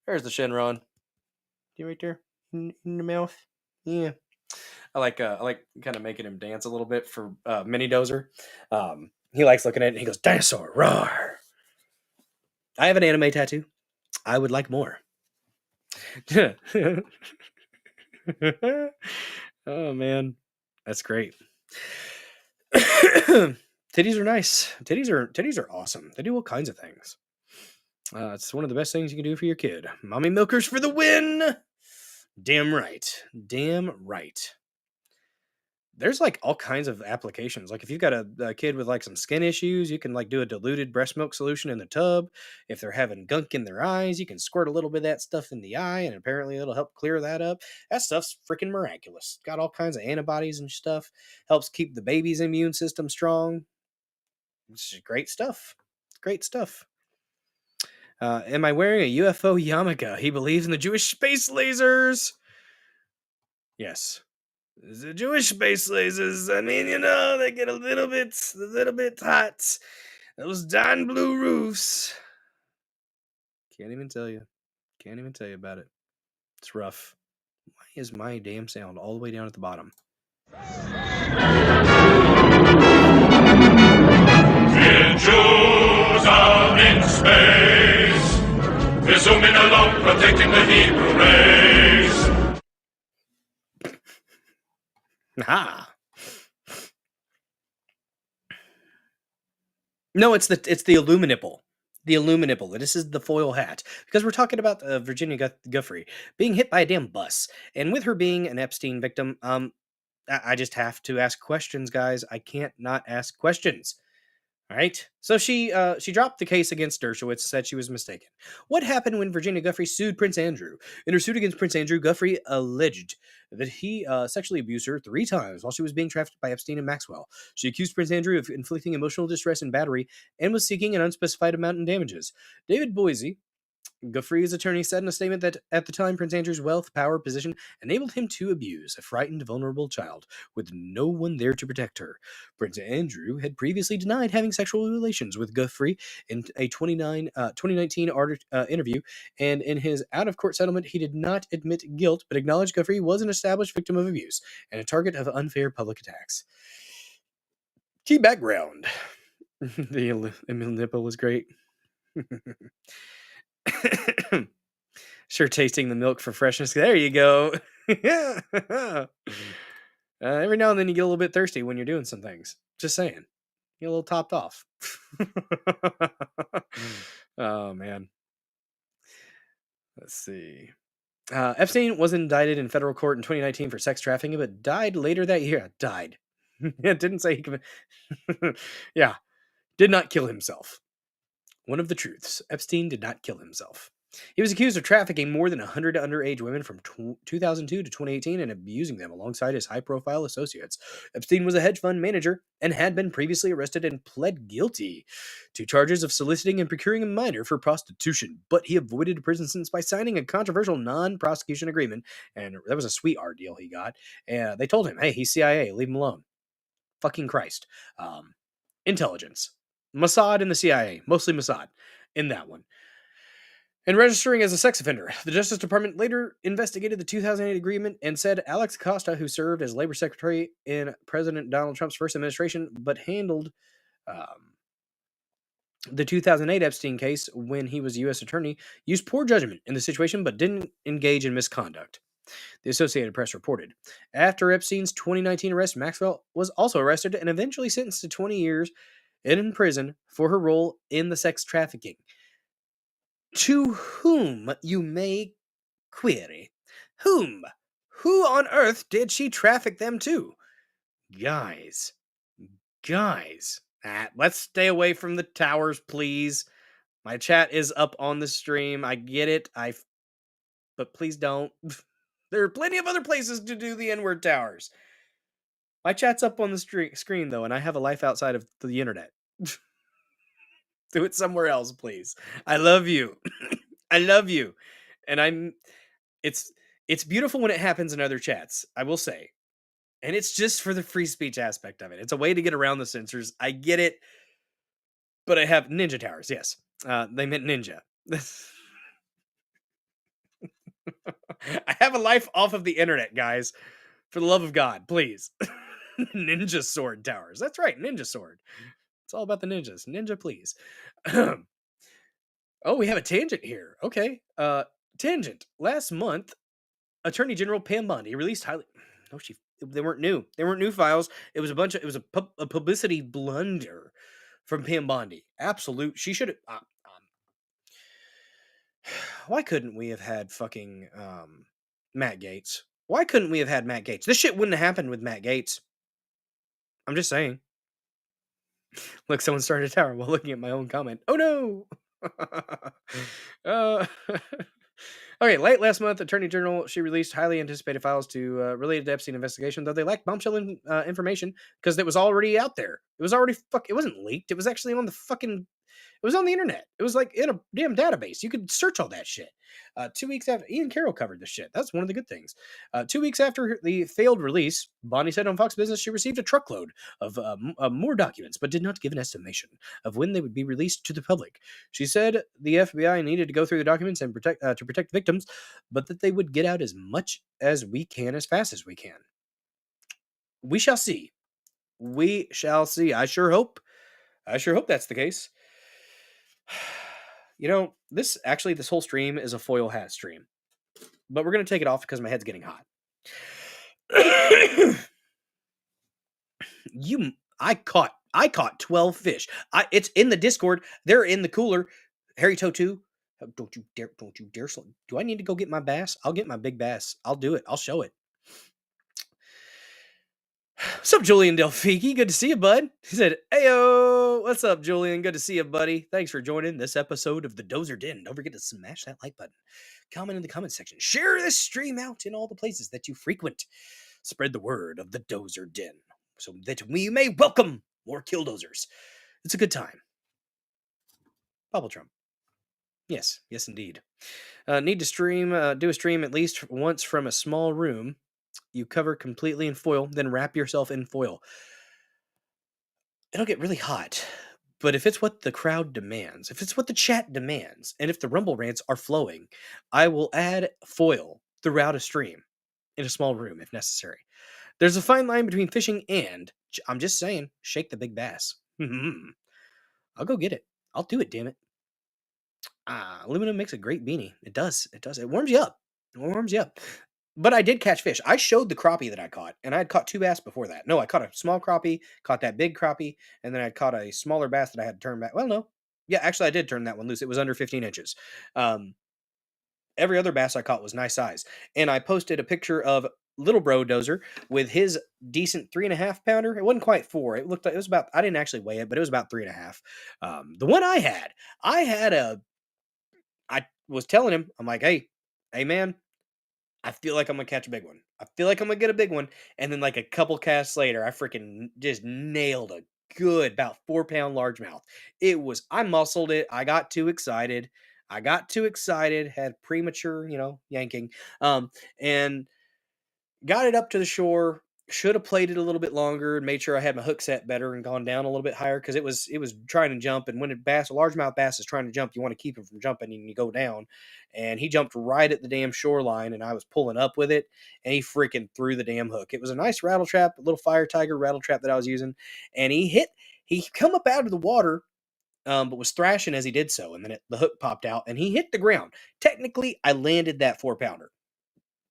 There's the Shinron. See right there in the mouth. Yeah. I like kind of making him dance a little bit for Mini Dozer. He likes looking at it and he goes, dinosaur, roar. I have an anime tattoo. I would like more. Oh man, that's great. Titties are nice. Titties are awesome. They do all kinds of things. It's one of the best things you can do for your kid. Mommy milkers for the win. Damn right. Damn right. There's like all kinds of applications. Like if you've got a kid with like some skin issues, you can like do a diluted breast milk solution in the tub. If they're having gunk in their eyes, you can squirt a little bit of that stuff in the eye, and apparently it'll help clear that up. That stuff's freaking miraculous. Got all kinds of antibodies and stuff. Helps keep the baby's immune system strong. It's great stuff. Great stuff. Am I wearing a UFO yarmulke? He believes in the Jewish space lasers. Yes. The Jewish space lasers, I mean, they get a little bit hot. Those darn blue roofs. Can't even tell you. Can't even tell you about it. It's rough. Why is my damn sound all the way down at the bottom? Dear Jews are in space, we're zooming along, protecting the Hebrew race. Ah. No, it's the aluminipple. The aluminipple. This is the foil hat. Because we're talking about Virginia Giuffre being hit by a damn bus. And with her being an Epstein victim, I just have to ask questions, guys. I can't not ask questions. All right. So she dropped the case against Dershowitz, said she was mistaken. What happened when Virginia Giuffre sued Prince Andrew? In her suit against Prince Andrew, Giuffre alleged that he sexually abused her 3 times while she was being trafficked by Epstein and Maxwell. She accused Prince Andrew of inflicting emotional distress and battery and was seeking an unspecified amount in damages. David Boise, Giuffre's attorney, said in a statement that at the time, Prince Andrew's wealth, power, position enabled him to abuse a frightened, vulnerable child with no one there to protect her. Prince Andrew had previously denied having sexual relations with Giuffre in a 2019 interview, and in his out of court settlement, he did not admit guilt but acknowledged Giuffre was an established victim of abuse and a target of unfair public attacks. Key background. The nipple was great. Sure, tasting the milk for freshness. There you go. Every now and then you get a little bit thirsty when you're doing some things. Just saying. Get a little topped off. Oh, man. Let's see. Epstein was indicted in federal court in 2019 for sex trafficking, but died later that year. Died. It didn't say he could. Yeah. Did not kill himself. One of the truths. Epstein did not kill himself. He was accused of trafficking more than 100 underage women from 2002 to 2018 and abusing them alongside his high-profile associates. Epstein was a hedge fund manager and had been previously arrested and pled guilty to charges of soliciting and procuring a minor for prostitution, but he avoided a prison sentence by signing a controversial non-prosecution agreement, and that was a sweetheart deal he got. And they told him, hey, he's CIA, leave him alone. Fucking Christ. Intelligence. Mossad and the CIA, mostly Mossad in that one. And registering as a sex offender, the Justice Department later investigated the 2008 agreement and said Alex Acosta, who served as labor secretary in President Donald Trump's first administration, but handled the 2008 Epstein case when he was U.S. attorney, used poor judgment in the situation but didn't engage in misconduct. The Associated Press reported. After Epstein's 2019 arrest, Maxwell was also arrested and eventually sentenced to 20 years in prison for her role in the sex trafficking. To whom, you may query? Whom? Who on earth did she traffic them to? Guys. Let's stay away from the towers, please. My chat is up on the stream. I get it. But please don't. There are plenty of other places to do the N-word towers. My chat's up on the screen, though, and I have a life outside of the internet. Do it somewhere else, please. I love you. I love you. And it's beautiful when it happens in other chats, I will say. And it's just for the free speech aspect of it. It's a way to get around the censors. I get it. But I have ninja towers, yes. They meant ninja. I have a life off of the internet, guys. For the love of God, please. Ninja sword towers. That's right, ninja sword. It's all about the ninjas. Ninja, please. Oh, we have a tangent here. Okay. Tangent. Last month, Attorney General Pam Bondi released highly. No, they weren't new. They weren't new files. It was a publicity blunder from Pam Bondi. Absolute. She should have. Why couldn't we have had fucking Matt Gaetz? Why couldn't we have had Matt Gaetz? This shit wouldn't have happened with Matt Gaetz. I'm just saying. Look, someone started a tower while looking at my own comment. Oh no! Okay, late last month, Attorney General, she released highly anticipated files related to Epstein investigation, though they lacked bombshell information because it was already out there. It was already it wasn't leaked. It was actually on the fucking. It was on the internet. It was like in a damn database. You could search all that shit. 2 weeks after, Ian Carroll covered this shit. That's one of the good things. 2 weeks after the failed release, Bondi said on Fox Business she received a truckload of more documents, but did not give an estimation of when they would be released to the public. She said the FBI needed to go through the documents and to protect victims, but that they would get out as much as we can as fast as we can. We shall see. We shall see. I sure hope that's the case. You know, this whole stream is a foil hat stream, but we're going to take it off because my head's getting hot. I caught 12 fish. It's in the Discord. They're in the cooler. Harry Totu, don't you dare. Do I need to go get my bass? I'll get my big bass. I'll do it. I'll show it. What's up, Julian Delphiki? Good to see you, bud. He said, Heyo, what's up, Julian? Good to see you, buddy. Thanks for joining this episode of the Dozer Den. Don't forget to smash that like button. Comment in the comment section. Share this stream out in all the places that you frequent. Spread the word of the Dozer Den so that we may welcome more killdozers. It's a good time. Bubble Trump. Yes, yes, indeed. Need to do a stream at least once from a small room. You cover completely in foil, then wrap yourself in foil. It'll get really hot. But if it's what the crowd demands, if it's what the chat demands, and if the rumble rants are flowing, I will add foil throughout a stream in a small room if necessary. There's a fine line between fishing and, I'm just saying, shake the big bass. I'll go get it. I'll do it, damn it. Aluminum makes a great beanie. It does. It does. It warms you up. It warms you up. But I did catch fish. I showed the crappie that I caught, and I had caught 2 bass before that. No, I caught a small crappie, caught that big crappie, and then I caught a smaller bass that I had to turn back. Well, no. Yeah, actually, I did turn that one loose. It was under 15 inches. Every other bass I caught was nice size. And I posted a picture of little bro Dozer with his decent 3.5 pounder. It wasn't quite 4. It looked like it was about, I didn't actually weigh it, but it was about 3.5. The one I was telling him, I'm like, hey, man, I feel like I'm gonna catch a big one. I feel like I'm gonna get a big one. And then like a couple casts later, I freaking just nailed a good about 4-pound largemouth. I muscled it. I got too excited. Had premature, yanking. And got it up to the shore. Should have played it a little bit longer and made sure I had my hook set better and gone down a little bit higher because it was trying to jump. And when a largemouth bass is trying to jump, you want to keep him from jumping and you go down. And he jumped right at the damn shoreline, and I was pulling up with it, and he freaking threw the damn hook. It was a nice rattle trap, a little fire tiger rattle trap that I was using, and he come up out of the water. But was thrashing as he did so, and then the hook popped out, and he hit the ground. Technically, I landed that 4-pounder,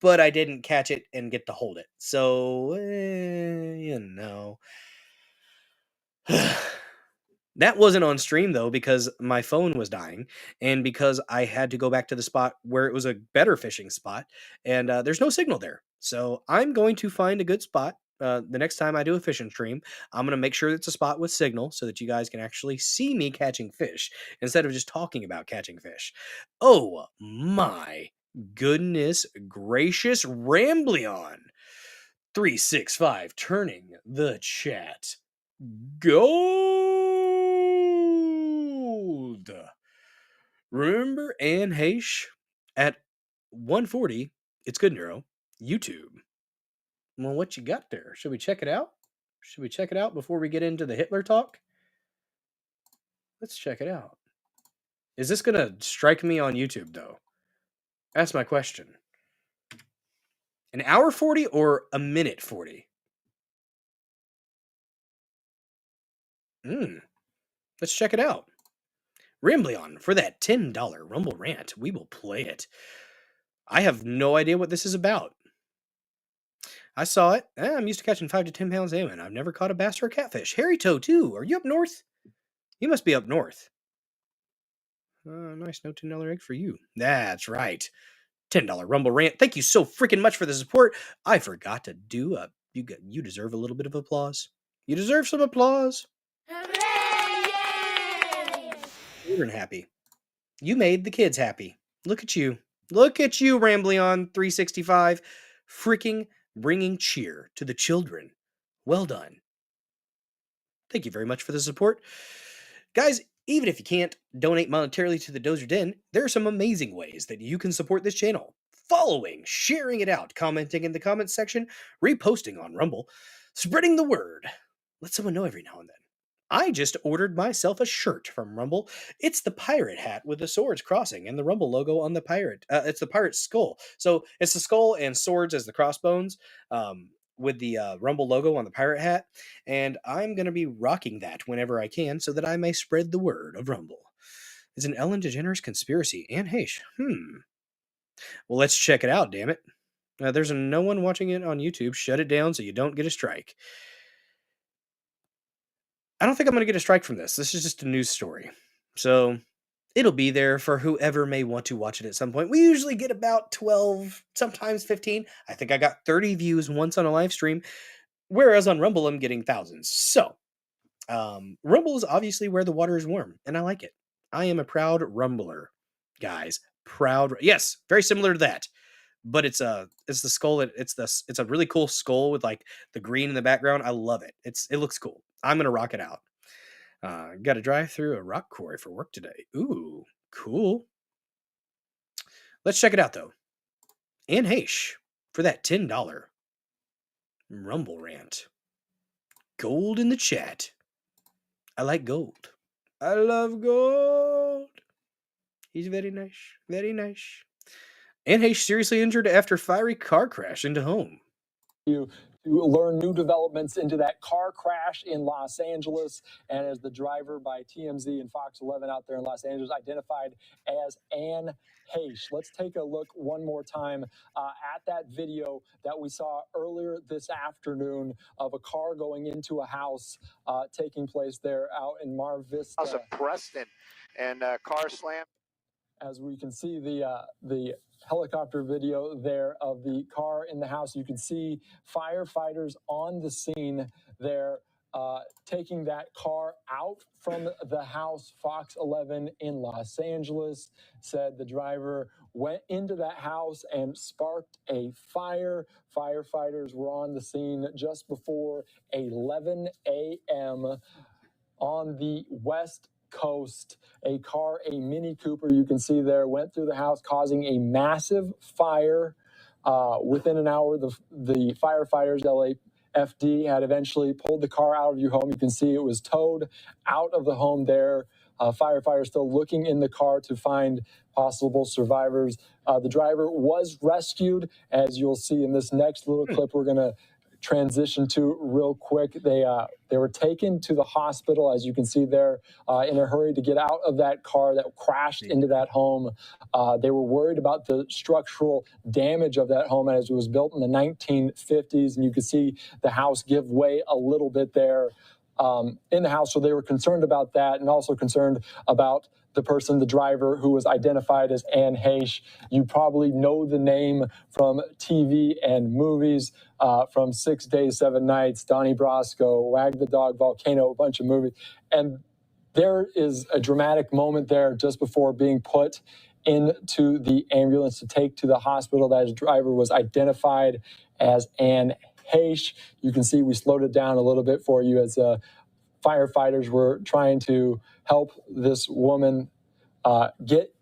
but I didn't catch it and get to hold it. So, that wasn't on stream, though, because my phone was dying and because I had to go back to the spot where it was a better fishing spot, and there's no signal there. So I'm going to find a good spot. The next time I do a fishing stream, I'm going to make sure it's a spot with signal so that you guys can actually see me catching fish instead of just talking about catching fish. Oh, my goodness gracious, Rambleon 365 turning the chat gold. Remember Anne Heche at 140? It's good, Neuro. YouTube. Well, what you got there? Should we check it out? Should we check it out before we get into the Hitler talk? Let's check it out. Is this going to strike me on YouTube, though? That's my question. An hour 40 or a minute 40? Let's check it out. Rambleon, for that $10 Rumble Rant, we will play it. I have no idea what this is about. I saw it. I'm used to catching 5 to 10 pound salmon. I've never caught a bass or a catfish. Hairy toe, too. Are you up north? You must be up north. Nice, no $10 egg for you. That's right. $10 Rumble Rant. Thank you so freaking much for the support. I forgot to do you deserve a little bit of applause. You deserve some applause. Hooray! Children happy. You made the kids happy. Look at you. Look at you, Rambleon 365. Freaking bringing cheer to the children. Well done. Thank you very much for the support. Guys, even if you can't donate monetarily to the Dozer Den, there are some amazing ways that you can support this channel. Following, sharing it out, commenting in the comments section, reposting on Rumble, spreading the word. Let someone know every now and then. I just ordered myself a shirt from Rumble. It's the pirate hat with the swords crossing and the Rumble logo on the pirate. It's the pirate skull. So it's the skull and swords as the crossbones with the Rumble logo on the pirate hat. And I'm going to be rocking that whenever I can so that I may spread the word of Rumble. It's an Ellen DeGeneres conspiracy. Anne Heche. Well, let's check it out, damn it. There's no one watching it on YouTube. Shut it down so you don't get a strike. I don't think I'm going to get a strike from this. This is just a news story. So it'll be there for whoever may want to watch it at some point. We usually get about 12, sometimes 15. I think I got 30 views once on a live stream. Whereas on Rumble, I'm getting thousands. So, Rumble is obviously where the water is warm, and I like it. I am a proud Rumbler, guys. Proud. Yes, very similar to that. But it's the skull. It's a really cool skull with like the green in the background. I love it. It looks cool. I'm gonna rock it out. Got to drive through a rock quarry for work today. Ooh, cool. Let's check it out though. Anne Heche for that $10 Rumble rant. Gold in the chat. I like gold. I love gold. He's very nice. Very nice. Anne Heche seriously injured after fiery car crash into home. To learn new developments into that car crash in Los Angeles, and as the driver by TMZ and Fox 11 out there in Los Angeles identified as Anne Heche. Let's take a look one more time at that video that we saw earlier this afternoon of a car going into a house taking place there out in Mar Vista. House of Preston, and car slam. As we can see the helicopter video there of the car in the house, you can see firefighters on the scene there taking that car out from the house. Fox 11 in Los Angeles said the driver went into that house and sparked a fire. Firefighters were on the scene just before 11 a.m. on the West Coast. A car, a Mini Cooper, you can see there, went through the house, causing a massive fire. Within an hour, the firefighters, LAFD, had eventually pulled the car out of your home. You can see it was towed out of the home there. Firefighters still looking in the car to find possible survivors. The driver was rescued, as you'll see in this next little clip we're going to transition to real quick. They were taken to the hospital, as you can see there, in a hurry to get out of that car that crashed into that home. They were worried about the structural damage of that home as it was built in the 1950s, and you can see the house give way a little bit there in the house. So they were concerned about that, and also concerned about the person, the driver, who was identified as Anne Heche. You probably know the name from TV and movies, from 6 Days, 7 Nights, Donnie Brasco, Wag the Dog, Volcano, a bunch of movies. And there is a dramatic moment there just before being put into the ambulance to take to the hospital. That driver was identified as Anne Heche. You can see we slowed it down a little bit for you as firefighters were trying to help this woman get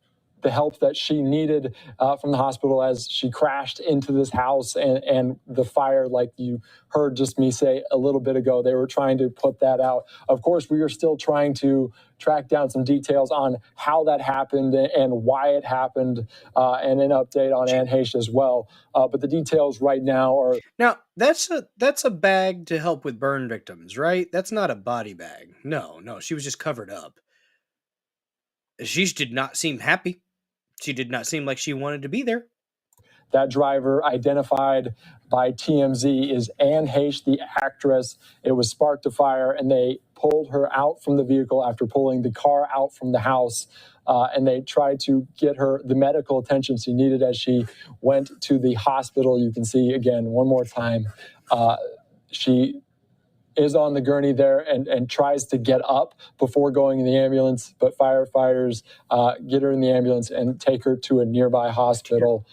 the help that she needed from the hospital as she crashed into this house, and the fire, like you heard just me say a little bit ago, they were trying to put that out. Of course, we are still trying to track down some details on how that happened and why it happened, and an update on Anne Heche as well. But the details right now are... Now, that's a bag to help with burn victims, right? That's not a body bag. No, she was just covered up. She did not seem happy. She did not seem like she wanted to be there. That driver, identified by TMZ, is Anne Heche, the actress. It was sparked a fire, and they pulled her out from the vehicle after pulling the car out from the house. And they tried to get her the medical attention she needed as she went to the hospital. You can see, again, one more time, she is on the gurney there and tries to get up before going in the ambulance, but firefighters get her in the ambulance and take her to a nearby hospital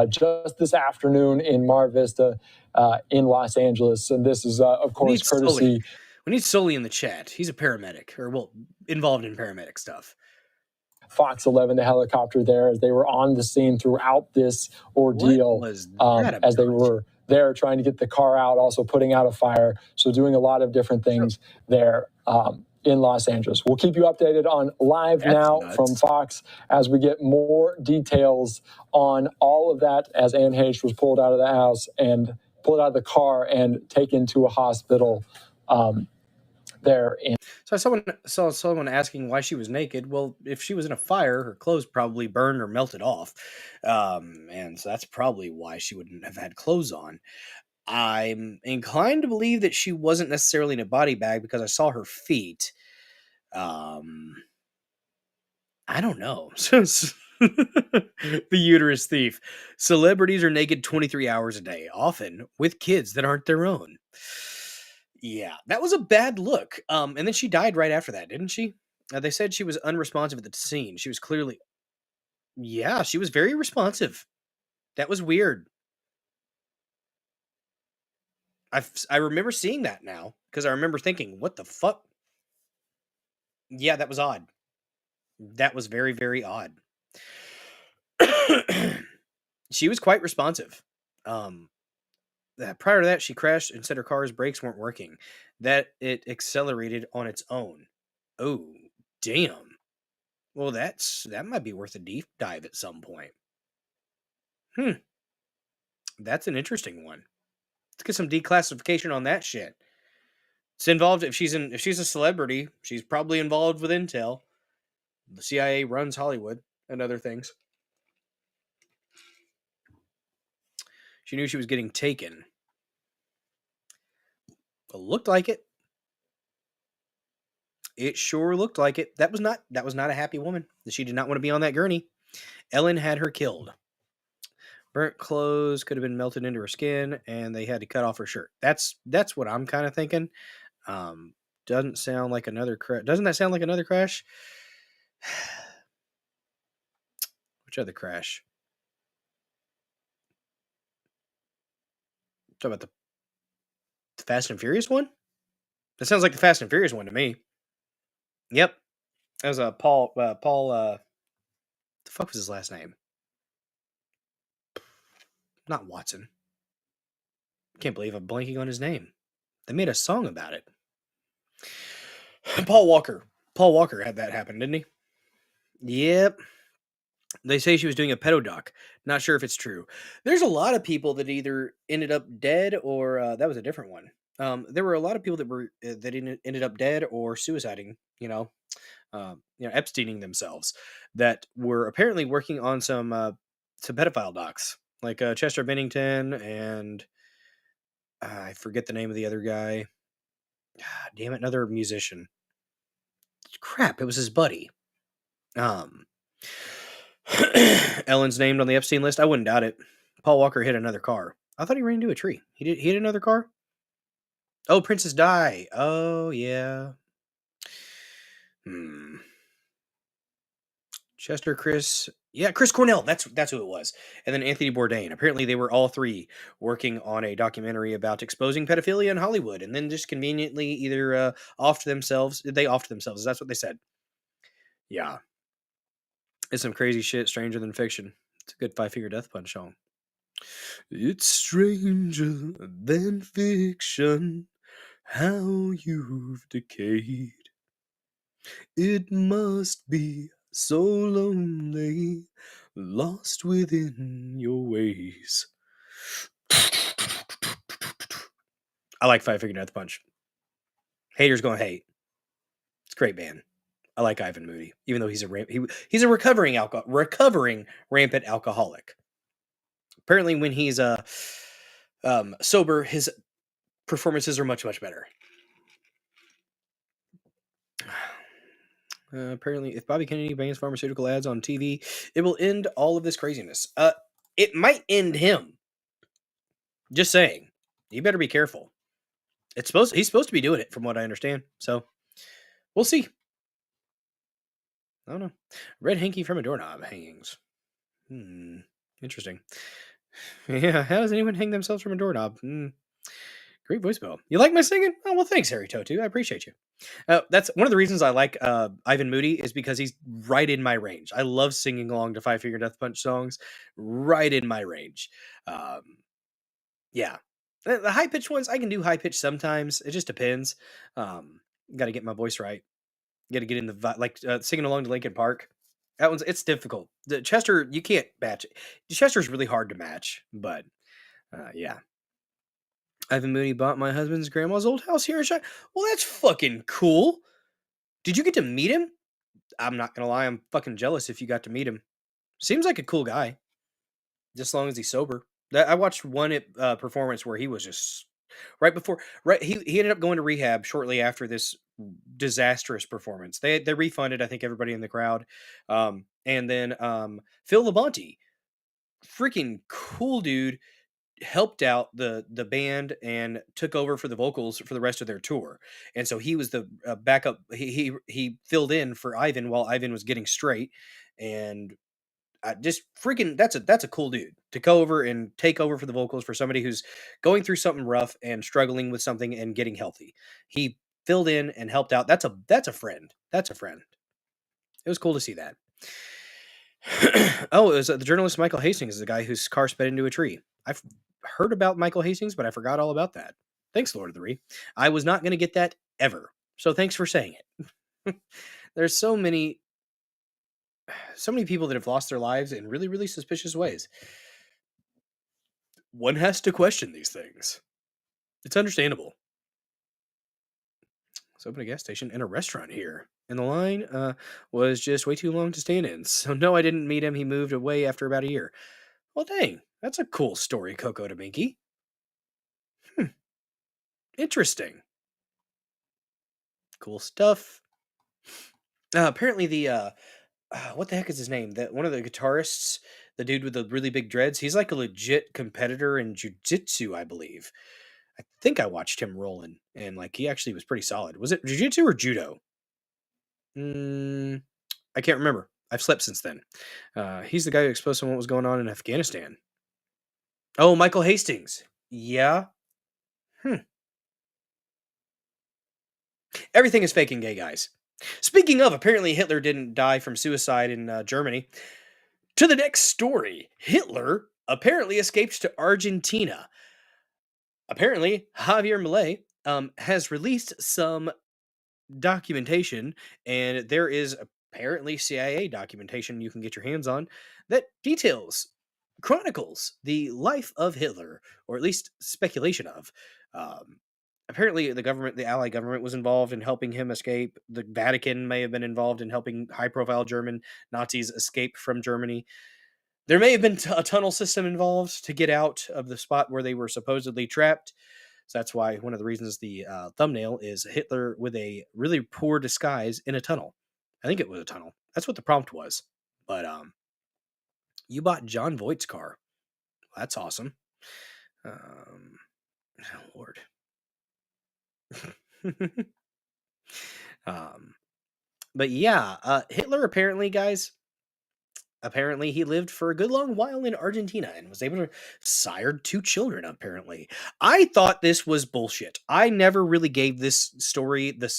just this afternoon in Mar Vista in Los Angeles. And this is, of course, courtesy... We need Sully in the chat. He's a paramedic, or, well, involved in paramedic stuff. Fox 11, the helicopter there, as they were on the scene throughout this ordeal, as they were there trying to get the car out, also putting out a fire. So doing a lot of different things there in Los Angeles. We'll keep you updated on Live Now from Fox as we get more details on all of that, as Anne Heche was pulled out of the house and pulled out of the car and taken to a hospital there. So I saw someone asking why she was naked. Well, if she was in a fire, her clothes probably burned or melted off. And so that's probably why she wouldn't have had clothes on. I'm inclined to believe that she wasn't necessarily in a body bag because I saw her feet. I don't know. The uterus thief. Celebrities are naked 23 hours a day, often with kids that aren't their own. Yeah, that was a bad look. And then she died right after that, didn't she? They said she was unresponsive at the scene. She was clearly, yeah, she was very responsive. That was weird. I remember seeing that now because I remember thinking, what the fuck? Yeah, that was odd. That was very, very odd. She was quite responsive. Um, Prior to that, she crashed and said her car's brakes weren't working. That it accelerated on its own. Oh, damn. Well, that might be worth a deep dive at some point. That's an interesting one. Let's get some declassification on that shit. It's involved if she's a celebrity, she's probably involved with intel. The CIA runs Hollywood and other things. She knew she was getting taken. It looked like it. It sure looked like it. That was not a happy woman. She did not want to be on that gurney. Ellen had her killed. Burnt clothes could have been melted into her skin, and they had to cut off her shirt. That's what I'm kind of thinking. Doesn't sound like another crash. Doesn't that sound like another crash? Which other crash? Talk about the Fast and Furious one? That sounds like the Fast and Furious one to me. Yep. That was Paul, the fuck was his last name? Not Watson. Can't believe I'm blanking on his name. They made a song about it. Paul Walker. Paul Walker had that happen, didn't he? Yep. They say she was doing a pedodoc. Not sure if it's true. There's a lot of people that either ended up dead or that was a different one. There were a lot of people that were that ended up dead or suiciding. Epsteining themselves. That were apparently working on some pedophile docs, like Chester Bennington and I forget the name of the other guy. Damn it, another musician. Crap, it was his buddy. Ellen's named on the Epstein list. I wouldn't doubt it. Paul Walker hit another car. I thought he ran into a tree. He hit another car? Oh, Princess Di. Oh, yeah. Chester, Chris. Yeah, Chris Cornell. That's who it was. And then Anthony Bourdain. Apparently, they were all three working on a documentary about exposing pedophilia in Hollywood, and then just conveniently either offed themselves. They offed themselves. That's what they said. Yeah. It's some crazy shit, stranger than fiction. It's a good Five-Finger Death Punch song. It's stranger than fiction, how you've decayed. It must be so lonely, lost within your ways. I like Five-Finger Death Punch. Haters gonna hate. It's a great band. I like Ivan Moody, even though he's a recovering rampant alcoholic. Apparently, when he's sober, his performances are much, much better. Apparently, if Bobby Kennedy bans pharmaceutical ads on TV, it will end all of this craziness. It might end him. Just saying. You better be careful. He's supposed to be doing it, from what I understand. So, we'll see. I don't know. Red hanky from a doorknob hangings. Interesting. Yeah, how does anyone hang themselves from a doorknob? Great voicemail. You like my singing? Oh, well, thanks, Harry Totu. I appreciate you. That's one of the reasons I like Ivan Moody is because he's right in my range. I love singing along to Five-Finger Death Punch songs. Right in my range. Yeah. The high-pitched ones, I can do high-pitched sometimes. It just depends. Got to get my voice right. Got to get in the singing along to Linkin Park. It's difficult. The Chester, you can't match it. Chester's really hard to match, but yeah. Ivan Moody bought my husband's grandma's old house here in Chi. Well, that's fucking cool. Did you get to meet him? I'm not gonna lie, I'm fucking jealous if you got to meet him. Seems like a cool guy. Just as long as he's sober. I watched one performance where he was just he ended up going to rehab shortly after this disastrous performance. They refunded, I think, everybody in the crowd. And then Phil Labonte, freaking cool dude. helped out the band and took over for the vocals for the rest of their tour. And so he was the backup. He filled in for Ivan while Ivan was getting straight. And just freaking, that's a cool dude to go over and take over for the vocals for somebody who's going through something rough and struggling with something and getting healthy. He filled in and helped out. That's a friend. That's a friend. It was cool to see that. Oh, it was the journalist Michael Hastings, is the guy whose car sped into a tree. I've heard about Michael Hastings, but I forgot all about that. Thanks, Lord of the Ree. I was not going to get that ever. So thanks for saying it. There's so many people that have lost their lives in really, really suspicious ways. One has to question these things. It's understandable. Let's open a gas station and a restaurant here. And the line was just way too long to stand in. So no, I didn't meet him. He moved away after about a year. Well, dang. That's a cool story, Coco to Minky. Interesting. Cool stuff. Apparently the what the heck is his name? That one of the guitarists, the dude with the really big dreads, he's like a legit competitor in jiu-jitsu, I believe. I think I watched him rolling, and like he actually was pretty solid. Was it jiu-jitsu or judo? I can't remember. I've slept since then. He's the guy who exposed what was going on in Afghanistan. Oh, Michael Hastings. Yeah. Everything is fake and gay, guys. Speaking of, apparently Hitler didn't die from suicide in Germany. To the next story. Hitler apparently escaped to Argentina. Apparently, Javier Milei has released some documentation, and there is apparently CIA documentation you can get your hands on that chronicles the life of Hitler, or at least speculation of. Apparently, the Allied government was involved in helping him escape. The Vatican may have been involved in helping high-profile German Nazis escape from Germany. There may have been a tunnel system involved to get out of the spot where they were supposedly trapped. So that's why one of the reasons the thumbnail is Hitler with a really poor disguise in a tunnel. I think it was a tunnel. That's what the prompt was. But you bought John Voight's car. That's awesome. Oh, Lord. But yeah, Hitler apparently, guys, he lived for a good long while in Argentina and was able to sire 2 children, apparently. I thought this was bullshit. I never really gave this story the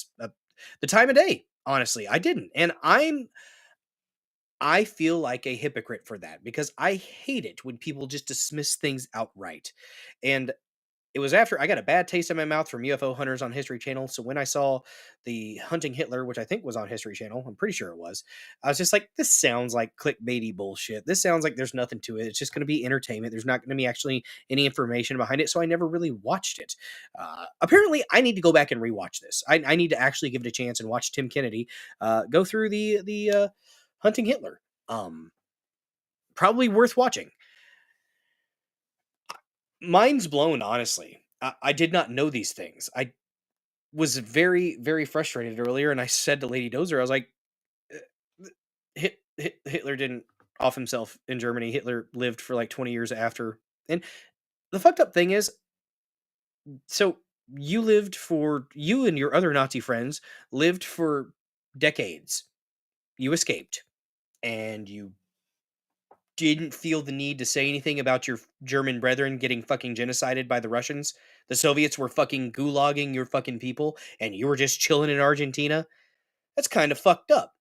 time of day, honestly. I didn't. And I feel like a hypocrite for that because I hate it when people just dismiss things outright. And it was after I got a bad taste in my mouth from UFO hunters on History Channel. So when I saw the Hunting Hitler, which I think was on History Channel, I'm pretty sure it was, I was just like, this sounds like clickbaity bullshit. This sounds like there's nothing to it. It's just going to be entertainment. There's not going to be actually any information behind it. So I never really watched it. Apparently, I need to go back and rewatch this. I need to actually give it a chance and watch Tim Kennedy go through the Hunting Hitler. Probably worth watching. Mind's blown, honestly. I did not know these things. I was very, very frustrated earlier, and I said to Lady Dozer, I was like, Hitler didn't off himself in Germany. Hitler lived for like 20 years after. And the fucked up thing is, so you and your other Nazi friends lived for decades. You escaped, and you didn't feel the need to say anything about your German brethren getting fucking genocided by the Russians. The Soviets were fucking gulagging your fucking people, and you were just chilling in Argentina. That's kind of fucked up.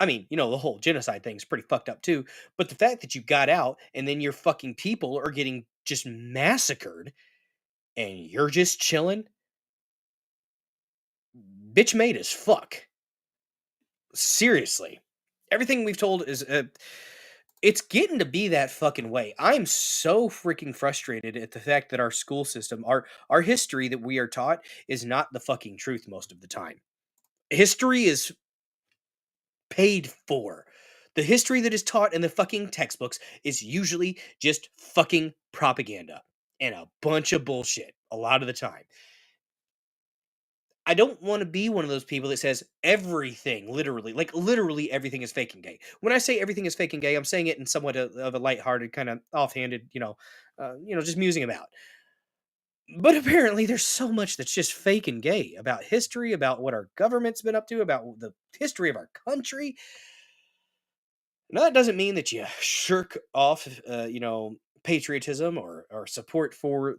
I mean, the whole genocide thing's pretty fucked up too. But the fact that you got out, and then your fucking people are getting just massacred, and you're just chilling, bitch made as fuck. Seriously. Everything we've told is... it's getting to be that fucking way. I'm so freaking frustrated at the fact that our school system, our history that we are taught is not the fucking truth most of the time. History is paid for. The history that is taught in the fucking textbooks is usually just fucking propaganda and a bunch of bullshit a lot of the time. I don't want to be one of those people that says everything, literally everything is fake and gay. When I say everything is fake and gay, I'm saying it in somewhat of a lighthearted, kind of offhanded, just musing about. But apparently, there's so much that's just fake and gay about history, about what our government's been up to, about the history of our country. Now, that doesn't mean that you shirk off, patriotism or support for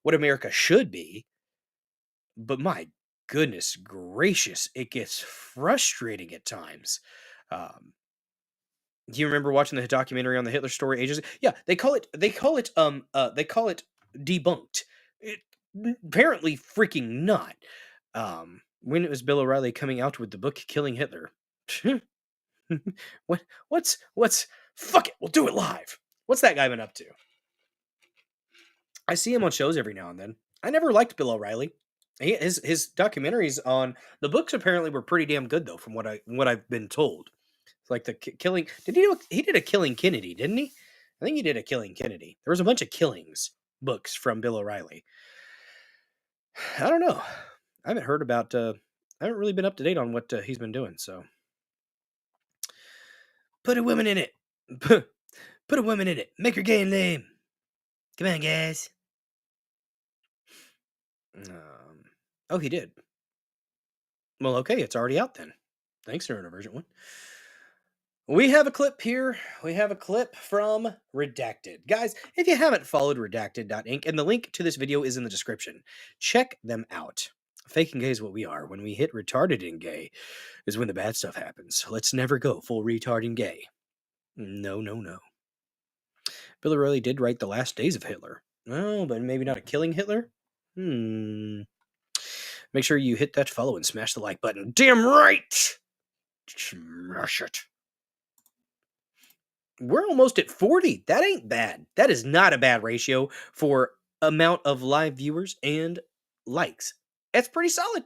what America should be. But my goodness gracious, it gets frustrating at times. Um, do you remember watching the documentary on the Hitler story ages? Yeah, they call it debunked. It, apparently freaking not. When it was Bill O'Reilly coming out with the book Killing Hitler. what's fuck it, we'll do it live. What's that guy been up to? I see him on shows every now and then. I never liked Bill O'Reilly. His documentaries on the books apparently were pretty damn good though, from what I've been told. Like the killing. He did a Killing Kennedy, didn't he? I think he did a Killing Kennedy. There was a bunch of killings books from Bill O'Reilly. I don't know. I haven't heard about. I haven't really been up to date on what he's been doing. So put a woman in it. Put a woman in it. Make her gay and lame. Come on, guys. Oh, he did. Well, okay, it's already out then. Thanks, Neurodivergent One. We have a clip here. We have a clip from Redacted. Guys, if you haven't followed Redacted.inc, and the link to this video is in the description, check them out. Fake and gay is what we are. When we hit retarded and gay is when the bad stuff happens. Let's never go full retard and gay. No, no, no. Bill O'Reilly did write The Last Days of Hitler. Oh, but maybe not a Killing Hitler? Make sure you hit that follow and smash the like button. Damn right! Smash it. We're almost at 40. That ain't bad. That is not a bad ratio for amount of live viewers and likes. That's pretty solid.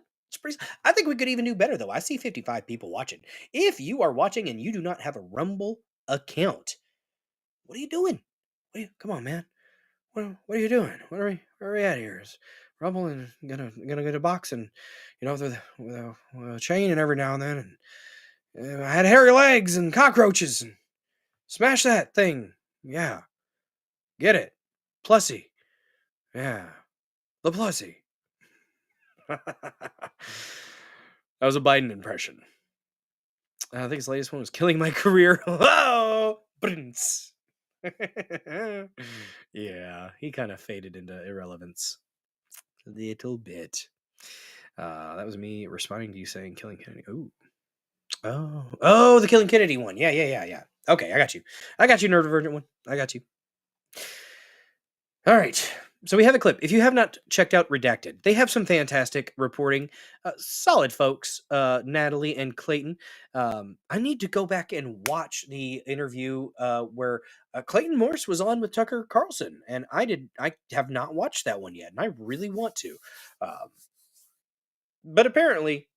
I think we could even do better, though. I see 55 people watching. If you are watching and you do not have a Rumble account, what are you doing? Come on, man. What are you doing? Where are we at here? Is Rumble and gonna get a box and with a chain and every now and then, and I had hairy legs and cockroaches and smash that thing. Yeah, get it, plussy. Yeah, the plussy. That was a Biden impression. I think his latest one was "Killing My Career." Oh, Prince. Yeah, he kind of faded into irrelevance a little bit. That was me responding to you saying Killing Kennedy. Oh, the Killing Kennedy one. Yeah. Okay, I got you, Neurodivergent One. I got you. All right, so we have a clip. If you have not checked out Redacted, they have some fantastic reporting. Solid folks, Natalie and Clayton. I need to go back and watch the interview where Clayton Morse was on with Tucker Carlson, and I have not watched that one yet, and I really want to. But apparently,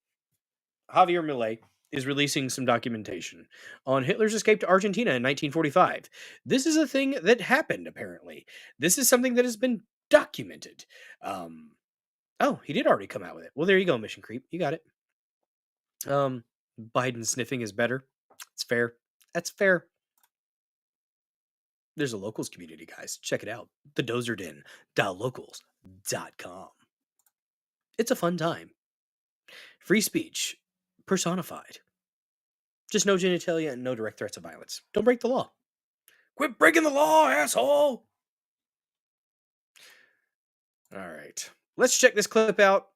Javier Milei is releasing some documentation on Hitler's escape to Argentina in 1945. This is a thing that happened, apparently. This is something that has been documented. Oh, he did already come out with it. Well, there you go, Mission Creep. You got it. Biden sniffing is better. It's fair. That's fair. There's a locals community, guys. Check it out. The Dozer Den. .locals.com. It's a fun time. Free speech. Personified. Just no genitalia and no direct threats of violence. Don't break the law. Quit breaking the law, asshole! All right. Let's check this clip out.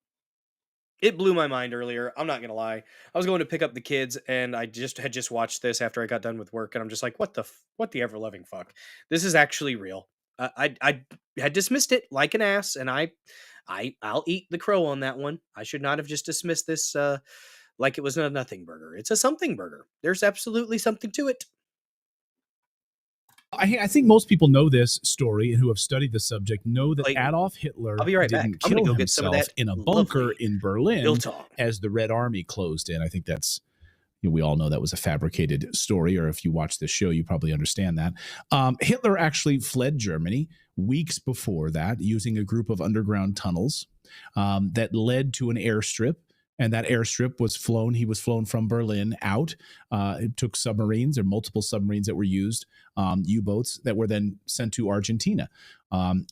It blew my mind earlier. I'm not going to lie. I was going to pick up the kids, and I had just watched this after I got done with work, and I'm just like, what the ever-loving fuck? This is actually real. I had dismissed it like an ass, and I'll eat the crow on that one. I should not have just dismissed this like it was a nothing burger. It's a something burger. There's absolutely something to it. I think most people know this story and who have studied the subject know that Clayton, Adolf Hitler I'll be right didn't back. I'm gonna kill go get some of himself that in a bunker lovely in Berlin Biltong. as the Red Army closed in. I think that's We all know that was a fabricated story, or if you watch this show, you probably understand that. Hitler actually fled Germany weeks before that using a group of underground tunnels that led to an airstrip. And that airstrip was flown. He was flown from Berlin out. It took submarines, or multiple submarines that were used, U-boats that were then sent to Argentina.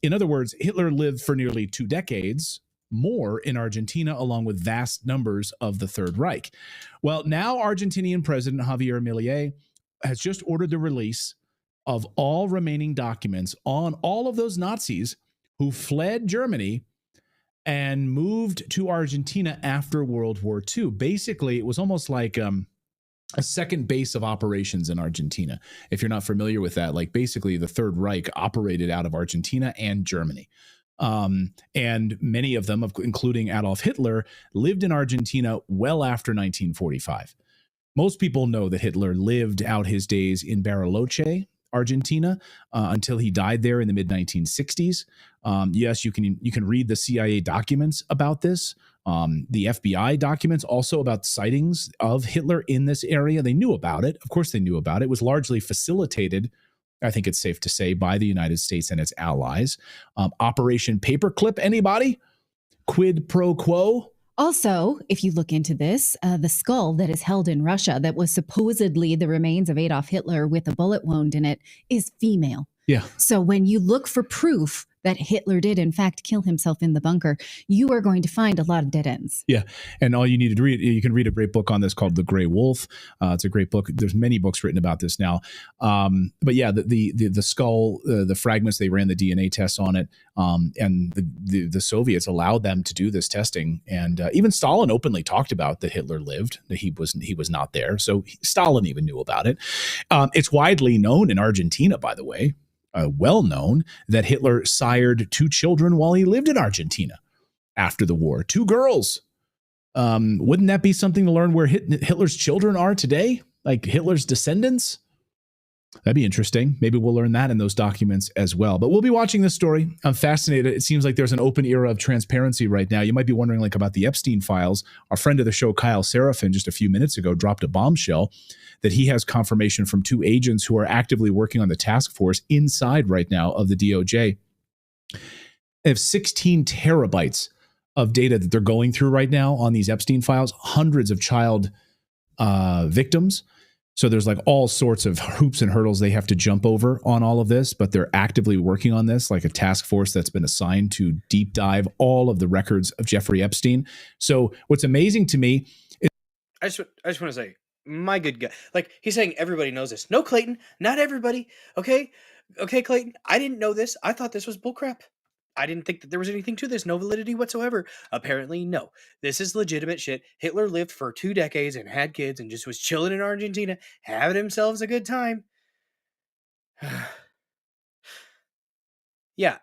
In other words, Hitler lived for nearly 2 decades more in Argentina, along with vast numbers of the Third Reich. Well, now Argentinian President Javier Milei has just ordered the release of all remaining documents on all of those Nazis who fled Germany and moved to Argentina after World War II. Basically, it was almost like a second base of operations in Argentina. If you're not familiar with that, like basically the Third Reich operated out of Argentina and Germany. And many of them, including Adolf Hitler, lived in Argentina well after 1945. Most people know that Hitler lived out his days in Bariloche, Argentina, until he died there in the mid-1960s. Yes, you can read the CIA documents about this. The FBI documents also about sightings of Hitler in this area. They knew about it. Of course they knew about it. It was largely facilitated, I think it's safe to say, by the United States and its allies. Operation Paperclip, anybody? Quid pro quo? Also, if you look into this, the skull that is held in Russia that was supposedly the remains of Adolf Hitler with a bullet wound in it is female. Yeah. So when you look for proof that Hitler did, in fact, kill himself in the bunker, you are going to find a lot of dead ends. Yeah. And all you need to read, you can read a great book on this called The Gray Wolf. It's a great book. There's many books written about this now. But yeah, the skull, the fragments, they ran the DNA tests on it. And the Soviets allowed them to do this testing. And even Stalin openly talked about that Hitler lived, that he was not there. So Stalin even knew about it. It's widely known in Argentina, by the way, well known, that Hitler sired 2 children while he lived in Argentina after the war. 2 girls. Wouldn't that be something to learn where Hitler's children are today? Like Hitler's descendants? That'd be interesting. Maybe we'll learn that in those documents as well. But we'll be watching this story. I'm fascinated. It seems like there's an open era of transparency right now. You might be wondering like about the Epstein files. Our friend of the show, Kyle Seraphin, just a few minutes ago dropped a bombshell that he has confirmation from 2 agents who are actively working on the task force inside right now of the DOJ. They have 16 terabytes of data that they're going through right now on these Epstein files, hundreds of child victims. So there's like all sorts of hoops and hurdles they have to jump over on all of this, but they're actively working on this, like a task force that's been assigned to deep dive all of the records of Jeffrey Epstein. So what's amazing to me is I just want to say, my good guy, like he's saying everybody knows this. No, Clayton, not everybody. Okay, Clayton, I didn't know this. I thought this was bullcrap. I didn't think that there was anything to this, no validity whatsoever. Apparently, no. This is legitimate shit. Hitler lived for 2 decades and had kids and just was chilling in Argentina, having himself a good time. Yeah,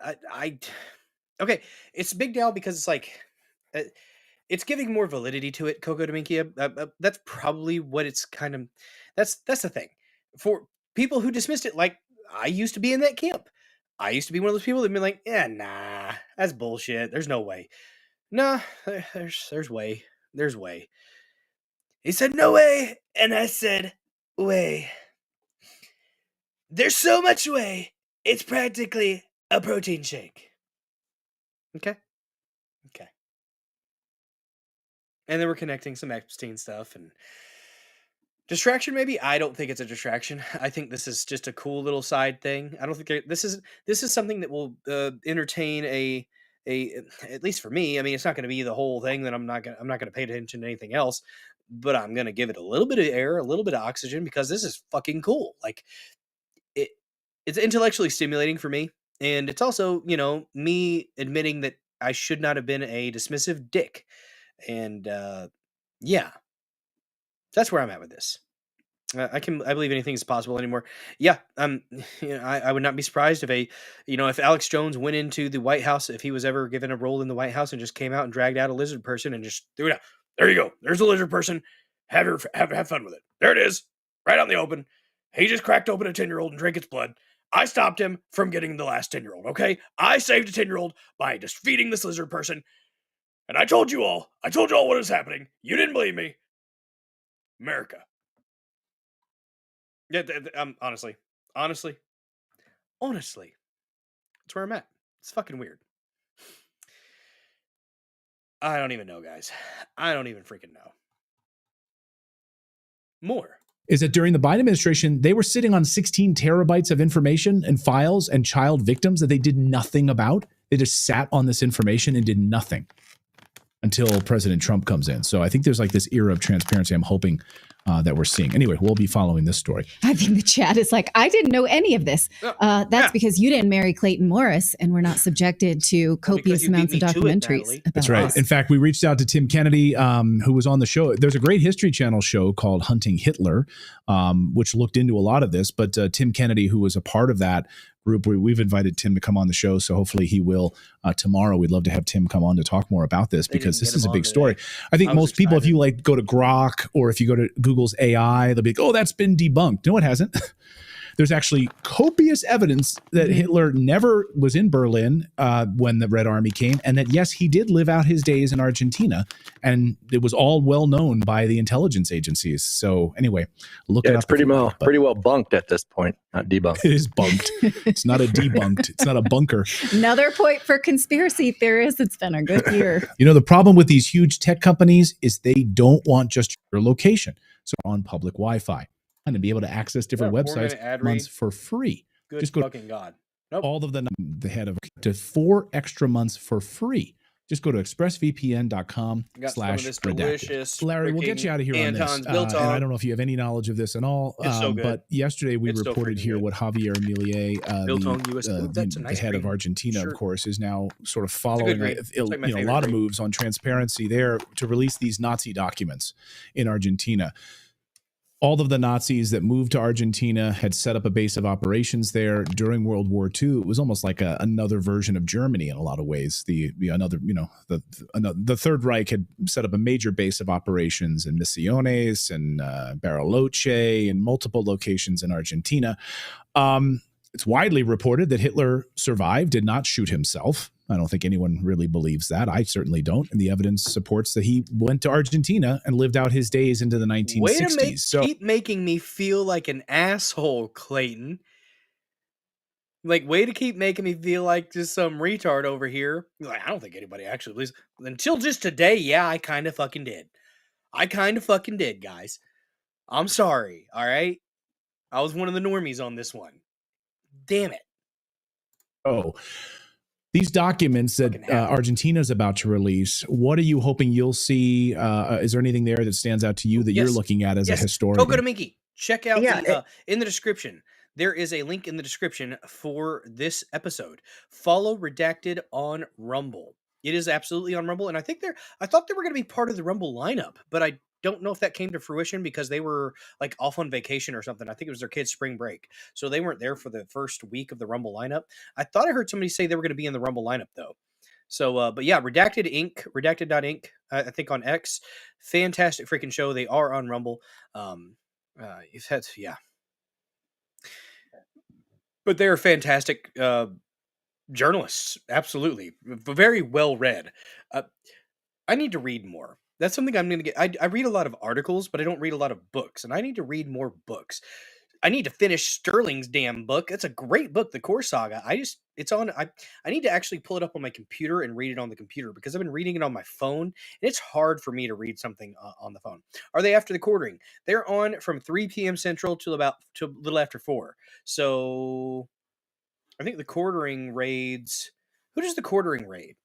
okay, it's a big deal because it's like, it's giving more validity to it, Coco Dominkia. That's probably what it's kind of, that's the thing. For people who dismissed it, like, I used to be in that camp. I used to be one of those people that'd be like, yeah, nah, that's bullshit. There's no way. Nah, there's way. There's way. He said, no way. And I said, way. There's so much way. It's practically a protein shake. Okay. And then we're connecting some Epstein stuff and distraction, maybe? I don't think it's a distraction. I think this is just a cool little side thing. I don't think this is something that will entertain a at least for me. I mean, it's not going to be the whole thing that I'm not going to pay attention to anything else, but I'm going to give it a little bit of air, a little bit of oxygen because this is fucking cool. Like it's intellectually stimulating for me, and it's also, me admitting that I should not have been a dismissive dick. And yeah, that's where I'm at with this. I believe anything is possible anymore. Yeah, I would not be surprised if Alex Jones went into the White House, if he was ever given a role in the White House and just came out and dragged out a lizard person and just threw it out. There you go. There's a lizard person. Have fun with it. There it is, right out in the open. He just cracked open a 10-year-old and drank its blood. I stopped him from getting the last 10-year-old. Okay, I saved a 10-year-old by just feeding this lizard person. And I told you all what is happening. You didn't believe me. America, Yeah, honestly, that's where I'm at. It's fucking weird. I don't even know, guys. I don't even freaking know. More. Is that during the Biden administration, they were sitting on 16 terabytes of information and files and child victims that they did nothing about. They just sat on this information and did nothing until President Trump comes in. So I think there's like this era of transparency I'm hoping that we're seeing. Anyway, we'll be following this story. I think the chat is like, I didn't know any of this. That's because you didn't marry Clayton Morris and we're not subjected to copious amounts of documentaries. That's right. Us. In fact, we reached out to Tim Kennedy, who was on the show. There's a great History Channel show called Hunting Hitler, which looked into a lot of this. But Tim Kennedy, who was a part of that group, we've invited Tim to come on the show. So hopefully he will tomorrow. We'd love to have Tim come on to talk more about this because this is a big story. I think most people, if you like go to Grok or if you go to Google's AI, they'll be like, oh, that's been debunked. No, it hasn't. There's actually copious evidence that Hitler never was in Berlin when the Red Army came, and that, yes, he did live out his days in Argentina, and it was all well known by the intelligence agencies. So anyway, look it up. It's pretty well bunked at this point, not debunked. It is bunked. It's not a debunked. It's not a bunker. Another point for conspiracy theorists. It's been a good year. You know, the problem with these huge tech companies is they don't want just your location. So on public Wi-Fi. And to be able to access different websites months for free. Good just go fucking God. Nope. All of the head of to 4 extra months for free. Just go to expressvpn.com/redacted. Larry, we'll get you out of here on this. And I don't know if you have any knowledge of this at all. But yesterday we reported here what Javier Milei, the head of Argentina, of course, is now sort of following a lot of moves on transparency there to release these Nazi documents in Argentina. All of the Nazis that moved to Argentina had set up a base of operations there during World War II. It was almost like another version of Germany in a lot of ways. The Third Reich had set up a major base of operations in Misiones and Bariloche and multiple locations in Argentina. It's widely reported that Hitler survived, did not shoot himself. I don't think anyone really believes that. I certainly don't. And the evidence supports that he went to Argentina and lived out his days into the 1960s. Keep making me feel like an asshole, Clayton. Like, way to keep making me feel like just some retard over here. Like, I don't think anybody actually believes. Until just today, yeah, I kind of fucking did. Guys. I'm sorry, all right? I was one of the normies on this one. Damn it. Oh, these documents that Argentina's about to release, what are you hoping you'll see? Is there anything there that stands out to you that you're looking at as a historian? Go to Minky. Check out in the description. There is a link in the description for this episode. Follow Redacted on Rumble. It is absolutely on Rumble, and I thought they were going to be part of the Rumble lineup, but I don't know if that came to fruition because they were like off on vacation or something. I think it was their kids' spring break. So they weren't there for the first week of the Rumble lineup. I thought I heard somebody say they were going to be in the Rumble lineup though. So, but yeah, Redacted Inc., Redacted.inc, I think on X. Fantastic freaking show. They are on Rumble. Yeah. But they're fantastic journalists. Absolutely. Very well read. I need to read more. That's something I'm going to get. I read a lot of articles, but I don't read a lot of books, and I need to read more books. I need to finish Sterling's damn book. It's a great book, The Core Saga. I need to actually pull it up on my computer and read it on the computer because I've been reading it on my phone, and it's hard for me to read something on the phone. Are they after the quartering? They're on from 3 p.m. Central to a little after 4. So I think the quartering raids. Who does the quartering raid?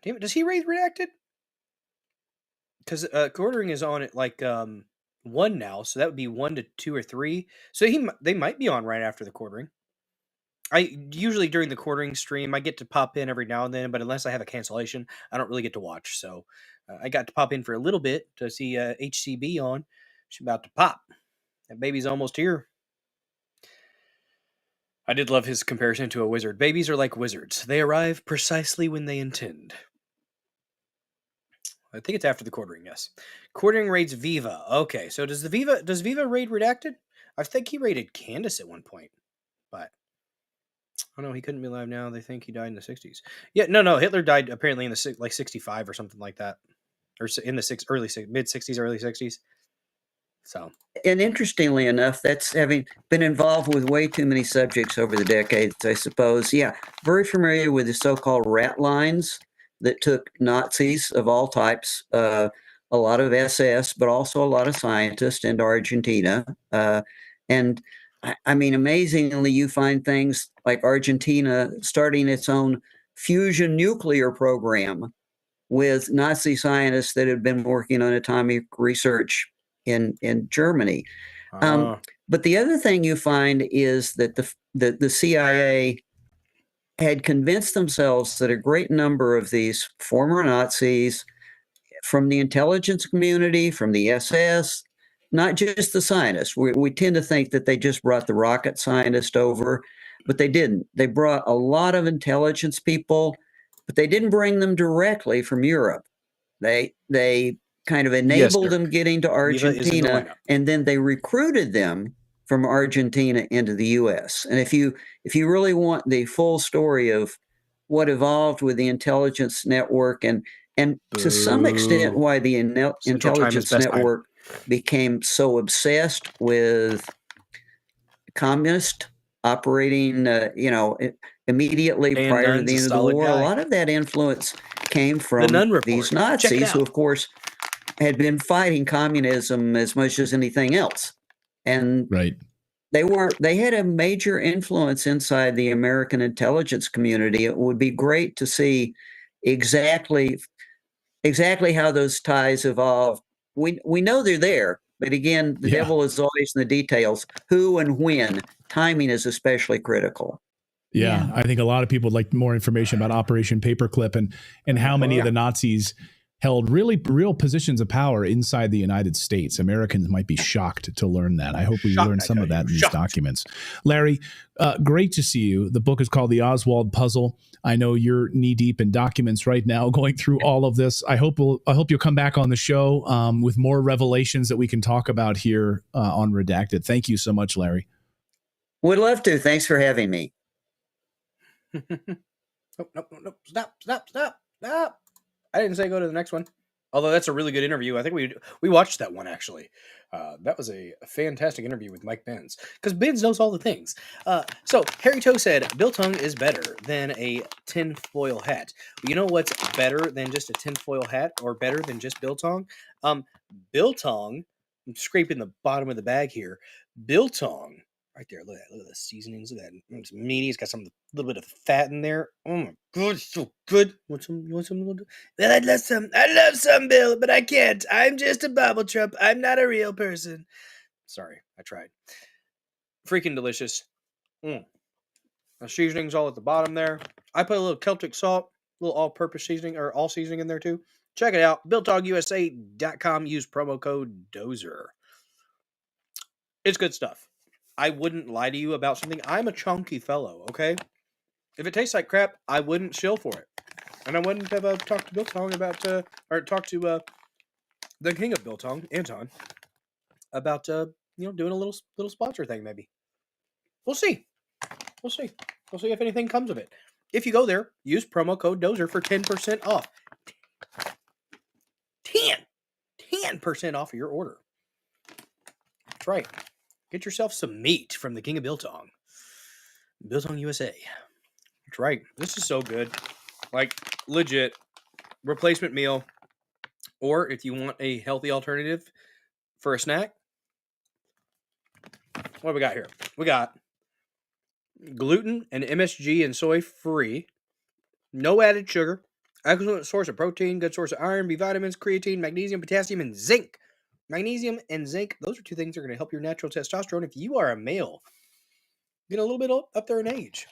Damn it, does he raid Redacted? Because quartering is on at like 1 now, so that would be 1 to 2 or 3. So they might be on right after the quartering. I usually during the quartering stream I get to pop in every now and then, but unless I have a cancellation, I don't really get to watch. So I got to pop in for a little bit to see HCB on. She's about to pop. That baby's almost here. I did love his comparison to a wizard. Babies are like wizards. They arrive precisely when they intend. I think it's after the quartering, yes. Quartering raids Viva. Okay, so does Viva raid Redacted? I think he raided Candace at one point, but oh no, he couldn't be alive now. They think he died in the 60s. Yeah, no, Hitler died apparently in the like 65 or something like that, or in the mid 60s, early 60s. So, And interestingly enough, that's having been involved with way too many subjects over the decades, I suppose. Yeah, very familiar with the so-called rat lines that took Nazis of all types, a lot of SS, but also a lot of scientists into Argentina. And I mean, amazingly, you find things like Argentina starting its own fusion nuclear program with Nazi scientists that had been working on atomic research in Germany. But the other thing you find is that the CIA had convinced themselves that a great number of these former Nazis from the intelligence community, from the SS, not just the scientists. We tend to think that they just brought the rocket scientist over, but they didn't. They brought a lot of intelligence people, but they didn't bring them directly from Europe. They kind of enabled them getting to Argentina, and then they recruited them from Argentina into the U.S. And if you really want the full story of what evolved with the intelligence network and to some extent why the intelligence network became so obsessed with communist operating, immediately prior to the end of the war, a lot of that influence came from these Nazis who, of course, had been fighting communism as much as anything else. And they had a major influence inside the American intelligence community. It would be great to see exactly how those ties evolved. We know they're there, but again, the devil is always in the details. Who and when, timing is especially critical. Yeah, I think a lot of people would like more information about Operation Paperclip and how many of the Nazis held real positions of power inside the United States. Americans might be shocked to learn that. I hope we learn some of that in these documents. Larry, great to see you. The book is called The Oswald Puzzle. I know you're knee deep in documents right now, going through all of this. I hope you'll come back on the show with more revelations that we can talk about here on Redacted. Thank you so much, Larry. Would love to. Thanks for having me. Nope. Stop. I didn't say go to the next one. Although that's a really good interview. I think we watched that one, actually. That was a fantastic interview with Mike Benz. Because Benz knows all the things. So, Harry Toe said, biltong is better than a tinfoil hat. You know what's better than just a tinfoil hat? Or better than just biltong? Biltong, I'm scraping the bottom of the bag here. Biltong, right there, look at the seasonings. Look at that. It's meaty. It's got a little bit of fat in there. Oh my god, it's so good. You want some? Well, I'd love some. I love some, Bill, but I can't. I'm just a bobble trump. I'm not a real person. Sorry, I tried. Freaking delicious. The seasoning's all at the bottom there. I put a little Celtic salt, a little all-purpose seasoning, or all seasoning in there too. Check it out. BiltongUSA.com. Use promo code Dozer. It's good stuff. I wouldn't lie to you about something. I'm a chunky fellow, okay? If it tastes like crap, I wouldn't shill for it. And I wouldn't have talked to Biltong about, or talked to the king of Biltong, Anton, about, doing a little sponsor thing, maybe. We'll see. We'll see if anything comes of it. If you go there, use promo code Dozer for 10% off. 10% off of your order. That's right. Get yourself some meat from the king of Biltong. Biltong USA. That's right. This is so good. Like, legit. Replacement meal. Or if you want a healthy alternative for a snack. What do we got here? We got gluten and MSG and soy free. No added sugar. Excellent source of protein. Good source of iron, B vitamins, creatine, magnesium, potassium, and zinc. Magnesium and zinc, those are two things that are going to help your natural testosterone. If you are a male, get a little bit up there in age,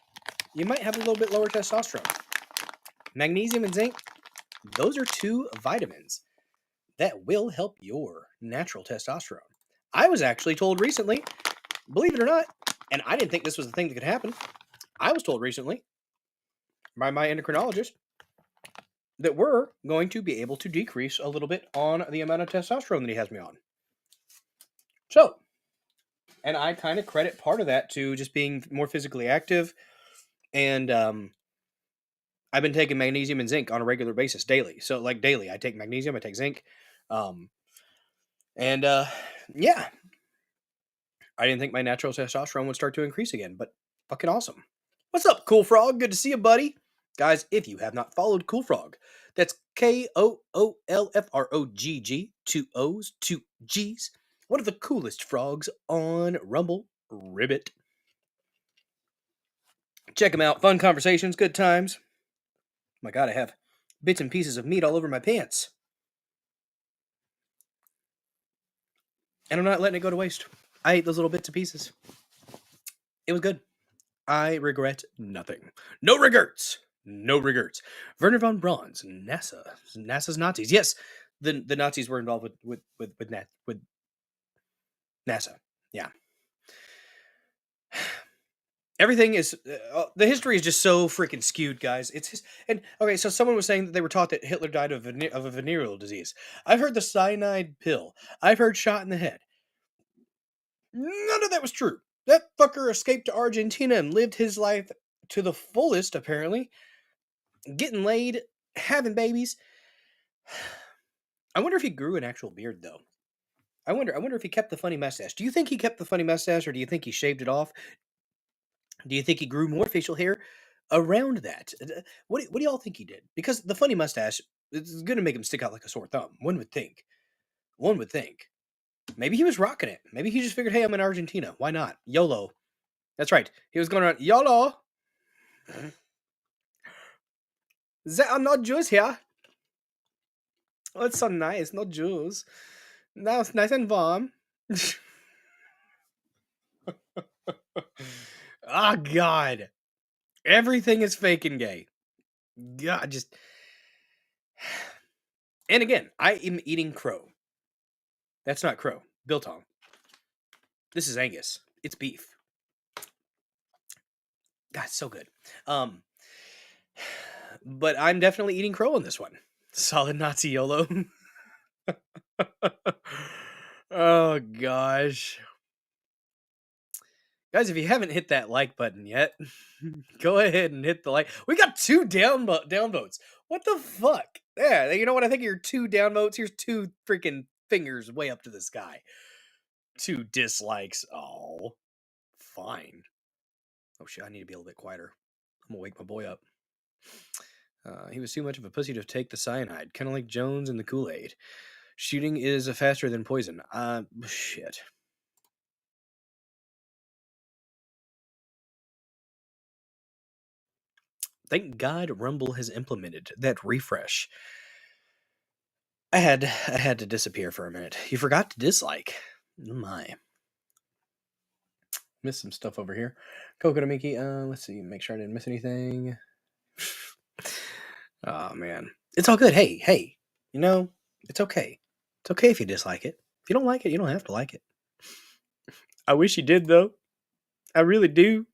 you might have a little bit lower testosterone. Magnesium and zinc, those are two vitamins that will help your natural testosterone. I was actually told recently, believe it or not, and I didn't think this was the thing that could happen. I was told recently by my endocrinologist that we're going to be able to decrease a little bit on the amount of testosterone that he has me on. So, and I kind of credit part of that to just being more physically active. And I've been taking magnesium and zinc on a regular basis daily. So, like daily, I take magnesium, I take zinc. And yeah, I didn't think my natural testosterone would start to increase again, but fucking awesome. What's up, Cool Frog? Good to see you, buddy. Guys, if you have not followed Cool Frog, that's KOOLFROGG, 2 O's, 2 G's. One of the coolest frogs on Rumble. Ribbit. Check him out. Fun conversations, good times. My God, I have bits and pieces of meat all over my pants. And I'm not letting it go to waste. I ate those little bits and pieces. It was good. I regret nothing. No regrets. No regrets. Werner von Braun's NASA's Nazis. Yes, the Nazis were involved with NASA. Yeah. Everything is the history is just so freaking skewed, guys. It's just, and okay. So someone was saying that they were taught that Hitler died of a venereal disease. I've heard the cyanide pill. I've heard shot in the head. None of that was true. That fucker escaped to Argentina and lived his life to the fullest, apparently. Getting laid, having babies. I wonder if he grew an actual beard, though. I wonder if he kept the funny mustache. Do you think he kept the funny mustache, or do you think he shaved it off? Do you think he grew more facial hair around that? What do y'all think he did? Because the funny mustache is going to make him stick out like a sore thumb. One would think. Maybe he was rocking it. Maybe he just figured, hey, I'm in Argentina. Why not? YOLO. That's right. He was going around, YOLO. There are no Jews here. Oh, it's so nice. No Jews. Now it's nice and warm. Oh, God. Everything is fake and gay. God, just... And again, I am eating crow. That's not crow. Biltong. This is Angus. It's beef. God, it's so good. But I'm definitely eating crow on this one. Solid Nazi YOLO. Oh, gosh. Guys, if you haven't hit that like button yet, go ahead and hit the like. We got 2 down votes. What the fuck? Yeah, you know what? I think you're 2 down votes. Here's 2 freaking fingers way up to the sky. 2 dislikes. Oh, fine. Oh, shit, I need to be a little bit quieter. I'm gonna wake my boy up. He was too much of a pussy to take the cyanide, kind of like Jones and the Kool-Aid. Shooting is faster than poison. Shit. Thank God Rumble has implemented that refresh. I had to disappear for a minute. You forgot to dislike. Oh my. Missed some stuff over here. Coconut Mickey. Let's see. Make sure I didn't miss anything. Oh man. It's all good. Hey. You know, it's okay. It's okay if you dislike it. If you don't like it, you don't have to like it. I wish you did, though. I really do.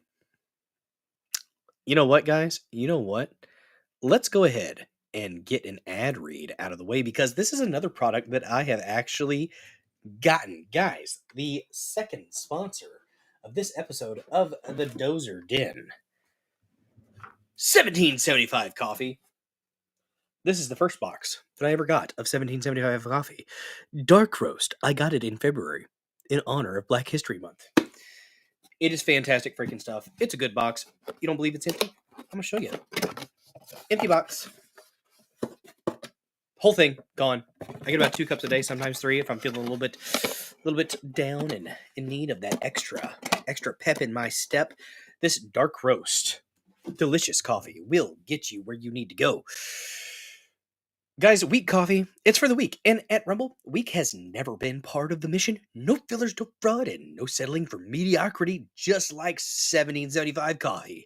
You know what, guys? You know what? Let's go ahead and get an ad read out of the way, because this is another product that I have actually gotten. Guys, the second sponsor of this episode of the Dozer Den. 1775 coffee. This is the first box that I ever got of 1775 coffee. Dark roast. I got it in February in honor of Black History Month. It is fantastic freaking stuff. It's a good box. You don't believe it's empty? I'm going to show you. Empty box. Whole thing gone. I get about 2 cups a day, sometimes 3 if I'm feeling a little bit down and in need of that extra pep in my step. This dark roast, delicious coffee will get you where you need to go. Guys, weak coffee, it's for the weak. And at Rumble, weak has never been part of the mission. No fillers, no fraud, and no settling for mediocrity, just like 1775 coffee.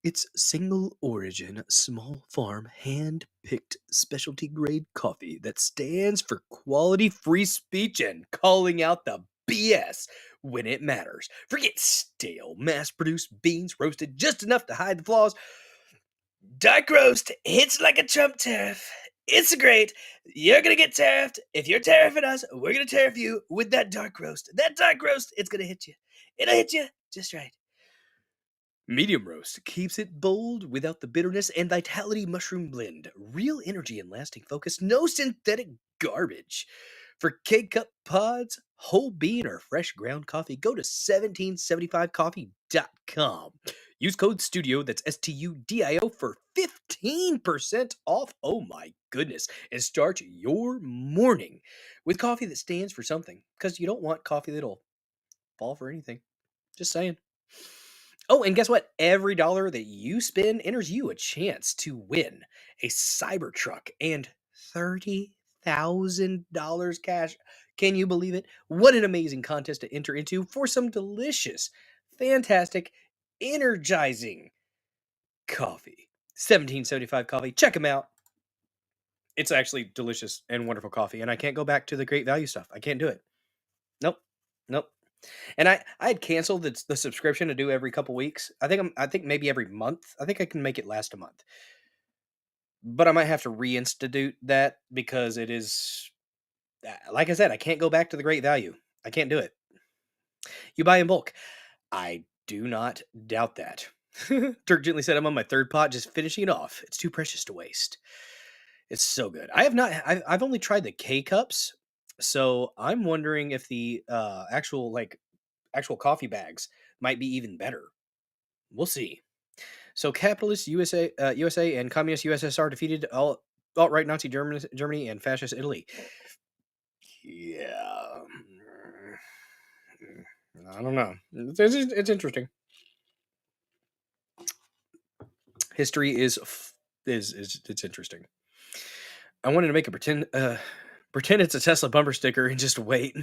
It's single origin, small farm, hand-picked specialty grade coffee that stands for quality free speech and calling out the BS when it matters. Forget stale, mass-produced beans roasted just enough to hide the flaws. Dark roast hits like a Trump tariff. It's great. You're going to get tariffed. If you're tariffing us, we're going to tariff you with that dark roast. That dark roast, it's going to hit you. It'll hit you just right. Medium roast keeps it bold without the bitterness and vitality mushroom blend. Real energy and lasting focus. No synthetic garbage. For K-Cup pods, whole bean, or fresh ground coffee, go to 1775coffee.com. Use code STUDIO, that's STUDIO, for 15% off. Oh my goodness. And start your morning with coffee that stands for something. Because you don't want coffee that'll fall for anything. Just saying. Oh, and guess what? Every dollar that you spend enters you a chance to win a Cybertruck and $30,000 cash. Can you believe it? What an amazing contest to enter into for some delicious, fantastic, energizing coffee. 1775 coffee. Check them out. It's actually delicious and wonderful coffee, and I can't go back to the great value stuff. I can't do it. Nope. Nope. And I had canceled the subscription to do every couple weeks. I think maybe every month. I think I can make it last a month. But I might have to reinstitute that because it is, like I said, I can't go back to the great value. I can't do it. You buy in bulk. I do not doubt that. Turk gently said, I'm on my third pot, just finishing it off. It's too precious to waste. It's so good. I have not. I've only tried the K cups, so I'm wondering if the actual coffee bags might be even better. We'll see. So capitalist USA and communist USSR defeated alt-right Nazi Germany and fascist Italy. Yeah. I don't know. It's interesting. History is it's interesting. I wanted to make a pretend it's a Tesla bumper sticker and just wait.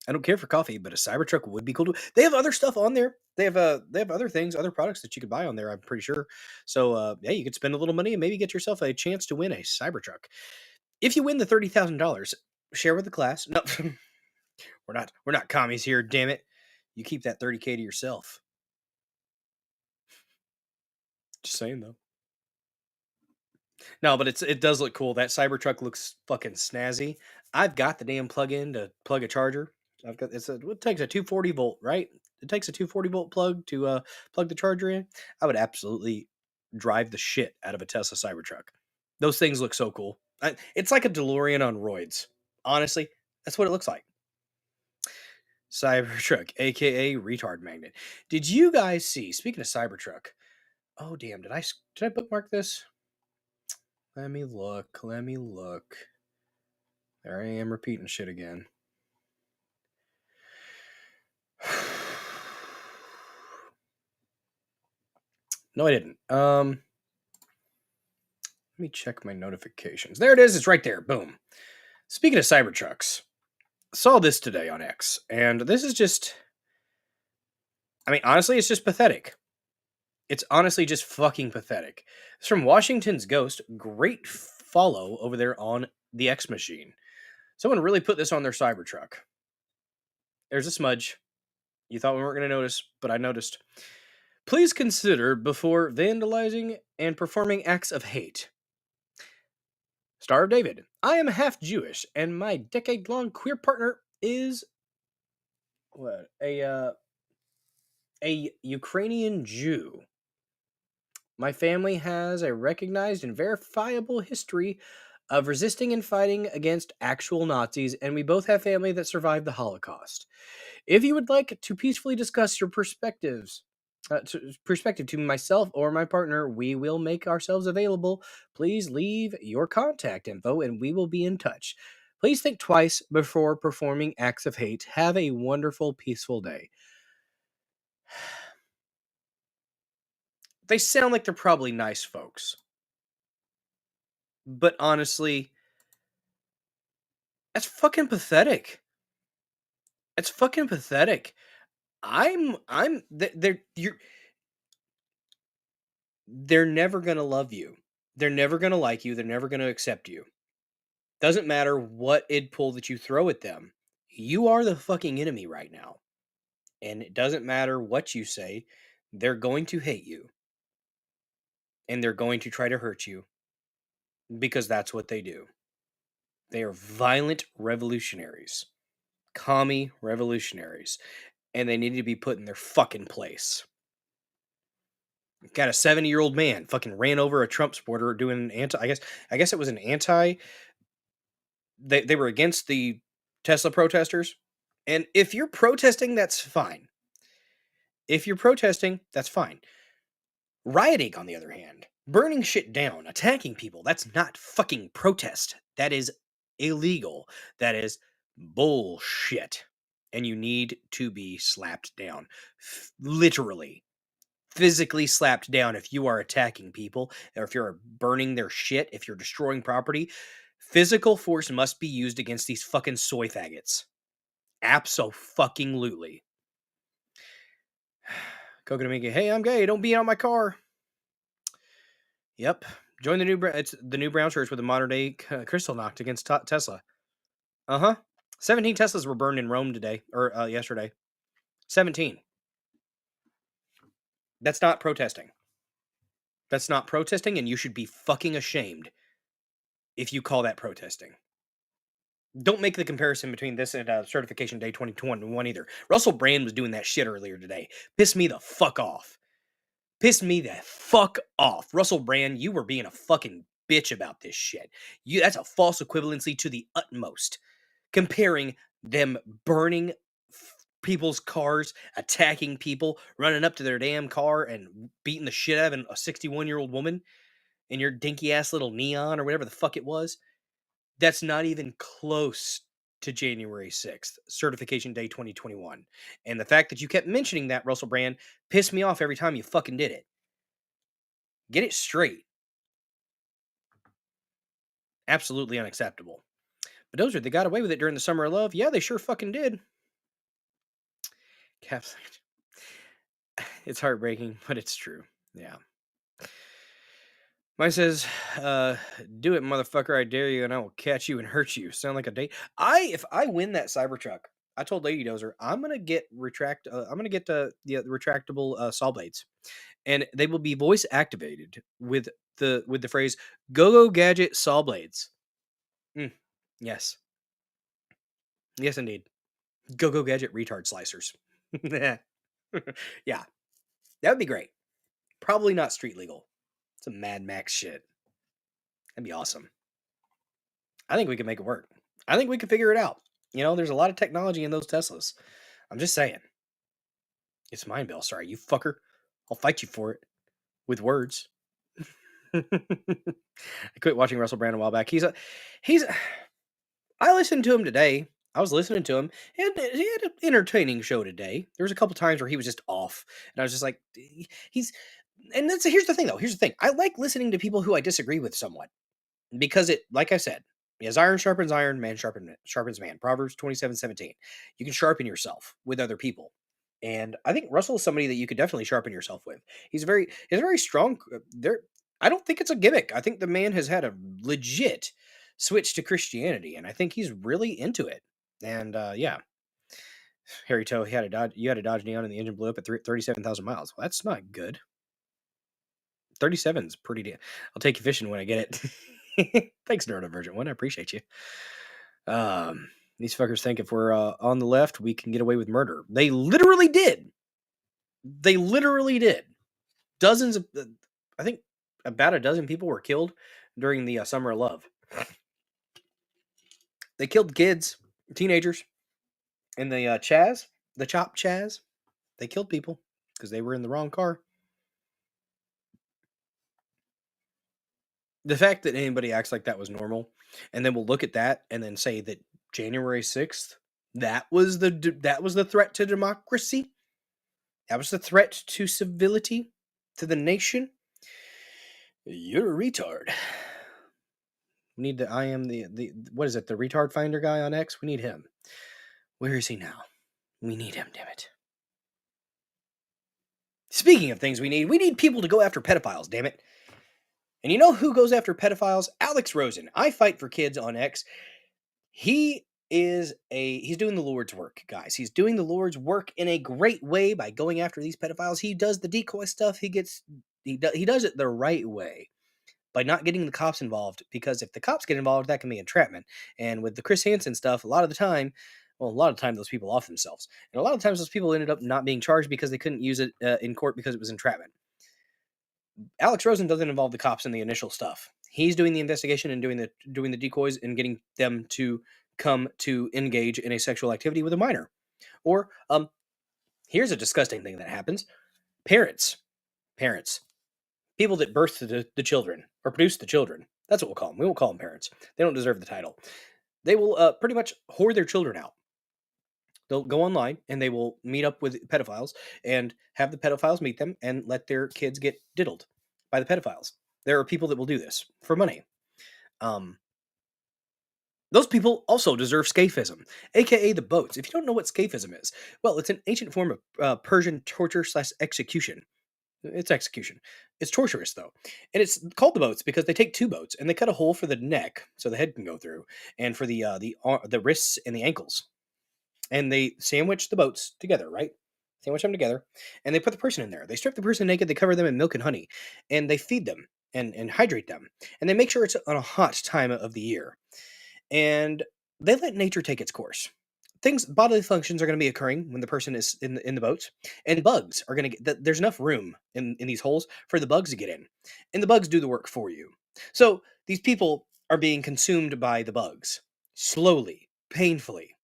I don't care for coffee, but a Cybertruck would be cool too. They have other stuff on there. They have other things, other products that you could buy on there, I'm pretty sure. So yeah, you could spend a little money and maybe get yourself a chance to win a Cybertruck. If you win the $30,000, share with the class. No, we're not commies here, damn it. You keep that 30K to yourself. Just saying though. No, but it does look cool. That Cybertruck looks fucking snazzy. I've got the damn plug-in to plug a charger. It takes a 240 volt, right? It takes a 240 volt plug to plug the charger in. I would absolutely drive the shit out of a Tesla Cybertruck. Those things look so cool. It's like a DeLorean on roids. Honestly, that's what it looks like. Cybertruck, aka retard magnet. Did you guys see? Speaking of Cybertruck, oh damn, did I bookmark this? Let me look. There I am repeating shit again. No, I didn't. Let me check my notifications. There it is. It's right there. Boom. Speaking of Cybertrucks, saw this today on X, and this is just, I mean, honestly, it's just pathetic. It's honestly just fucking pathetic. It's from Washington's Ghost. Great follow over there on the X machine. Someone really put this on their Cybertruck. There's a smudge. You thought we weren't going to notice, but I noticed. Please consider before vandalizing and performing acts of hate. Star of David. I am half Jewish, and my decade-long queer partner is what? A Ukrainian Jew. My family has a recognized and verifiable history of resisting and fighting against actual Nazis, and we both have family that survived the Holocaust. If you would like to peacefully discuss your perspective to myself or my partner, we will make ourselves available. Please leave your contact info and we will be in touch. Please think twice before performing acts of hate. Have a wonderful, peaceful day. They sound like they're probably nice folks. But honestly, that's fucking pathetic. It's fucking pathetic. They're never going to love you. They're never going to like you. They're never going to accept you. Doesn't matter what id pull that you throw at them. You are the fucking enemy right now. And it doesn't matter what you say. They're going to hate you. And they're going to try to hurt you. Because that's what they do. They are violent revolutionaries. Commie revolutionaries. And they need to be put in their fucking place. Got a 70-year-old man fucking ran over a Trump supporter doing an I guess it was an they were against the Tesla protesters. And if you're protesting, that's fine. If you're protesting, that's fine. Rioting, on the other hand, burning shit down, attacking people, that's not fucking protest. That is illegal. That is bullshit. And you need to be slapped down. Literally. Physically slapped down if you are attacking people, or if you're burning their shit, if you're destroying property. Physical force must be used against these fucking soy faggots. Abso-fucking-lutely. Kokonamiki, hey, I'm gay. Don't beat on my car. Yep. Join the new brown church with a modern day crystal knocked against Tesla. 17 Teslas were burned in Rome today, or yesterday. 17. That's not protesting. That's not protesting, and you should be fucking ashamed if you call that protesting. Don't make the comparison between this and Certification Day 2021 either. Russell Brand was doing that shit earlier today. Pissed me the fuck off. Pissed me the fuck off. Russell Brand, you were being a fucking bitch about this shit. That's a false equivalency to the utmost. Comparing them burning people's cars, attacking people, running up to their damn car and beating the shit out of a 61-year-old woman in your dinky-ass little neon or whatever the fuck it was. That's not even close to January 6th, Certification Day 2021. And the fact that you kept mentioning that, Russell Brand, pissed me off every time you fucking did it. Get it straight. Absolutely unacceptable. But Dozer, they got away with it during the Summer of Love. Yeah, they sure fucking did. Caps. It's heartbreaking, but it's true. Yeah. Mine says, do it, motherfucker, I dare you, and I will catch you and hurt you. Sound like a date. If I win that Cybertruck, I told Lady Dozer, I'm gonna get the retractable saw blades. And they will be voice activated with the phrase "Go Gadget saw blades." Yes. Yes, indeed. Go Gadget retard slicers. Yeah. That would be great. Probably not street legal. Some Mad Max shit. That'd be awesome. I think we can make it work. I think we can figure it out. There's a lot of technology in those Teslas. I'm just saying. It's mine, Bill. Sorry, you fucker. I'll fight you for it. With words. I quit watching Russell Brand a while back. I listened to him today. I was listening to him. He had an entertaining show today. There was a couple times where he was just off. And I was just like, here's the thing, though. Here's the thing. I like listening to people who I disagree with somewhat. Because like I said, as iron sharpens iron, man sharpens man. Proverbs 27:17. You can sharpen yourself with other people. And I think Russell is somebody that you could definitely sharpen yourself with. He's very strong. I don't think it's a gimmick. I think the man has had a legit switch to Christianity, and I think he's really into it. And yeah, Harry Toe, you had a Dodge Neon, and the engine blew up at 37,000 miles. Well, that's not good. 37's pretty. I'll take you fishing when I get it. Thanks, Neurodivergent One. I appreciate you. These fuckers think if we're on the left, we can get away with murder. They literally did. Dozens of, I think about a dozen people were killed during the Summer of Love. They killed kids, teenagers, and the Chop Chaz. They killed people because they were in the wrong car. The fact that anybody acts like that was normal, and then we'll look at that and then say that January 6th, that was the threat to democracy. That was the threat to civility, to the nation. You're a retard. We need the what is it? The retard finder guy on X? We need him. Where is he now? We need him, damn it. Speaking of things we need people to go after pedophiles, damn it. And you know who goes after pedophiles? Alex Rosen. I fight for kids on X. He's doing the Lord's work, guys. He's doing the Lord's work in a great way by going after these pedophiles. He does the decoy stuff. He does it the right way by not getting the cops involved, because if the cops get involved, that can be entrapment. And with the Chris Hansen stuff, a lot of the time those people off themselves. And a lot of times those people ended up not being charged because they couldn't use it in court because it was entrapment. Alex Rosen doesn't involve the cops in the initial stuff. He's doing the investigation and doing the decoys and getting them to come to engage in a sexual activity with a minor. Or here's a disgusting thing that happens: parents, people that birth the children or produce the children. That's what we'll call them. We won't call them parents. They don't deserve the title. They will pretty much whore their children out. They'll go online and they will meet up with pedophiles and have the pedophiles meet them and let their kids get diddled by the pedophiles. There are people that will do this for money. Those people also deserve scaphism, aka the boats. If you don't know what scaphism is, well, it's an ancient form of Persian torture / execution. It's execution. It's torturous though, and it's called the boats because they take two boats and they cut a hole for the neck so the head can go through, and for the wrists and the ankles, and they sandwich the boats together, right? Sandwich them together, and they put the person in there. They strip the person naked. They cover them in milk and honey, and they feed them and hydrate them, and they make sure it's on a hot time of the year, and they let nature take its course. Bodily functions are going to be occurring when the person is in the boats, and bugs are going to get. There's enough room in these holes for the bugs to get in, and the bugs do the work for you. So these people are being consumed by the bugs slowly, painfully.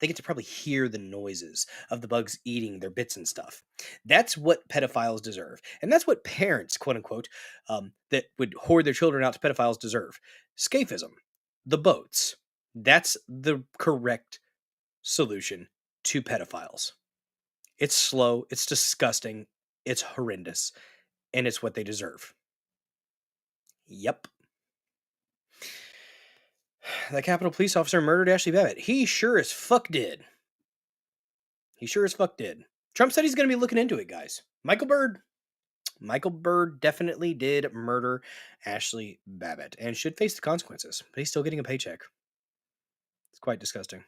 They get to probably hear the noises of the bugs eating their bits and stuff. That's what pedophiles deserve, and that's what parents, quote unquote, that would hoard their children out to pedophiles deserve. Scaphism, the boats. That's the correct solution to pedophiles. It's slow, it's disgusting, it's horrendous, and it's what they deserve. Yep. That Capitol police officer murdered Ashley Babbitt. He sure as fuck did. Trump said he's going to be looking into it, guys. Michael Byrd definitely did murder Ashley Babbitt and should face the consequences, but he's still getting a paycheck. It's quite disgusting.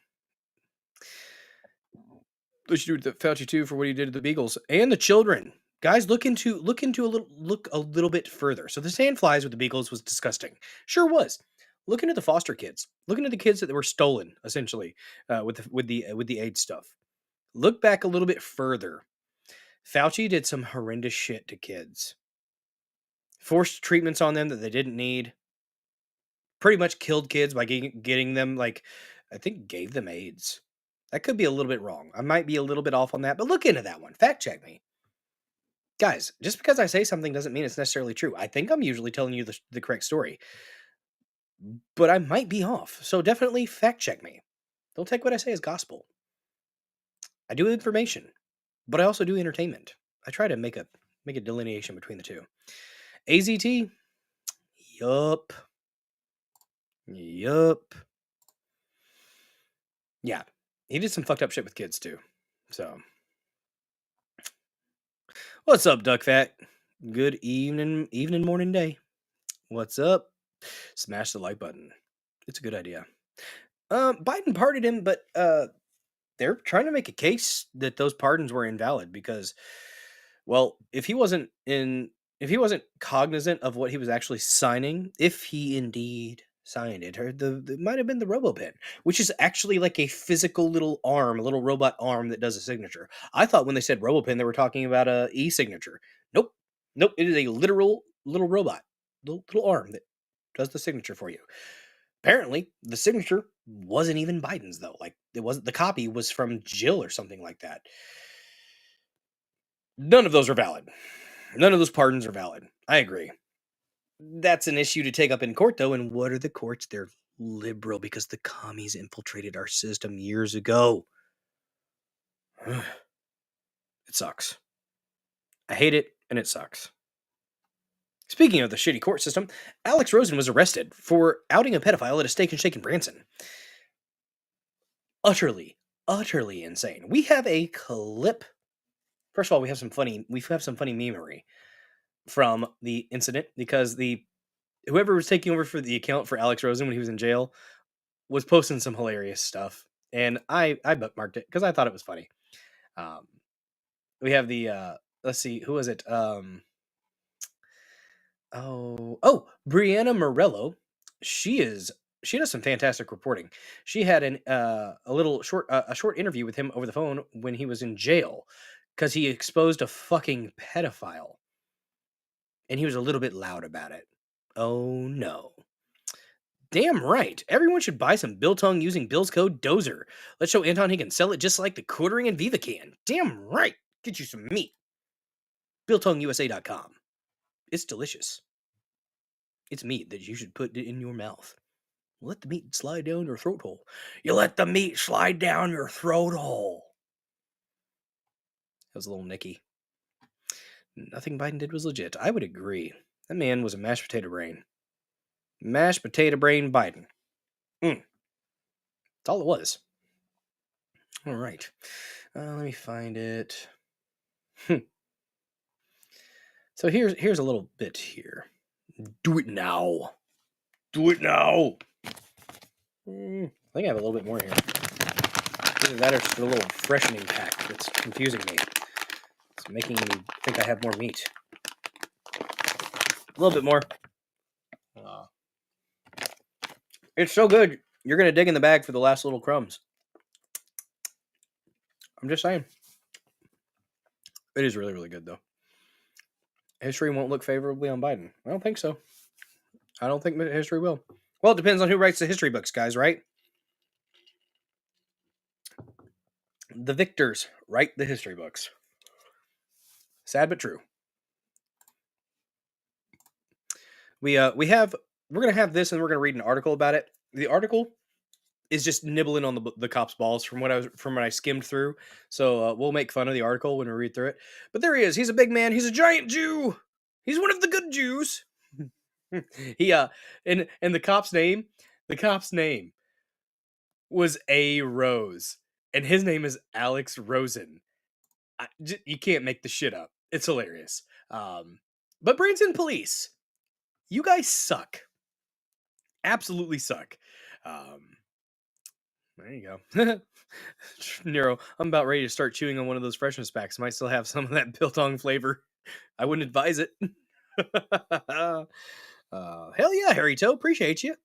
They should do Fauci too for what he did to the beagles and the children. Guys, look a little bit further. So the sandflies with the beagles was disgusting. Sure was. Look into the foster kids. Look into the kids that were stolen, essentially, with the AIDS stuff. Look back a little bit further. Fauci did some horrendous shit to kids. Forced treatments on them that they didn't need. Pretty much killed kids by getting them, I think gave them AIDS. That could be a little bit wrong. I might be a little bit off on that, but look into that one. Fact check me. Guys, just because I say something doesn't mean it's necessarily true. I think I'm usually telling you the correct story, but I might be off. So definitely fact check me. Don't take what I say as gospel. I do information, but I also do entertainment. I try to make a delineation between the two. AZT? Yup. Yeah, he did some fucked up shit with kids too. So, what's up, Duck Fat? Good evening, morning, day. What's up? Smash the like button. It's a good idea. Biden pardoned him, but they're trying to make a case that those pardons were invalid because, well, if he wasn't cognizant of what he was actually signing, if he indeed signed it, or it might have been the RoboPen, which is actually like a physical little arm, a little robot arm that does a signature. I thought when they said RoboPen, they were talking about a e-signature. Nope. It is a literal little robot, little arm that does the signature for you. Apparently, the signature wasn't even Biden's though. Like it wasn't. The copy was from Jill or something like that. None of those are valid. None of those pardons are valid. I agree. That's an issue to take up in court, though. And what are the courts? They're liberal because the commies infiltrated our system years ago. It sucks. I hate it, and it sucks. Speaking of the shitty court system, Alex Rosen was arrested for outing a pedophile at a Steak and Shake in Branson. Utterly insane. We have a clip. First of all, we have some funny memery from the incident because whoever was taking over for the account for Alex Rosen when he was in jail was posting some hilarious stuff, and I bookmarked it because I thought it was funny. We have the let's see, who was it? Brianna Morello. She does some fantastic reporting. She had a short interview with him over the phone when he was in jail because he exposed a fucking pedophile. and he was a little bit loud about it. Oh no. Damn right. Everyone should buy some biltong using Bill's code Dozer. Let's show Anton he can sell it just like the quartering and Viva can. Damn right. Get you some meat. BiltongUSA.com. It's delicious. It's meat that you should put in your mouth. Let the meat slide down your throat hole. You let the meat slide down your throat hole. That was a little Nicky. Nothing Biden did was legit. I would agree. That man was a mashed potato brain. Mashed potato brain Biden. That's all it was. All right. Let me find it. So here's a little bit here. Do it now. Do it now. I think I have a little bit more here. Either that or just a little freshening pack that's confusing me. It's making me think I have more meat. A little bit more. It's so good. You're going to dig in the bag for the last little crumbs. I'm just saying. It is really, really good, though. History won't look favorably on Biden. I don't think so. I don't think history will. Well, it depends on who writes the history books, guys, right? The victors write the history books. Sad but true. We're gonna have this, and we're gonna read an article about it. The article is just nibbling on the cop's balls from what I skimmed through. So we'll make fun of the article when we read through it. But there he is. He's a big man. He's a giant Jew. He's one of the good Jews. He and the cop's name was A. Rose, and his name is Alex Rosen. You can't make the shit up. It's hilarious. But Branson police, you guys suck. Absolutely suck. There you go. Nero, I'm about ready to start chewing on one of those freshness packs. Might still have some of that biltong flavor. I wouldn't advise it. Hell yeah, Harry Toe. Appreciate you.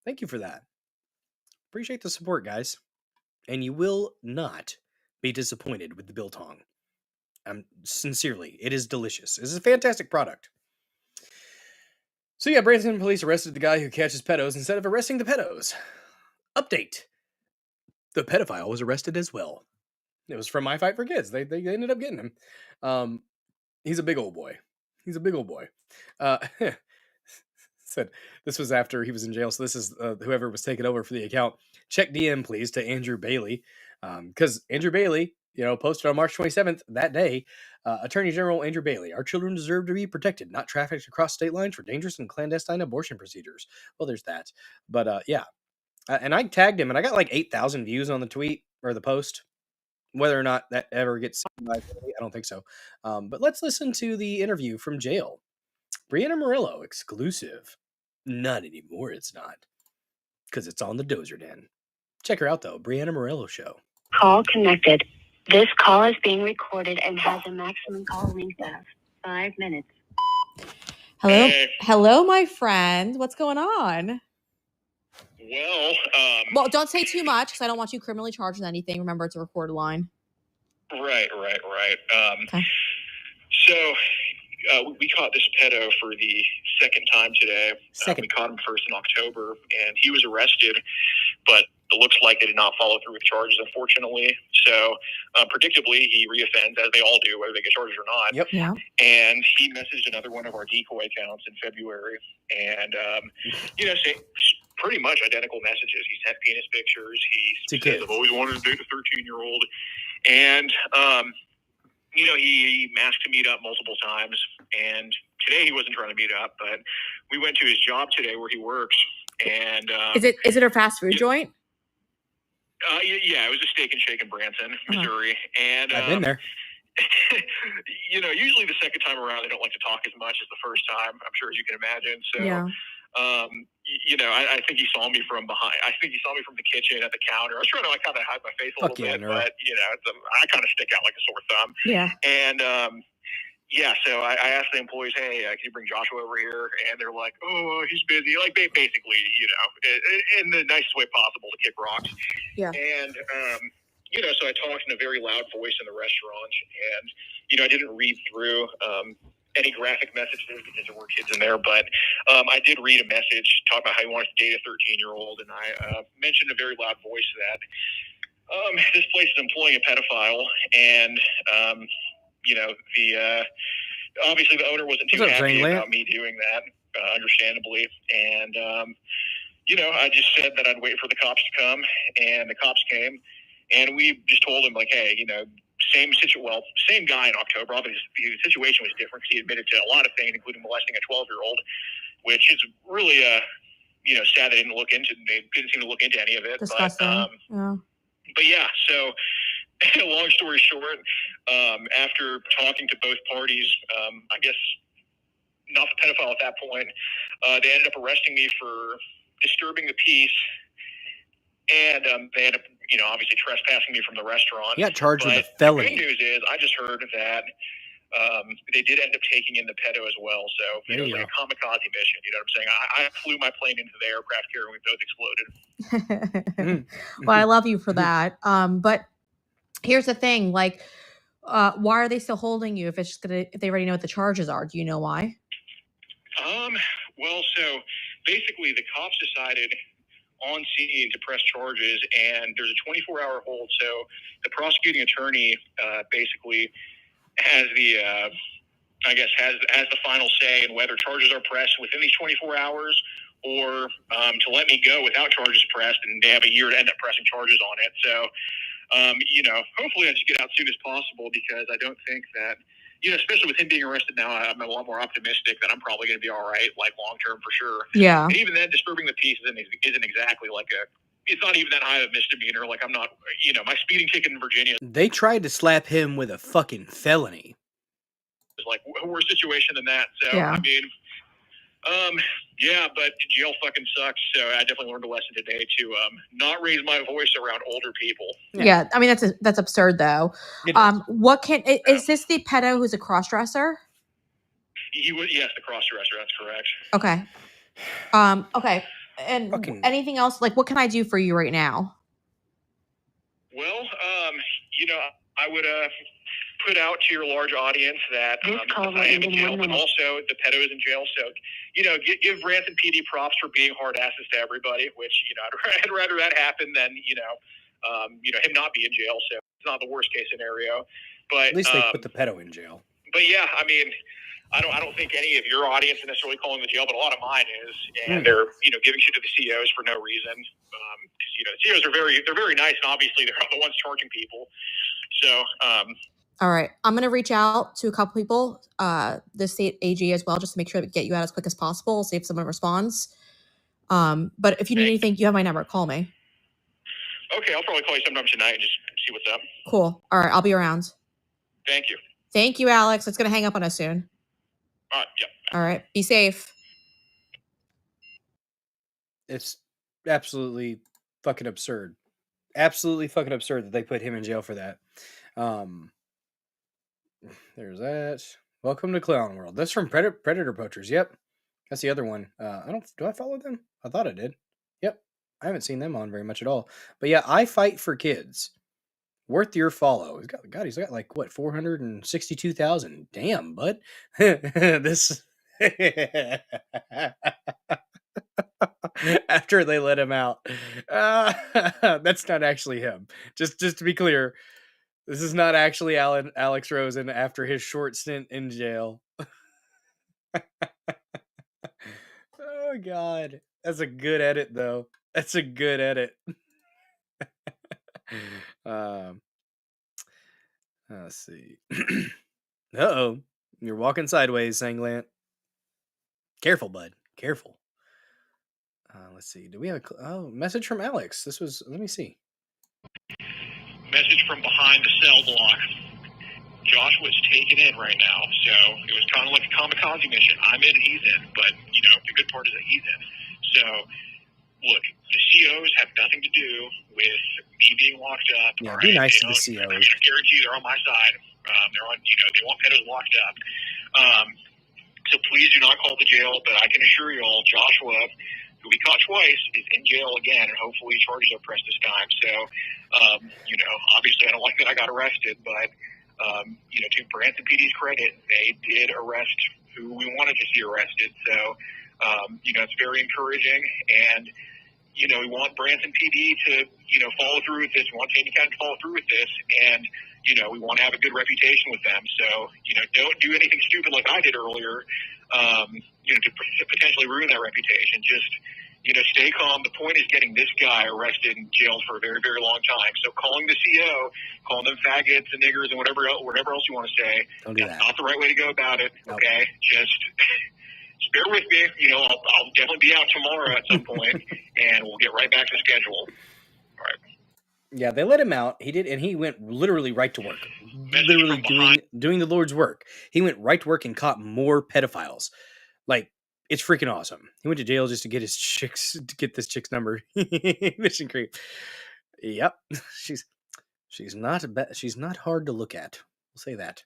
Thank you for that. Appreciate the support, guys. And you will not be disappointed with the biltong. Sincerely, it is delicious. This is a fantastic product. So yeah, Branson police arrested the guy who catches pedos instead of arresting the pedos. Update. The pedophile was arrested as well. It was from My Fight for Kids. They ended up getting him. He's a big old boy. Said this was after he was in jail. So this is whoever was taking over for the account. Check DM, please, to Andrew Bailey. Because Andrew Bailey, posted on March 27th, that day, Attorney General Andrew Bailey, our children deserve to be protected, not trafficked across state lines for dangerous and clandestine abortion procedures. Well, there's that. But yeah. And I tagged him, and I got like 8,000 views on the tweet or the post. Whether or not that ever gets seen by Bailey, I don't think so. But let's listen to the interview from jail. Brianna Murillo, exclusive. Not anymore, it's not. Because it's on the Dozer Den. Check her out, though. Brianna Murillo Show. Call connected. This call is being recorded and has a maximum call length of 5 minutes. Hello, hello, my friend. What's going on? Well, don't say too much because I don't want you criminally charged with anything. Remember, it's a recorded line. Right. Okay. So we caught this pedo for the second time today. We caught him first in October, and he was arrested, but it looks like they did not follow through with charges, unfortunately. So, predictably, he reoffends, as they all do, whether they get charges or not. Yep. Yeah. And he messaged another one of our decoy accounts in February, and pretty much identical messages. He sent penis pictures. He says, "I've always wanted to date a 13-year-old," and he asked to meet up multiple times. And today he wasn't trying to meet up, but we went to his job today where he works. And is it a fast food joint? Yeah, it was a Steak and Shake in Branson, Missouri. And I've been there. Usually the second time around they don't like to talk as much as the first time, I'm sure, as you can imagine. So yeah. I think he saw me from behind. I think he saw me from the kitchen at the counter. I was trying to kind of hide my face a little bit, but I kind of stick out like a sore thumb. Yeah. And so I asked the employees, "Hey, can you bring Joshua over here?" And they're like, "Oh, he's busy." Like they basically, in the nicest way possible to kick rocks. Yeah. And so I talked in a very loud voice in the restaurant, and I didn't read through any graphic messages because there were kids in there, but I did read a message talking about how he wanted to date a 13-year-old, and I mentioned in a very loud voice that this place is employing a pedophile, and obviously the owner wasn't too happy about me doing that, understandably, and I just said that I'd wait for the cops to come, and the cops came, and we just told him, like, hey, same guy in October. Obviously, the situation was different because he admitted to a lot of things, including molesting a 12-year-old, which is really, sad they didn't seem to look into any of it. Disgusting. But yeah, so long story short, after talking to both parties, I guess not the pedophile at that point, they ended up arresting me for disturbing the peace, and they ended up, obviously trespassing me from the restaurant. He got charged with a felony. The good news is, I just heard that they did end up taking in the pedo as well. So, it was like a kamikaze mission. You know what I'm saying? I flew my plane into the aircraft carrier, and we both exploded. Well, I love you for that. But here's the thing, like, why are they still holding you if they already know what the charges are? Do you know why? Well, so basically the cops decided on scene to press charges, and there's a 24-hour hold. So the prosecuting attorney basically has the final say in whether charges are pressed within these 24 hours or to let me go without charges pressed, and they have a year to end up pressing charges on it. So, hopefully I just get out as soon as possible, because I don't think that, especially with him being arrested now, I'm a lot more optimistic that I'm probably going to be all right, like long term for sure. Yeah. And even then, disturbing the peace isn't exactly like it's not even that high of a misdemeanor. Like, I'm not, my speeding ticket in Virginia. They tried to slap him with a fucking felony. It's like a worse situation than that. So, yeah. I mean, yeah, but jail fucking sucks. So I definitely learned a lesson today to not raise my voice around older people. Yeah, I mean that's absurd though. Is this the pedo who's a crossdresser? Yes, the crossdresser. That's correct. Okay. Okay. And anything else? Like, what can I do for you right now? Well, I would put out to your large audience that I am in jail, but also the pedo is in jail. So, give Branson PD props for being hard asses to everybody, which, I'd rather that happen than, him not be in jail. So it's not the worst case scenario. But at least they put the pedo in jail. But yeah, I mean, I don't think any of your audience is necessarily calling the jail, but a lot of mine is, and they're giving shit to the COs for no reason, because the COs are very nice, and obviously they're the ones charging people. So all right, I'm gonna reach out to a couple people, the state AG as well, just to make sure to get you out as quick as possible. See if someone responds. But if you need anything, you have my number. Call me. Okay, I'll probably call you sometime tonight and just see what's up. Cool. All right, I'll be around. Thank you. Thank you, Alex. It's gonna hang up on us soon. All right. Yep. All right. Be safe. It's absolutely fucking absurd. Absolutely fucking absurd that they put him in jail for that. There's that. Welcome to Clown World. That's from Predator Poachers. Yep. That's the other one. Do I follow them? I thought I did. Yep. I haven't seen them on very much at all. But yeah, I Fight for Kids. Worth your follow. He's got like what, 462,000. Damn, bud. This after they let him out. That's not actually him. Just to be clear, this is not actually Alex Rosen after his short stint in jail. Oh God, that's a good edit though. That's a good edit. Let's see. Uh-oh. You're walking sideways, Sanglant. Careful, bud. Careful. Let's see. Do we have a message from Alex? Let me see. Message from behind the cell block. Joshua's taken in right now, so it was kind of like a kamikaze mission. I'm in, he's in, but, the good part is that he's in. So, look, the COs have nothing to do with me being locked up. Yeah, be nice to the COs. I guarantee you they're on my side. They're on, they want pedos locked up. So please do not call the jail, but I can assure you all, Joshua, who we caught twice, is in jail again, and hopefully charges are pressed this time. So, obviously I don't like that I got arrested, but To Branson PD's credit, they did arrest who we wanted to see arrested. So, it's very encouraging. And, we want Branson PD to, follow through with this. We want Taney County to follow through with this. And, we want to have a good reputation with them. So, don't do anything stupid like I did earlier, to potentially ruin that reputation. Just, stay calm. The point is getting this guy arrested and jailed for a very, very long time. So calling the CO, calling them faggots and niggers and whatever else you want to say, that's not the right way to go about it. Nope. Okay, just bear with me. I'll definitely be out tomorrow at some point, and we'll get right back to schedule. All right. Yeah, they let him out. He did, and he went literally right to work. Literally doing the Lord's work. He went right to work and caught more pedophiles. Like, it's freaking awesome. He went to jail just to get this chick's number. Mission creep. Yep. She's not she's not hard to look at. We'll say that.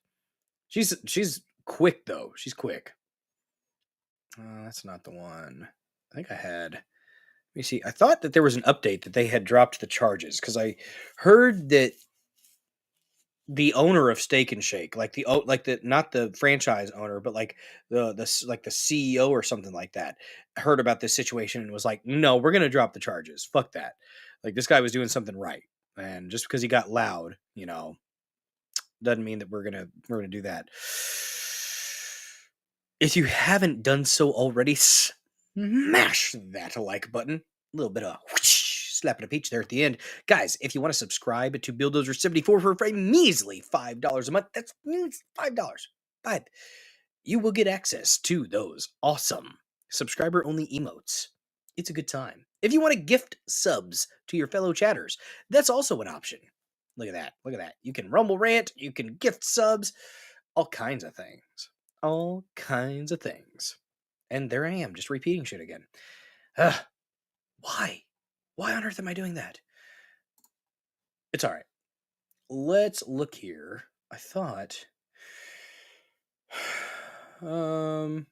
She's quick though. She's quick. That's not the one. I think I had. Let me see. I thought that there was an update that they had dropped the charges because I heard that the owner of Steak and Shake, not the franchise owner, but like the CEO or something like that, heard about this situation and was like, "No, we're gonna drop the charges. Fuck that. Like this guy was doing something right, and just because he got loud, doesn't mean that we're gonna do that." If you haven't done so already, smash that like button. A little bit of slap and a peach there at the end. Guys, if you want to subscribe to Bulldozer 74 for a measly $5 a month, that's $5. You will get access to those awesome subscriber-only emotes. It's a good time. If you want to gift subs to your fellow chatters, that's also an option. Look at that. Look at that. You can rumble rant. You can gift subs. All kinds of things. All kinds of things. And there I am, just repeating shit again. Why? Why on earth am I doing that? It's all right. Let's look here. I thought... That's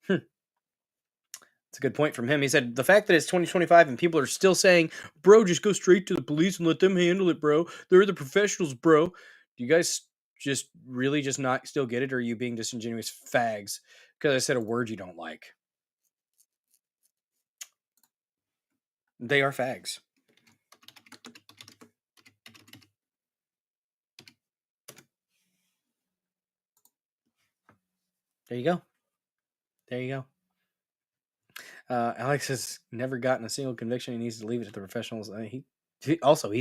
a good point from him. He said, the fact that it's 2025 and people are still saying, bro, just go straight to the police and let them handle it, bro. They're the professionals, bro. Do you guys just really just not still get it, or are you being disingenuous fags because I said a word you don't like? They are fags. There you go. There you go. Alex has never gotten a single conviction. He needs to leave it to the professionals. He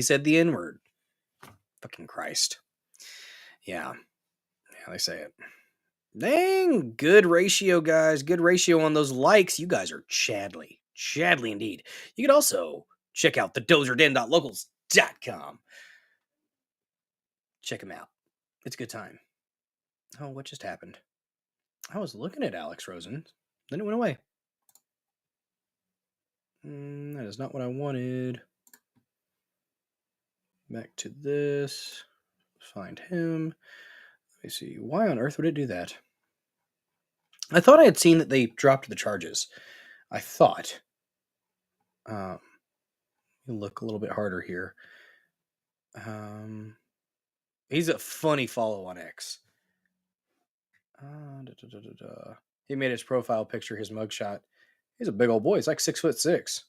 said the N-word. Fucking Christ. Yeah, they say it. Dang, good ratio, guys. Good ratio on those likes. You guys are Chadley. Chadley indeed. You can also check out the dozerden.locals.com. Check them out. It's a good time. Oh, what just happened? I was looking at Alex Rosen. Then it went away. That is not what I wanted. Back to this. Find him. Let me see. Why on earth would it do that? I thought I had seen that they dropped the charges. I thought. Look a little bit harder here. He's a funny follow on X. He made his profile picture his mugshot. He's a big old boy. He's like 6'6".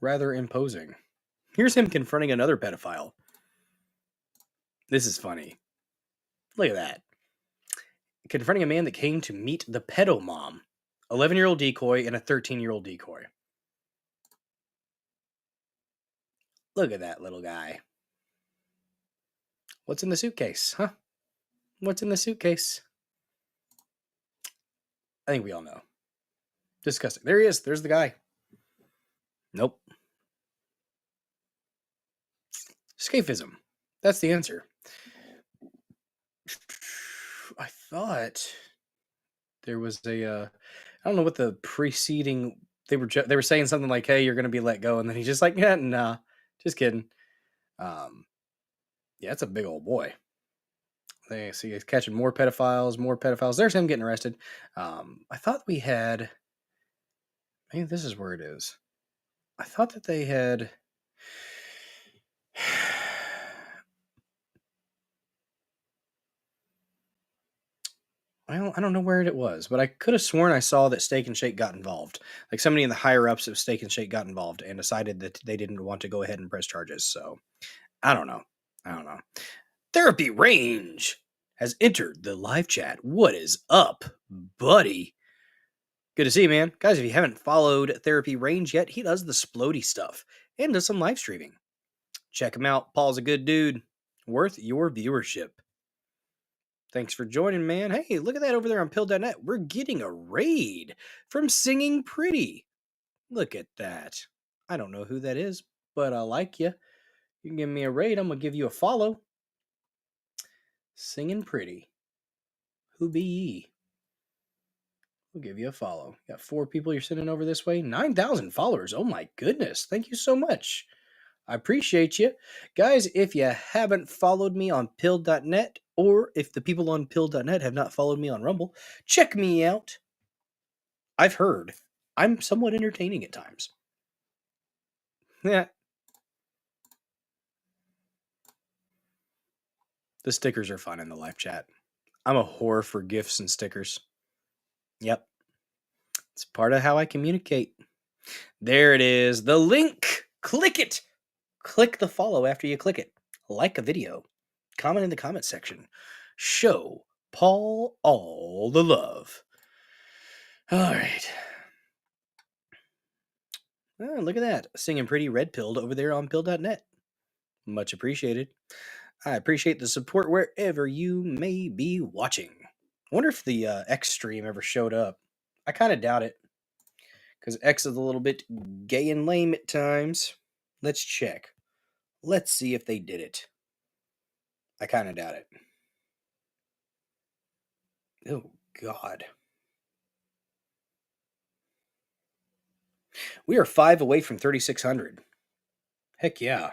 Rather imposing. Here's him confronting another pedophile. This is funny. Look at that. Confronting a man that came to meet the pedo mom. 11-year-old decoy and a 13-year-old decoy. Look at that little guy. What's in the suitcase, huh? What's in the suitcase? I think we all know. Disgusting. There he is. There's the guy. Nope. Scaphism. That's the answer. I thought there was I don't know what the preceding, they were saying something like, hey, you're going to be let go. And then he's just like, yeah, nah, just kidding. Yeah, it's a big old boy. They see he's catching more pedophiles. There's him getting arrested. I thought we had, maybe this is where it is. I thought that they had, Well, I don't know where it was, but I could have sworn I saw that Steak and Shake got involved. Like somebody in the higher ups of Steak and Shake got involved and decided that they didn't want to go ahead and press charges. So I don't know. Therapy Range has entered the live chat. What is up, buddy? Good to see you, man. Guys, if you haven't followed Therapy Range yet, he does the splody stuff and does some live streaming. Check him out. Paul's a good dude. Worth your viewership. Thanks for joining, man. Hey, look at that over there on pill.net. We're getting a raid from Singing Pretty. Look at that. I don't know who that is, but I like you. You can give me a raid. I'm going to give you a follow. Singing Pretty. Who be ye? We'll give you a follow. Got 4 people you're sending over this way. 9,000 followers. Oh my goodness. Thank you so much. I appreciate you. Guys, if you haven't followed me on pill.net, or if the people on pill.net have not followed me on Rumble, check me out. I've heard I'm somewhat entertaining at times. Yeah. The stickers are fun in the live chat. I'm a whore for gifts and stickers. Yep. It's part of how I communicate. There it is. The link. Click it. Click the follow after you click it. Like a video. Comment in the comment section. Show Paul all the love. All right. Oh, look at that. Singing Pretty red pilled over there on pill.net. Much appreciated. I appreciate the support wherever you may be watching. I wonder if the X stream ever showed up. I kind of doubt it, because X is a little bit gay and lame at times. Let's check. Let's see if they did it. I kind of doubt it. Oh, God. We are 5 away from 3,600. Heck yeah.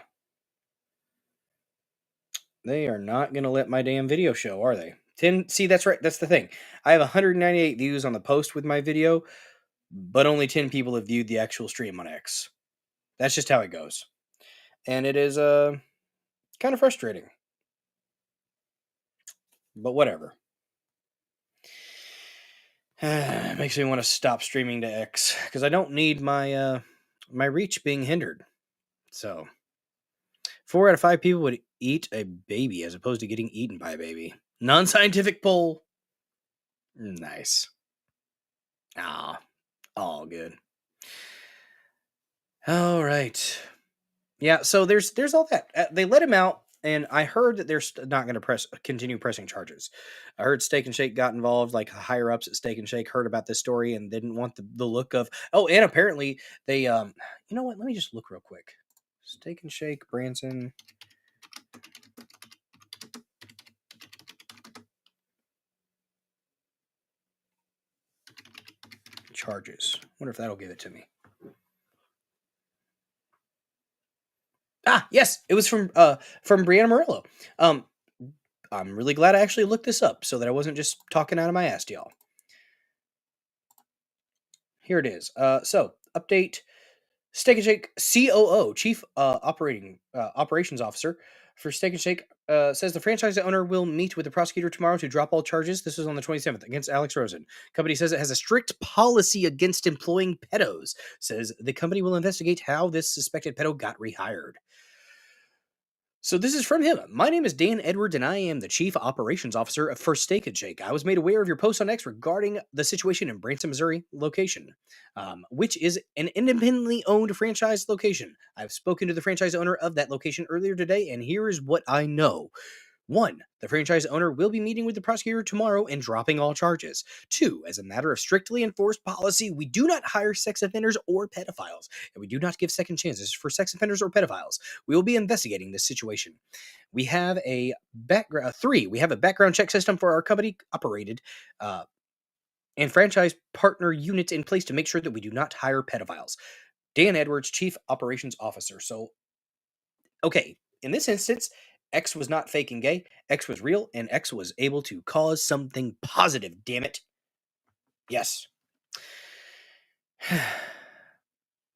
They are not going to let my damn video show, are they? 10. See, that's right. That's the thing. I have 198 views on the post with my video, but only 10 people have viewed the actual stream on X. That's just how it goes. And it is kind of frustrating. But whatever. It makes me want to stop streaming to X, because I don't need my my reach being hindered. So 4 out of 5 people would eat a baby as opposed to getting eaten by a baby. Non-scientific poll. Nice. Ah, all good. All right. Yeah, so there's all that. They let him out, and I heard that they're not going to continue pressing charges. I heard Steak and Shake got involved, like higher ups at Steak and Shake heard about this story and didn't want the look of. Oh, and apparently they you know what? Let me just look real quick. Steak and Shake, Branson. Charges. Wonder if that'll give it to me. Ah, yes, it was from Brianna Morello. I'm really glad I actually looked this up so that I wasn't just talking out of my ass to y'all. Here it is. So update: Steak and Shake COO, Chief Operations Officer for Steak and Shake, says the franchise owner will meet with the prosecutor tomorrow to drop all charges. This was on the 27th against Alex Rosen. Company says it has a strict policy against employing pedos. Says the company will investigate how this suspected pedo got rehired. So this is from him. My name is Dan Edwards, and I am the Chief Operations Officer for Steak and Shake. I was made aware of your post on X regarding the situation in Branson, Missouri location, which is an independently owned franchise location. I've spoken to the franchise owner of that location earlier today, and here is what I know. 1. The franchise owner will be meeting with the prosecutor tomorrow and dropping all charges. 2. As a matter of strictly enforced policy, we do not hire sex offenders or pedophiles, and we do not give second chances for sex offenders or pedophiles. We will be investigating this situation. We have a background. 3. We have a background check system for our company operated and franchise partner units in place to make sure that we do not hire pedophiles. Dan Edwards, Chief Operations Officer. So, okay, in this instance, X was not fake and gay. X was real, and X was able to cause something positive, damn it. Yes.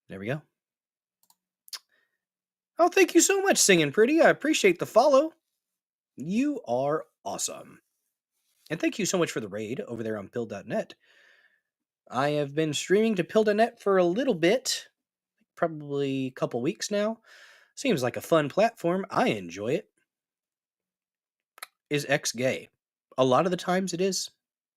There we go. Oh, thank you so much, Singing Pretty. I appreciate the follow. You are awesome. And thank you so much for the raid over there on pill.net. I have been streaming to pill.net for a little bit, probably a couple weeks now. Seems like a fun platform. I enjoy it. Is X gay? A lot of the times it is.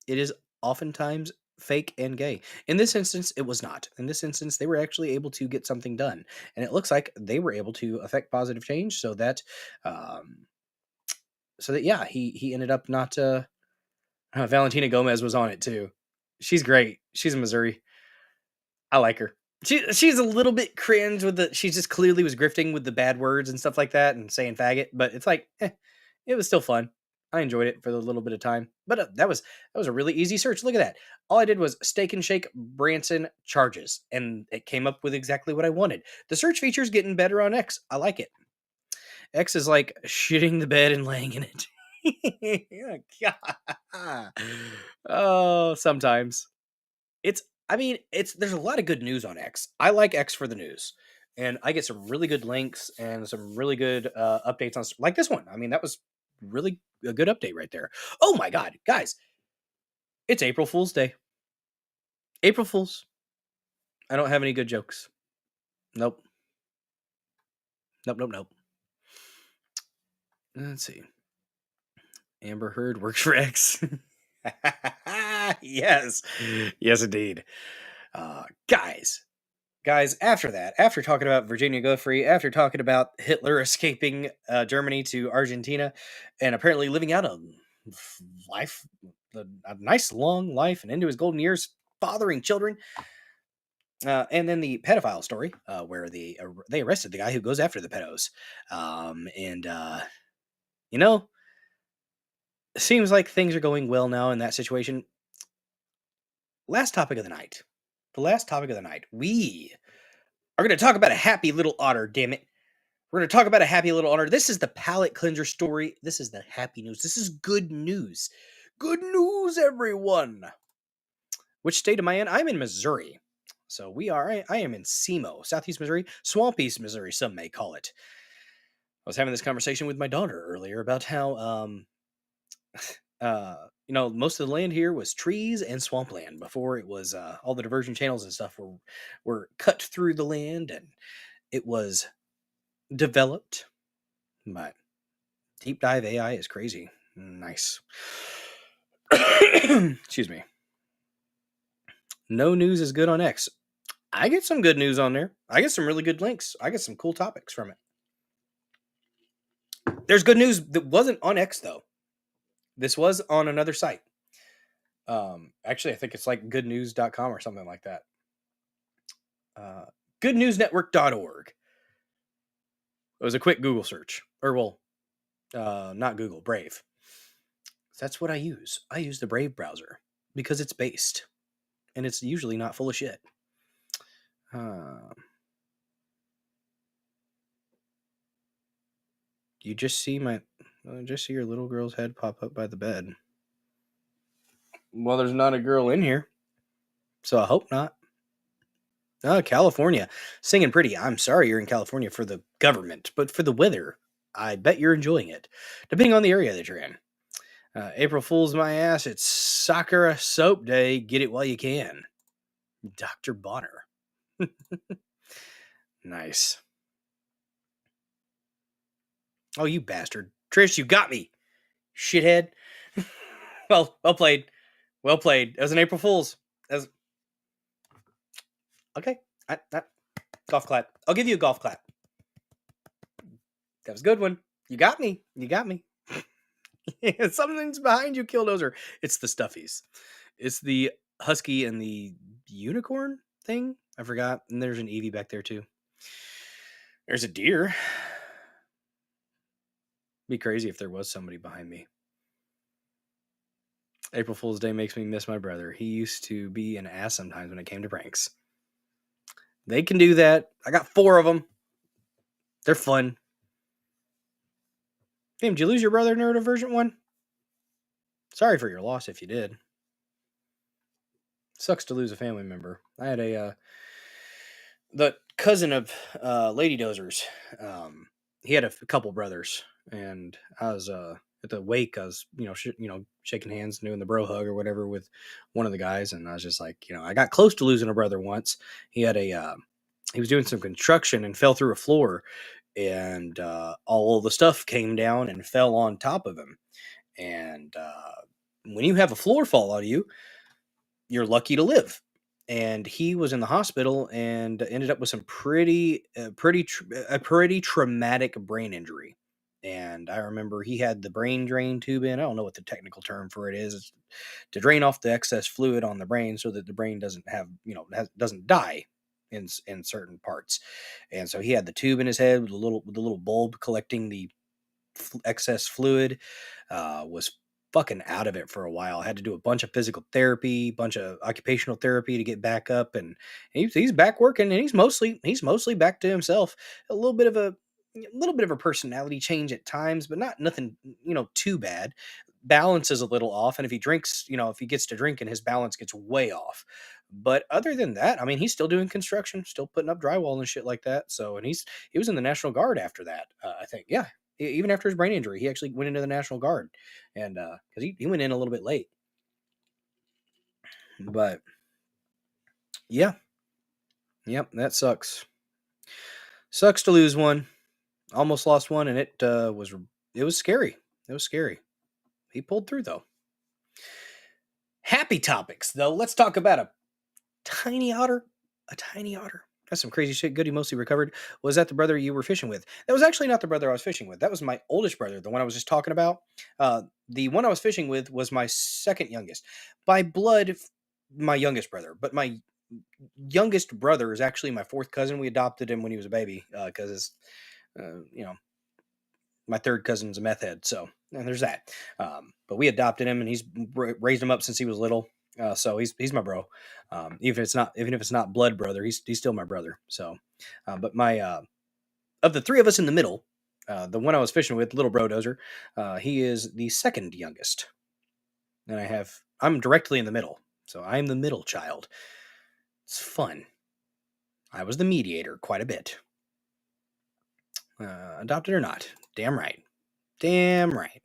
It is oftentimes fake and gay. In this instance, it was not. In this instance, they were actually able to get something done. And it looks like they were able to affect positive change so that, yeah, he ended up not, Valentina Gomez was on it too. She's great. She's in Missouri. I like her. She's a little bit cringe with she just clearly was grifting with the bad words and stuff like that and saying faggot, but it's like, it was still fun. I enjoyed it for a little bit of time, but that was a really easy search. Look at that. All I did was Steak and Shake Branson charges, and it came up with exactly what I wanted. The search feature's getting better on X. I like it. X is like shitting the bed and laying in it. Oh, sometimes. There's a lot of good news on X. I like X for the news. And I get some really good links and some really good updates on, like this one. I mean, that was really a good update right there. Oh my God, guys. It's April Fool's Day. April Fools. I don't have any good jokes. Nope. Nope. Let's see. Amber Heard works for X. Yes, indeed. Guys, after talking about Virginia Giuffre, after talking about Hitler escaping Germany to Argentina, and apparently living out a life, a nice long life, and into his golden years, fathering children, and then the pedophile story, where they arrested the guy who goes after the pedos, it seems like things are going well now in that situation. Last topic of the night. The last topic of the night. We are going to talk about a happy little otter, damn it. We're going to talk about a happy little otter. This is the palate cleanser story. This is the happy news. This is good news. Good news, everyone. Which state am I in? I'm in Missouri. So I am in SEMO, Southeast Missouri, Swamp-East Missouri, some may call it. I was having this conversation with my daughter earlier about how, most of the land here was trees and swampland before it was all the diversion channels and stuff were cut through the land and it was developed. But deep dive AI is crazy. Nice. Excuse me. No news is good on X. I get some good news on there. I get some really good links. I get some cool topics from it. There's good news that wasn't on X though. This was on another site. Actually, I think it's like goodnews.com or something like that. Goodnewsnetwork.org. It was a quick Google search. Not Google, Brave. That's what I use. I use the Brave browser because it's based. And it's usually not full of shit. You just see your little girl's head pop up by the bed. Well, there's not a girl in here. So I hope not. Oh, California. Singing pretty. I'm sorry you're in California for the government, but for the weather, I bet you're enjoying it. Depending on the area that you're in. April Fool's my ass. It's Sakura Soap Day. Get it while you can. Dr. Bonner. Nice. Oh, you bastard. Trish, you got me. Shithead. Well played. Well played. It was an April Fool's. Okay. Golf clap. I'll give you a golf clap. That was a good one. You got me. Something's behind you, Killdozer. It's the stuffies. It's the husky and the unicorn thing. I forgot. And there's an Eevee back there too. There's a deer. Be crazy if there was somebody behind me. April Fool's Day makes me miss my brother. He used to be an ass sometimes when it came to pranks. They can do that. I got 4 of them. They're fun. Damn, did you lose your brother, Neurodivergent one? Sorry for your loss if you did. Sucks to lose a family member. I had the cousin of Lady Dozers. He had a couple brothers, and I was at the wake, I was, shaking hands, doing the bro hug or whatever with one of the guys, and I was just like, I got close to losing a brother once. He had he was doing some construction and fell through a floor, and all the stuff came down and fell on top of him. And when you have a floor fall on you, you're lucky to live. And he was in the hospital and ended up with some pretty traumatic brain injury. And I remember he had the brain drain tube in. I don't know what the technical term for it is. It's to drain off the excess fluid on the brain so that the brain doesn't have, doesn't die in certain parts. And so he had the tube in his head with a little bulb collecting the excess fluid. Was fucking out of it for a while. Had to do a bunch of physical therapy, bunch of occupational therapy to get back up, and he's back working, and he's mostly back to himself. A little bit of a personality change at times, but nothing too bad. Balance is a little off, and if he drinks, if he gets to drinking, his balance gets way off. But other than that, I mean, he's still doing construction, still putting up drywall and shit like that. So, and he was in the National Guard after that. I think, yeah, even after his brain injury, he actually went into the National Guard, and because he went in a little bit late. But yeah, yep, that sucks. Sucks to lose one. Almost lost one, and it was scary. It was scary. He pulled through though. Happy topics though. Let's talk about a tiny otter. A tiny otter. That's some crazy shit. Good, he mostly recovered. Was that the brother you were fishing with? That was actually not the brother I was fishing with. That was my oldest brother, the one I was just talking about. The one I was fishing with was my second youngest. By blood, my youngest brother. But my youngest brother is actually my fourth cousin. We adopted him when he was a baby because, my third cousin's a meth head. So there's that. But we adopted him, and he's raised him up since he was little. So he's my bro. Even if it's not blood brother, he's still my brother. So, but my of the three of us in the middle, the one I was fishing with, little bro Dozer, he is the second youngest, and I'm directly in the middle. So I'm the middle child. It's fun. I was the mediator quite a bit. Adopted or not, damn right. Damn right.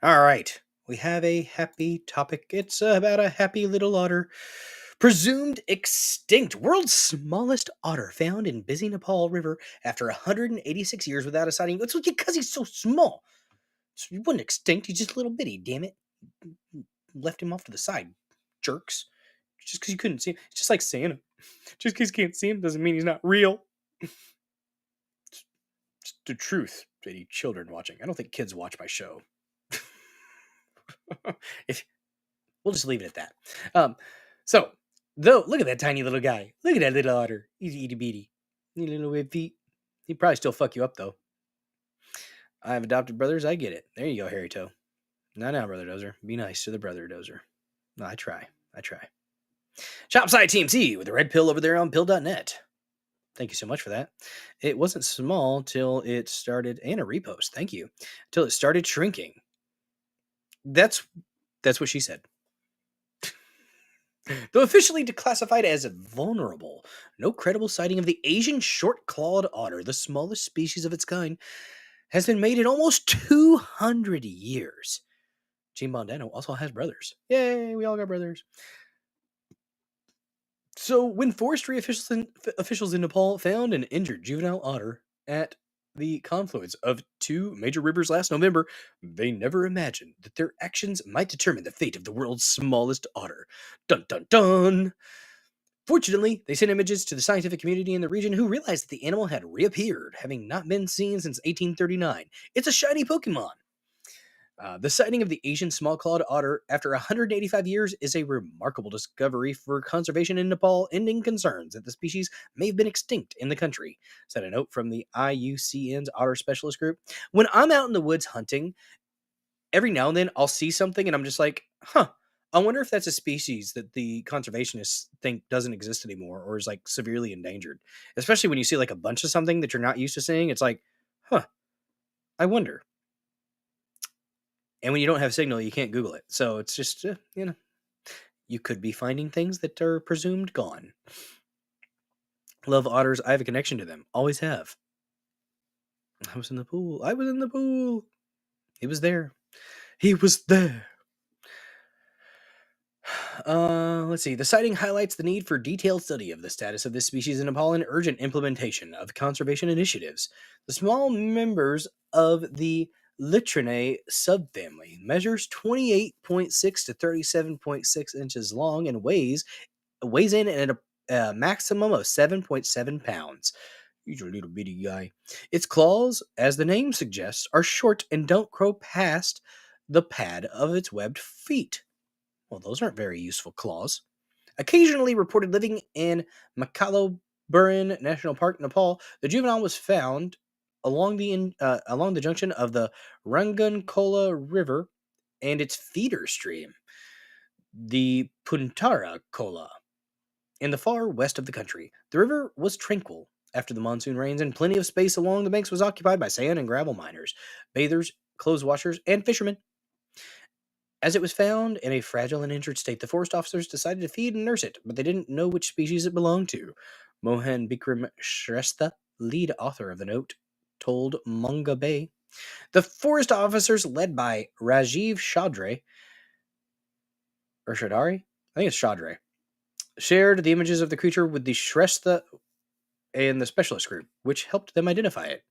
All right. We have a happy topic. It's about a happy little otter. Presumed extinct. World's smallest otter found in busy Nepal River after 186 years without a sighting. It's because he's so small. He wasn't extinct. He's just a little bitty, damn it. Left him off to the side. Jerks. Just because you couldn't see him. It's just like Santa. Just because you can't see him doesn't mean he's not real. It's the truth, any children watching. I don't think kids watch my show. We'll just leave it at that. So, though, look at that tiny little guy. Look at that little otter. He's itty bitty. Little webbed feet. He'd probably still fuck you up, though. I have adopted brothers. I get it. There you go, Hairy Toe. Now, Brother Dozer. Be nice to the Brother Dozer. No, I try. Shopside TMT with a red pill over there on pill.net. Thank you so much for that. It wasn't small till it started, and a repost. Thank you. Till it started shrinking. That's what she said. Though officially declassified as vulnerable, no credible sighting of the Asian short-clawed otter, the smallest species of its kind, has been made in almost 200 years. Gene Bondano also has brothers. Yay, we all got brothers. So, when forestry officials in Nepal found an injured juvenile otter at the confluence of two major rivers last November, they never imagined that their actions might determine the fate of the world's smallest otter. Dun dun dun! Fortunately, they sent images to the scientific community in the region, who realized that the animal had reappeared, having not been seen since 1839. It's a shiny Pokemon! The sighting of the Asian small-clawed otter after 185 years is a remarkable discovery for conservation in Nepal, ending concerns that the species may have been extinct in the country, said a note from the IUCN's Otter Specialist Group. When I'm out in the woods hunting, every now and then I'll see something and I'm just like, I wonder if that's a species that the conservationists think doesn't exist anymore or is like severely endangered. Especially when you see like a bunch of something that you're not used to seeing, it's like, I wonder. And when you don't have signal, you can't Google it. So it's just, you could be finding things that are presumed gone. Love otters. I have a connection to them. Always have. I was in the pool. He was there. He was there. Let's see. The sighting highlights the need for detailed study of the status of this species in Nepal and urgent implementation of conservation initiatives. The small members of the Litrinae subfamily measures 28.6 to 37.6 inches long and weighs in at a maximum of 7.7 pounds. He's a little bitty guy. Its claws, as the name suggests, are short and don't grow past the pad of its webbed feet. Well, those aren't very useful claws. Occasionally reported living in Makaloburin National Park, Nepal, the juvenile was found along the junction of the Rangunkola River and its feeder stream, the Puntara Kola, in the far west of the country. The river was tranquil after the monsoon rains, and plenty of space along the banks was occupied by sand and gravel miners, bathers, clothes washers, and fishermen. As it was found in a fragile and injured state, the forest officers decided to feed and nurse it, but they didn't know which species it belonged to. Mohan Bikram Shrestha, lead author of the note, told Manga Bay. The forest officers, led by Rajiv Chaudhry, or Shadari? I think it's Chaudhry, shared the images of the creature with the Shrestha and the specialist group, which helped them identify it.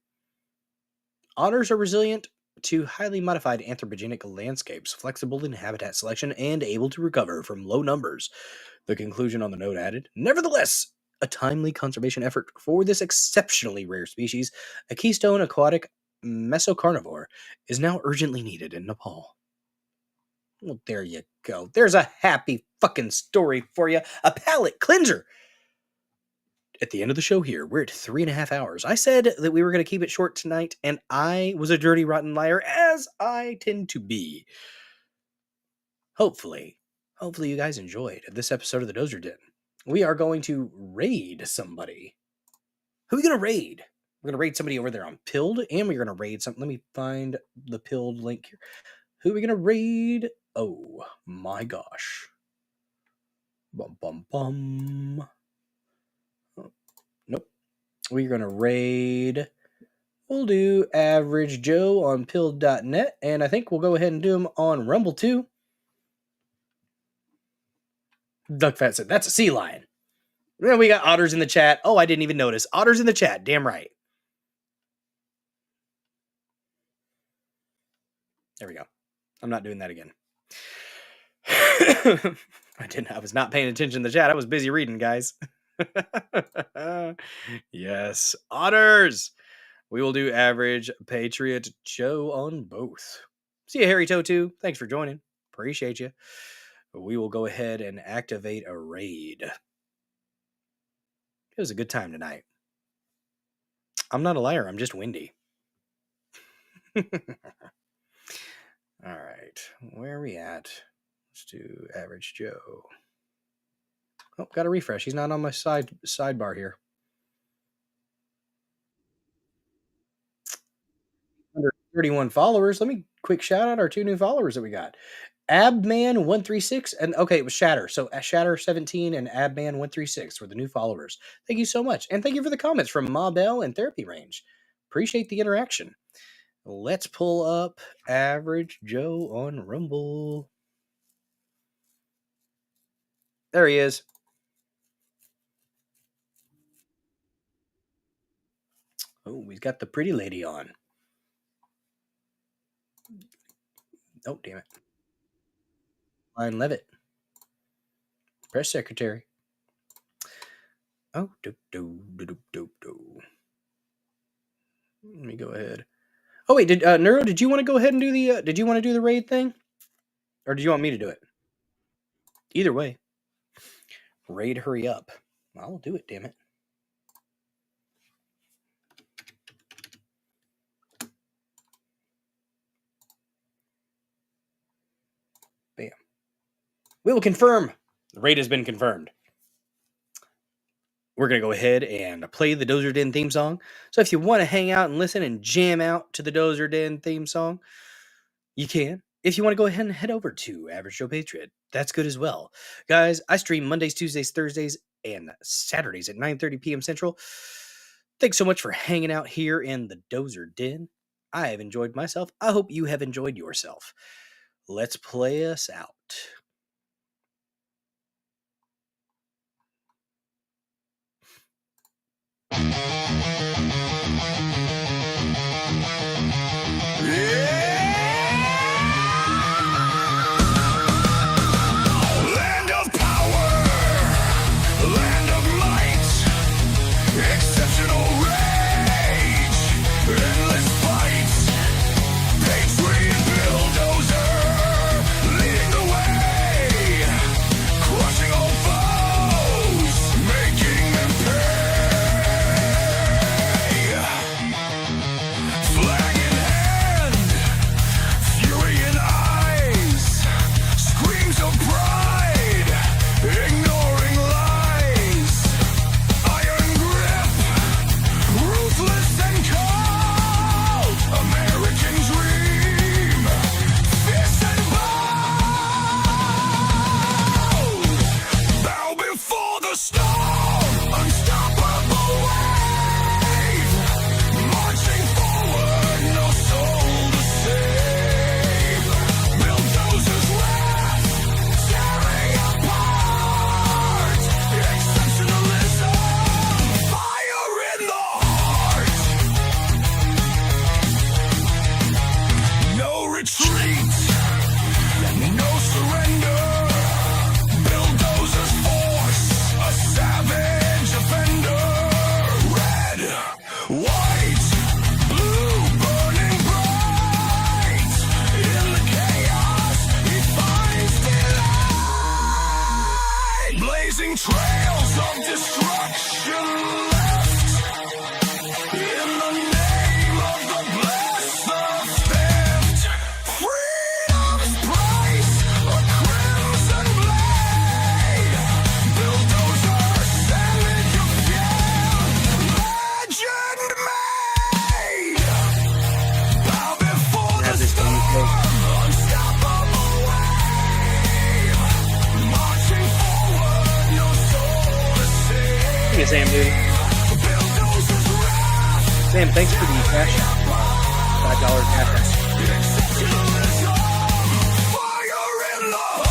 Otters are resilient to highly modified anthropogenic landscapes, flexible in habitat selection, and able to recover from low numbers. The conclusion on the note added, nevertheless, a timely conservation effort for this exceptionally rare species, a keystone aquatic mesocarnivore, is now urgently needed in Nepal. Well, there you go. There's a happy fucking story for you. A palate cleanser. At the end of the show here, we're at 3.5 hours. I said that we were going to keep it short tonight, and I was a dirty, rotten liar, as I tend to be. Hopefully you guys enjoyed this episode of the Dozer Den. We are going to raid somebody. Who are we going to raid? We're going to raid somebody over there on Pilled, and we're going to raid something. Let me find the Pilled link here. Who are we going to raid? Oh, my gosh. Bum, bum, bum. Nope. We're going to raid. We'll do Average Joe on Pilled.net, and I think we'll go ahead and do him on Rumble too. Duckfat said, that's a sea lion. Then we got otters in the chat. Oh, I didn't even notice. Otters in the chat. Damn right. There we go. I'm not doing that again. I was not paying attention in the chat. I was busy reading, guys. Yes. Otters. We will do Average Patriot Joe on both. See you, Harry Toe 2. Thanks for joining. Appreciate you. We will go ahead and activate a raid. It was a good time tonight. I'm not a liar. I'm just windy. All right. Where are we at? Let's do Average Joe. Oh, got to refresh. He's not on my sidebar here. 131 followers. Let me quick shout out our 2 new followers that we got. Abman136 and okay, it was Shatter. So Shatter17 and Abman136 were the new followers. Thank you so much. And thank you for the comments from Ma Bell and Therapy Range. Appreciate the interaction. Let's pull up Average Joe on Rumble. There he is. Oh, he's got the pretty lady on. Oh, damn it. Ryan Levitt. Press secretary. Oh, do. Let me go ahead. Oh wait, did Neuro? Did you want to go ahead and do the? Did you want to do the raid thing, or do you want me to do it? Either way, raid, hurry up! I'll do it. Damn it! Bam. We will confirm. The raid has been confirmed. We're going to go ahead and play the Dozer Den theme song. So if you want to hang out and listen and jam out to the Dozer Den theme song, you can. If you want to go ahead and head over to Average Joe Patriot, that's good as well. Guys, I stream Mondays, Tuesdays, Thursdays, and Saturdays at 9:30 p.m. Central. Thanks so much for hanging out here in the Dozer Den. I have enjoyed myself. I hope you have enjoyed yourself. Let's play us out. Land of power, land of might, exceptional rage, endless fight, patriot bulldozer, leading the way, crushing all foes, making them pay. Flag in hand, fury in eyes, screams of pride, ignoring lies, iron grip, ruthless and cold, American dream, fierce and bold, bow before the storm, unstoppable wave, marching forward, no soul to save, bulldozers wrath, tearing apart, exceptionalism, fire in the heart, no retreat, no surrender, bulldozers force, a savage offender, red, white, blue, burning bright, in the chaos he finds delight, blazing trails of destruction left, in the name of the blessed theft, freedom's price, a crimson blade, bulldozer, savage legend made, bow before the storm, unstoppable wave, marching forward, no soul to save. Hey, Sam, dude. Bulldozers wrath, Sam, thanks for the cash out. $5 cash out. exceptionalism, fire in the heart.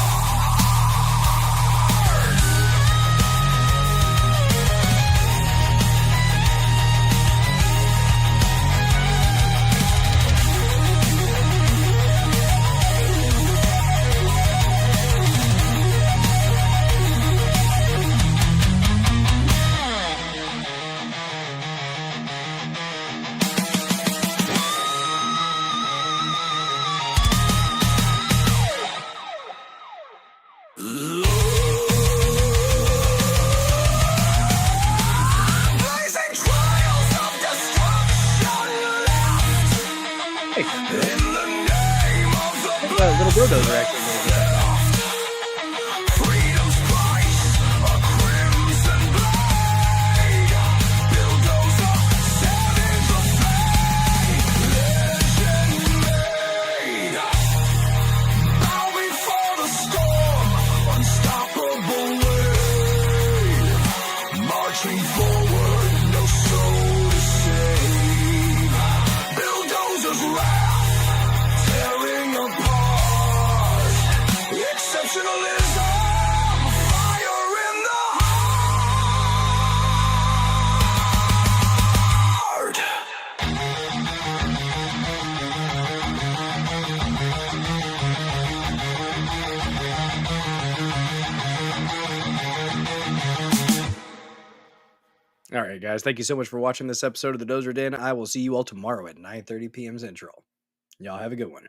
Blazing trails of destruction left, Hey, in the name of the little bulldozer actually knows that. freedom's price, a crimson blade, bulldozer, savage of fate, legend made, bow before the storm, unstoppable wave, marching forward, no soul to save, bulldozers wrath, tearing apart, exceptionalism, fire in the heart. All right, guys. Thank you so much for watching this episode of the Dozer Den. I will see you all tomorrow at 9:30 p.m. Central. Y'all have a good one.